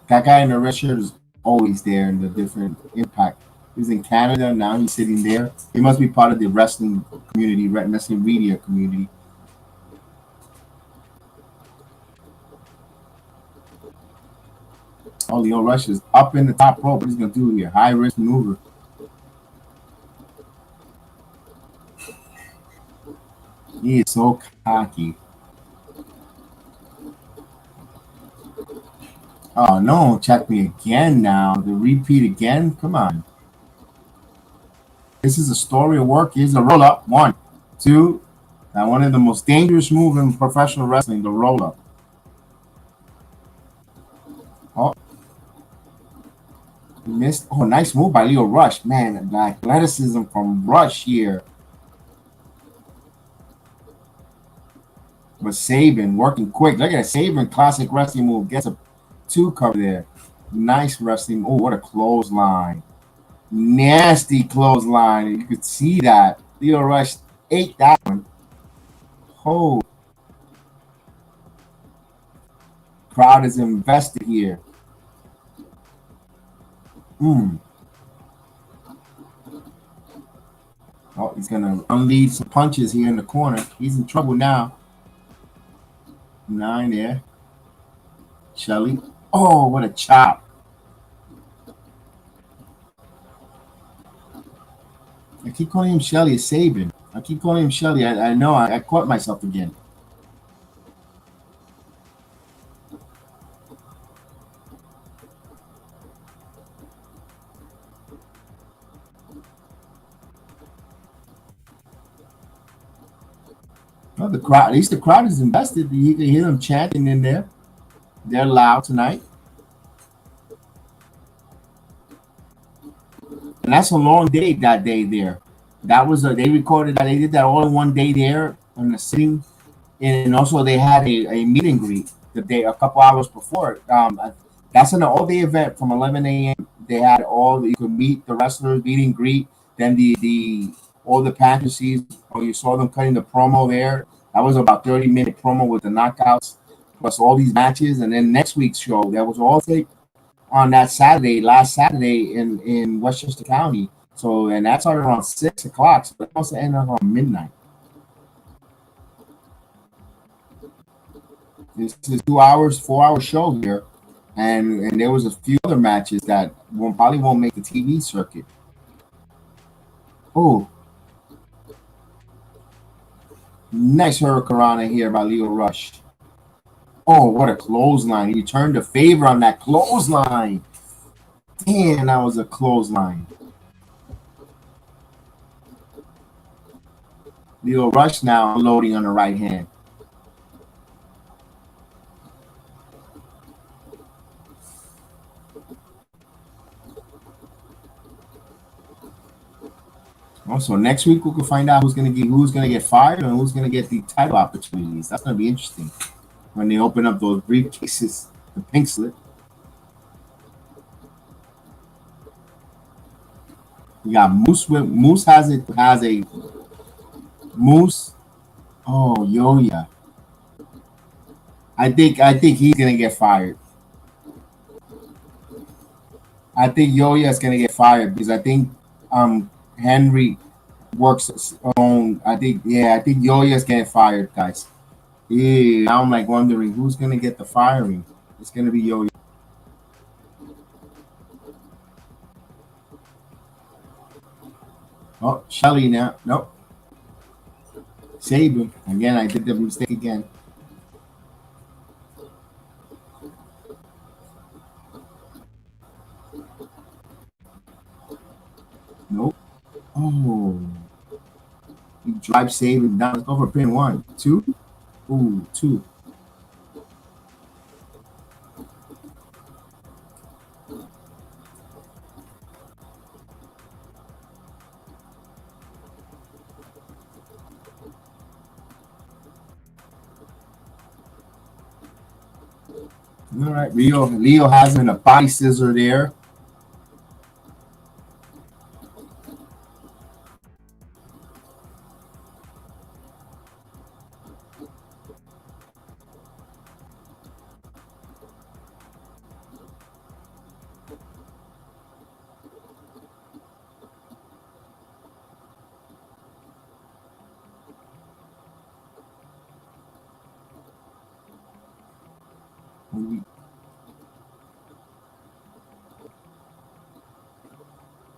That guy in the red shirt is always there in the different Impact. He's in Canada now. He's sitting there. He must be part of the wrestling community, wrestling media community. Oh, Leo Rush is up in the top rope. What he's going to do here? High risk maneuver. He is so cocky. Oh, no. Check me again now. The repeat again? Come on. This is a story of work. Here's a roll up. 1, 2. Now, one of the most dangerous moves in professional wrestling, the roll up. Oh. Missed. Oh, nice move by Leo Rush. Man, the athleticism from Rush here. But Sabin working quick. Look at that Sabin classic wrestling move. Gets a 2 cover there. Nice wrestling. Oh, what a clothesline. Nasty clothesline. You could see that. Leo Rush ate that one. Oh. Crowd is invested here. Oh, he's going to unleash some punches here in the corner. He's in trouble now. 9 there. Shelly. Oh, what a chop. I keep calling him Shelly. It's Sabin. I keep calling him Shelly. I know. I caught myself again. Well, the crowd, at least the crowd is invested. You can hear them chanting in there. They're loud tonight. And that's a long day that day there. That was they recorded that they did that all in one day there on the sitting, and also they had a meet and greet the day a couple hours before. That's an all-day event from 11 a.m. They had you could meet the wrestlers, meet and greet. Then the all the fantasies. Oh, you saw them cutting the promo there. That was about 30-minute promo with the knockouts plus all these matches. And then next week's show that was all taped on that Saturday, last Saturday in Westchester County. So, and that started around 6 o'clock. So that must have ended around midnight. This is 2 hours, 4-hour show here. And there was a few other matches that probably won't make the TV circuit. Oh. Nice hurricanrana here by Leo Rush. Oh, what a clothesline. He returned the favor on that clothesline. Damn, that was a clothesline. Leo Rush now loading on the right hand. Also, next week we can find out who's gonna get fired and who's gonna get the title opportunities. That's gonna be interesting when they open up those briefcases, the pink slip. We got Moose. Moose has a Moose. Oh, Yoya. I think he's gonna get fired. I think Yoya is gonna get fired because I think Henry works on. I think Yoya is getting fired, guys. Yeah, now I'm like wondering who's gonna get the firing. It's gonna be Yoya. Oh, Shelly now. Nope. Saban. Again, I did the mistake again. Nope. Oh. He drives Saban down. Let's go for pin 1. 2. Ooh, 2. All right, Leo has him in a body scissor there.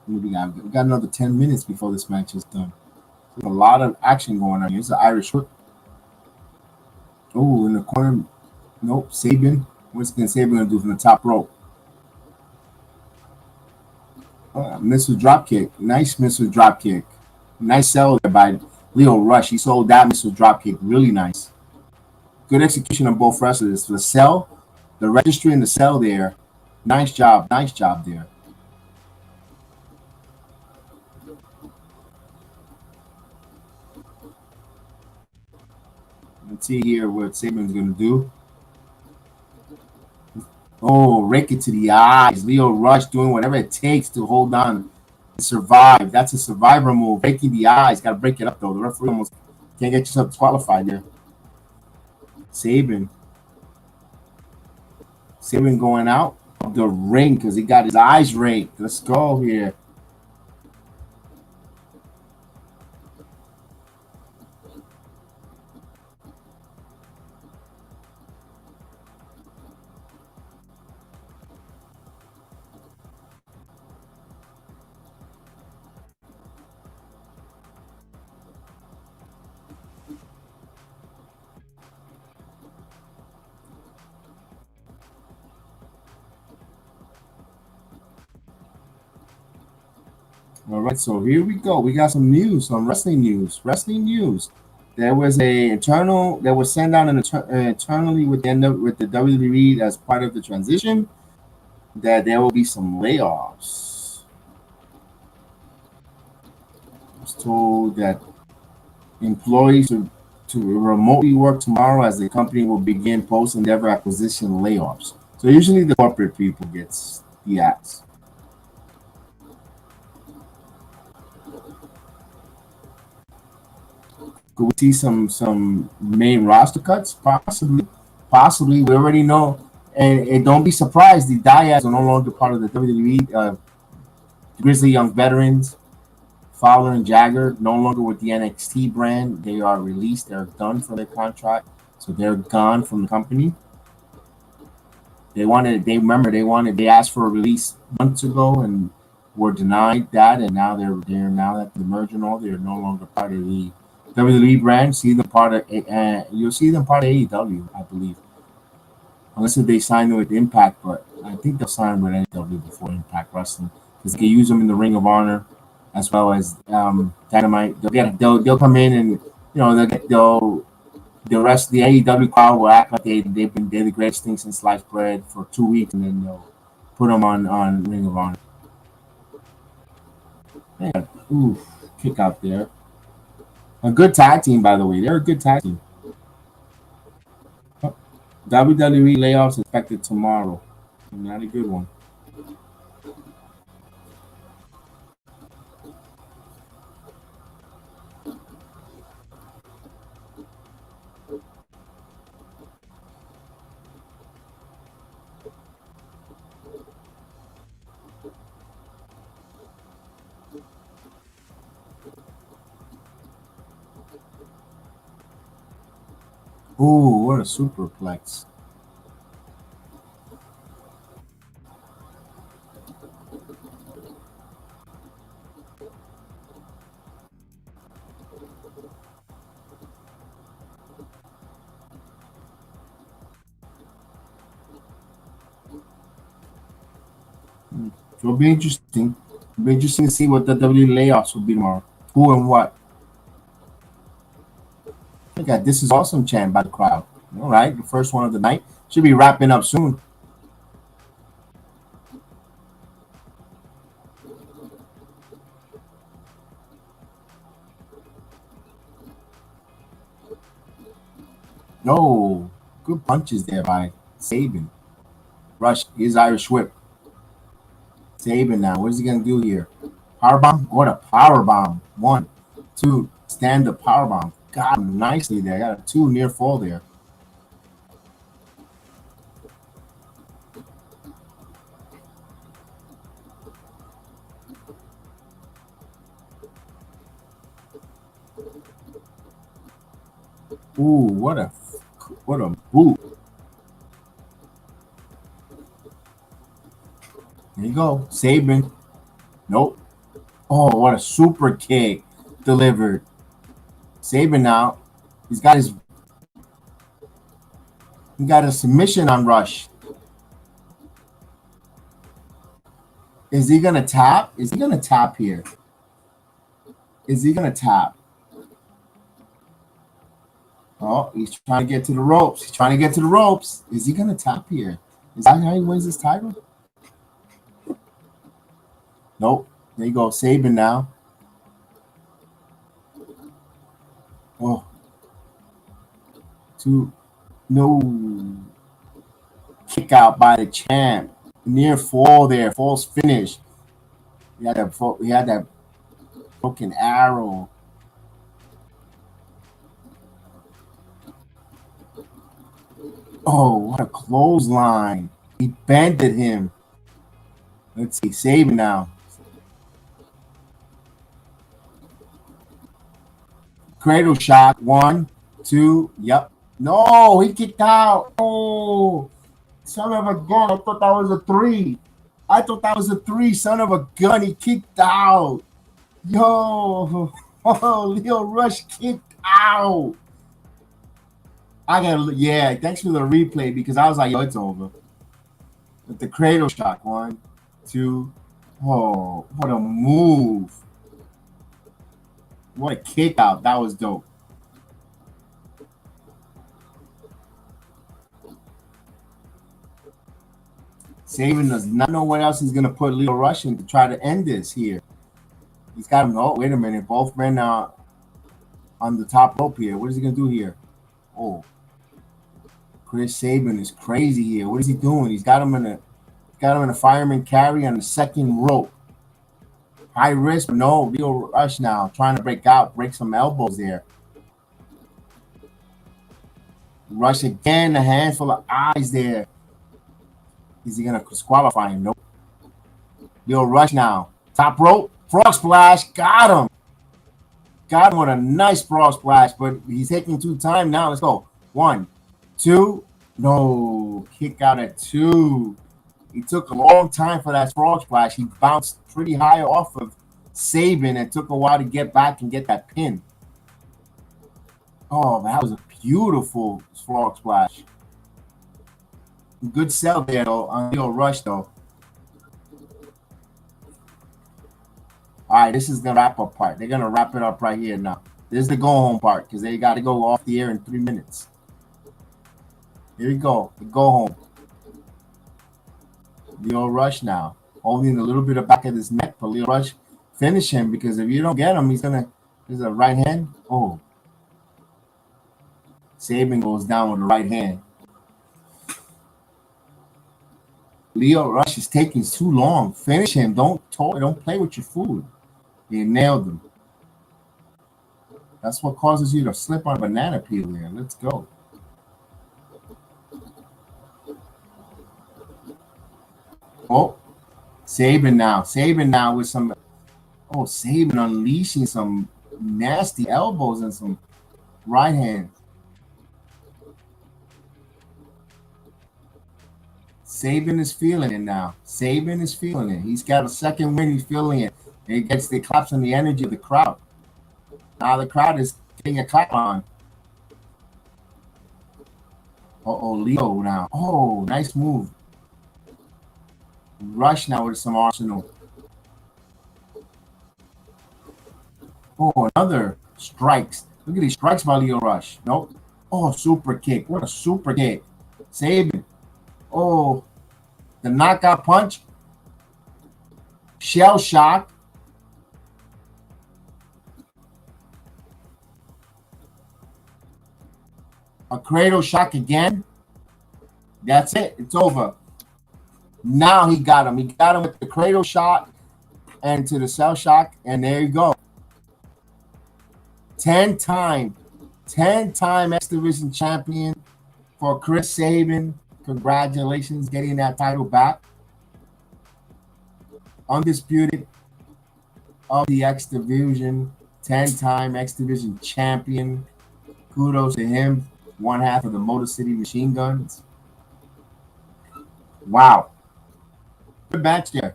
We got another 10 minutes before this match is done. There's a lot of action going on here. It's an Irish hook. Oh, in the corner. Nope, Saban. What's Saban going to do from the top rope? Missile drop kick. Nice missile drop kick. Nice sell there by Leo Rush. He sold that missile drop kick really nice. Good execution on both wrestlers. The sell, the registry and the sell there. Nice job there. Let's see here what Saban's going to do. Oh, rake it to the eyes. Leo Rush doing whatever it takes to hold on and survive. That's a survivor move. Raking the eyes. Got to break it up, though. The referee almost can't get yourself disqualified there. Saban going out of the ring because he got his eyes raked. Let's go here. All right, so here we go. We got some news, some wrestling news. There was a internal that was sent out internally with the WWE as part of the transition that there will be some layoffs. I was told that employees to remotely work tomorrow as the company will begin post-endeavor acquisition layoffs. So usually the corporate people gets the axe. Could we see some main roster cuts? Possibly. We already know, and don't be surprised. The Dyads are no longer part of the WWE. Grizzly Young Veterans, Fowler and Jagger, no longer with the NXT brand. They are released. They're done for their contract, so they're gone from the company. They asked for a release months ago and were denied that, and now they're now that the merger and all, they're no longer part of the WWE brand. You'll see them part of AEW, I believe, unless if they sign with Impact. But I think they'll sign with AEW before Impact Wrestling because they can use them in the Ring of Honor as well as Dynamite. They'll come in and The rest of the AEW crowd will act like they're the greatest thing since sliced bread for 2 weeks, and then they'll put them on Ring of Honor. Man, oof, kick out there. A good tag team, by the way. They're a good tag team. WWE layoffs expected tomorrow. Not a good one. Ooh, what a superplex. It'll be interesting. It'll be interesting to see what the WWE layoffs will be tomorrow. Who and what. Look at this is awesome chant by the crowd. All right, the first one of the night. Should be wrapping up soon. No, good punches there by Sabin. Rush, here's Irish Whip. Sabin now. What is he gonna do here? Powerbomb? What a powerbomb. 1, 2, stand up powerbomb. Got him nicely there. Got a 2 near fall there. Ooh, what a boot. There you go. Sabin. Nope. Oh, what a super kick delivered. Sabin now. He got a submission on Rush. Is he gonna tap? Is he gonna tap here? Is he gonna tap? Oh, he's trying to get to the ropes. He's trying to get to the ropes. Is he gonna tap here? Is that how he wins this title? Nope. There you go. Sabin now. Oh. 2. No. Kick out by the champ. Near fall there. False finish. He had that broken arrow. Oh, what a clothesline. He bended him. Let's see. Sabin now. Cradle shot. 1, 2. Yep. No, he kicked out. Oh, son of a gun. I thought that was a 3. I thought that was a 3. Son of a gun. He kicked out. Yo. Oh, Leo Rush kicked out. Yeah, thanks for the replay because I was like, yo, it's over. With the cradle shot. 1, 2. Oh, what a move. What a kick out. That was dope. Sabin does not know what else he's going to put Leo Rush in to try to end this here. He's got him. Oh, wait a minute. Both men are on the top rope here. What is he going to do here? Oh. Chris Sabin is crazy here. What is he doing? He's got him in a fireman carry on the second rope. High risk. No, Leo Rush now trying to break some elbows there. Rush again, a handful of eyes there. Is he going to disqualify him? Nope. Leo Rush now. Top rope. Frog splash. Got him. Got him with a nice frog splash, but he's taking 2 time now. Let's go. 1, 2. No. Kick out at 2. He took a long time for that frog splash. He bounced pretty high off of Sabin and took a while to get back and get that pin. Oh, that was a beautiful frog splash. Good sell there, though, on Leo Rush, though. All right, this is the wrap-up part. They're going to wrap it up right here now. This is the go home part because they got to go off the air in 3 minutes. Here we go. The go home. Lio Rush now. Holding a little bit of back of his neck, but Lio Rush finish him because if you don't get him, he's going to. There's a right hand. Oh. Sabin goes down with the right hand. Lio Rush is taking too long. Finish him. Don't play with your food. He nailed him. That's what causes you to slip on a banana peel there. Let's go. Oh, Sabin now. Sabin now with some. Oh, Sabin unleashing some nasty elbows and some right hands. Sabin is feeling it now. Sabin is feeling it. He's got a second win. He's feeling it. It gets the claps on the energy of the crowd. Now the crowd is getting a clap on. Uh-oh, Lio now. Oh, nice move. Rush now with some arsenal. Oh, another strikes. Look at these strikes by Lio Rush. Nope. Oh, super kick. What a super kick. Sabin. Oh, the knockout punch. Shell shock. A cradle shock again. That's it. It's over. Now he got him. He got him with the cradle shot and to the cell shock. And there you go. 10-time X Division champion for Chris Sabin. Congratulations getting that title back. Undisputed of the X Division. 10-time X Division champion. Kudos to him. One half of the Motor City Machine Guns. Wow. Good match there.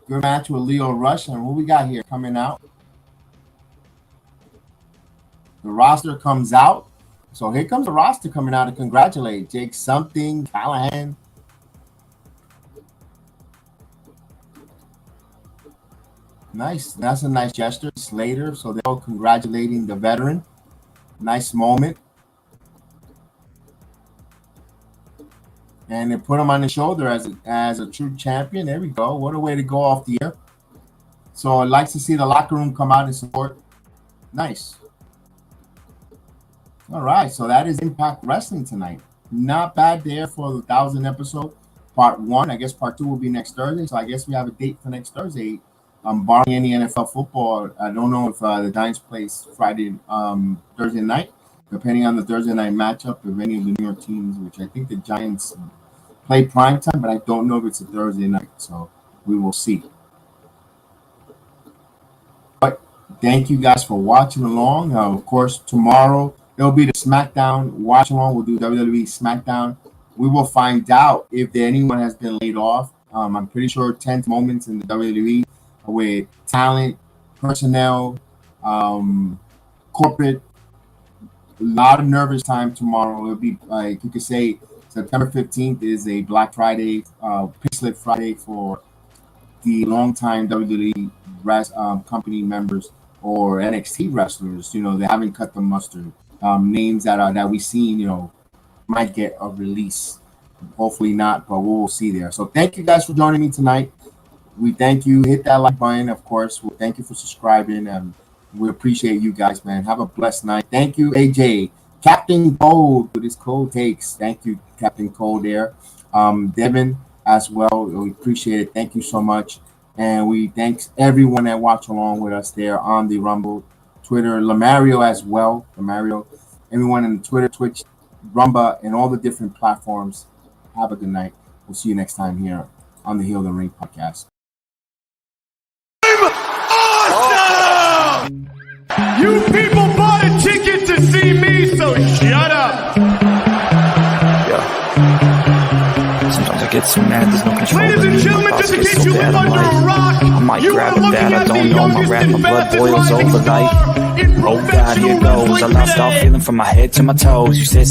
Good match with Lio Rush. And what we got here coming out? The roster comes out. So here comes the roster coming out to congratulate Jake Something, Callahan. Nice. That's a nice gesture. Slater. So they're all congratulating the veteran. Nice moment. And they put him on the shoulder as a true champion. There we go. What a way to go off the air. So I'd like to see the locker room come out and support. Nice. All right. So that is Impact Wrestling tonight. Not bad there for the 1,000th episode. Part 1. I guess part 2 will be next Thursday. So I guess we have a date for next Thursday. Barring any NFL football. I don't know if the Giants plays Thursday night. Depending on the Thursday night matchup of any of the New York teams, which I think the Giants play primetime, but I don't know if it's a Thursday night. So we will see. But thank you guys for watching along. Of course, tomorrow it'll be the SmackDown watch along. We'll do WWE SmackDown. We will find out if anyone has been laid off. I'm pretty sure 10 moments in the WWE with talent, personnel, corporate. A lot of nervous time tomorrow. It'll be like you could say September 15th is a Black Friday, Pixlet Friday for the longtime WWE company members or NXT wrestlers. You know, they haven't cut the mustard. Names that we've seen, might get a release. Hopefully not, but we'll see there. So thank you guys for joining me tonight. We thank you. Hit that like button, of course. Well, thank you for subscribing. We appreciate you guys, man. Have a blessed night. Thank you, AJ. Captain Code with his cold takes. Thank you, Captain Code there. Devin as well. We appreciate it. Thank you so much. And we thanks everyone that watched along with us there on the Rumble, Twitter, Lamario as well. Lamario, everyone in Twitter, Twitch, Rumba, and all the different platforms. Have a good night. We'll see you next time here on the Heal the Ring podcast. You people bought a ticket to see me, so shut up. Yeah. Sometimes I get so mad there's no control. Ladies and gentlemen, just in case you live under a rock, I might grab a bat, I don't know, my rap, my blood boils over like, oh God, here goes. I lost all feeling from my head to my toes. You said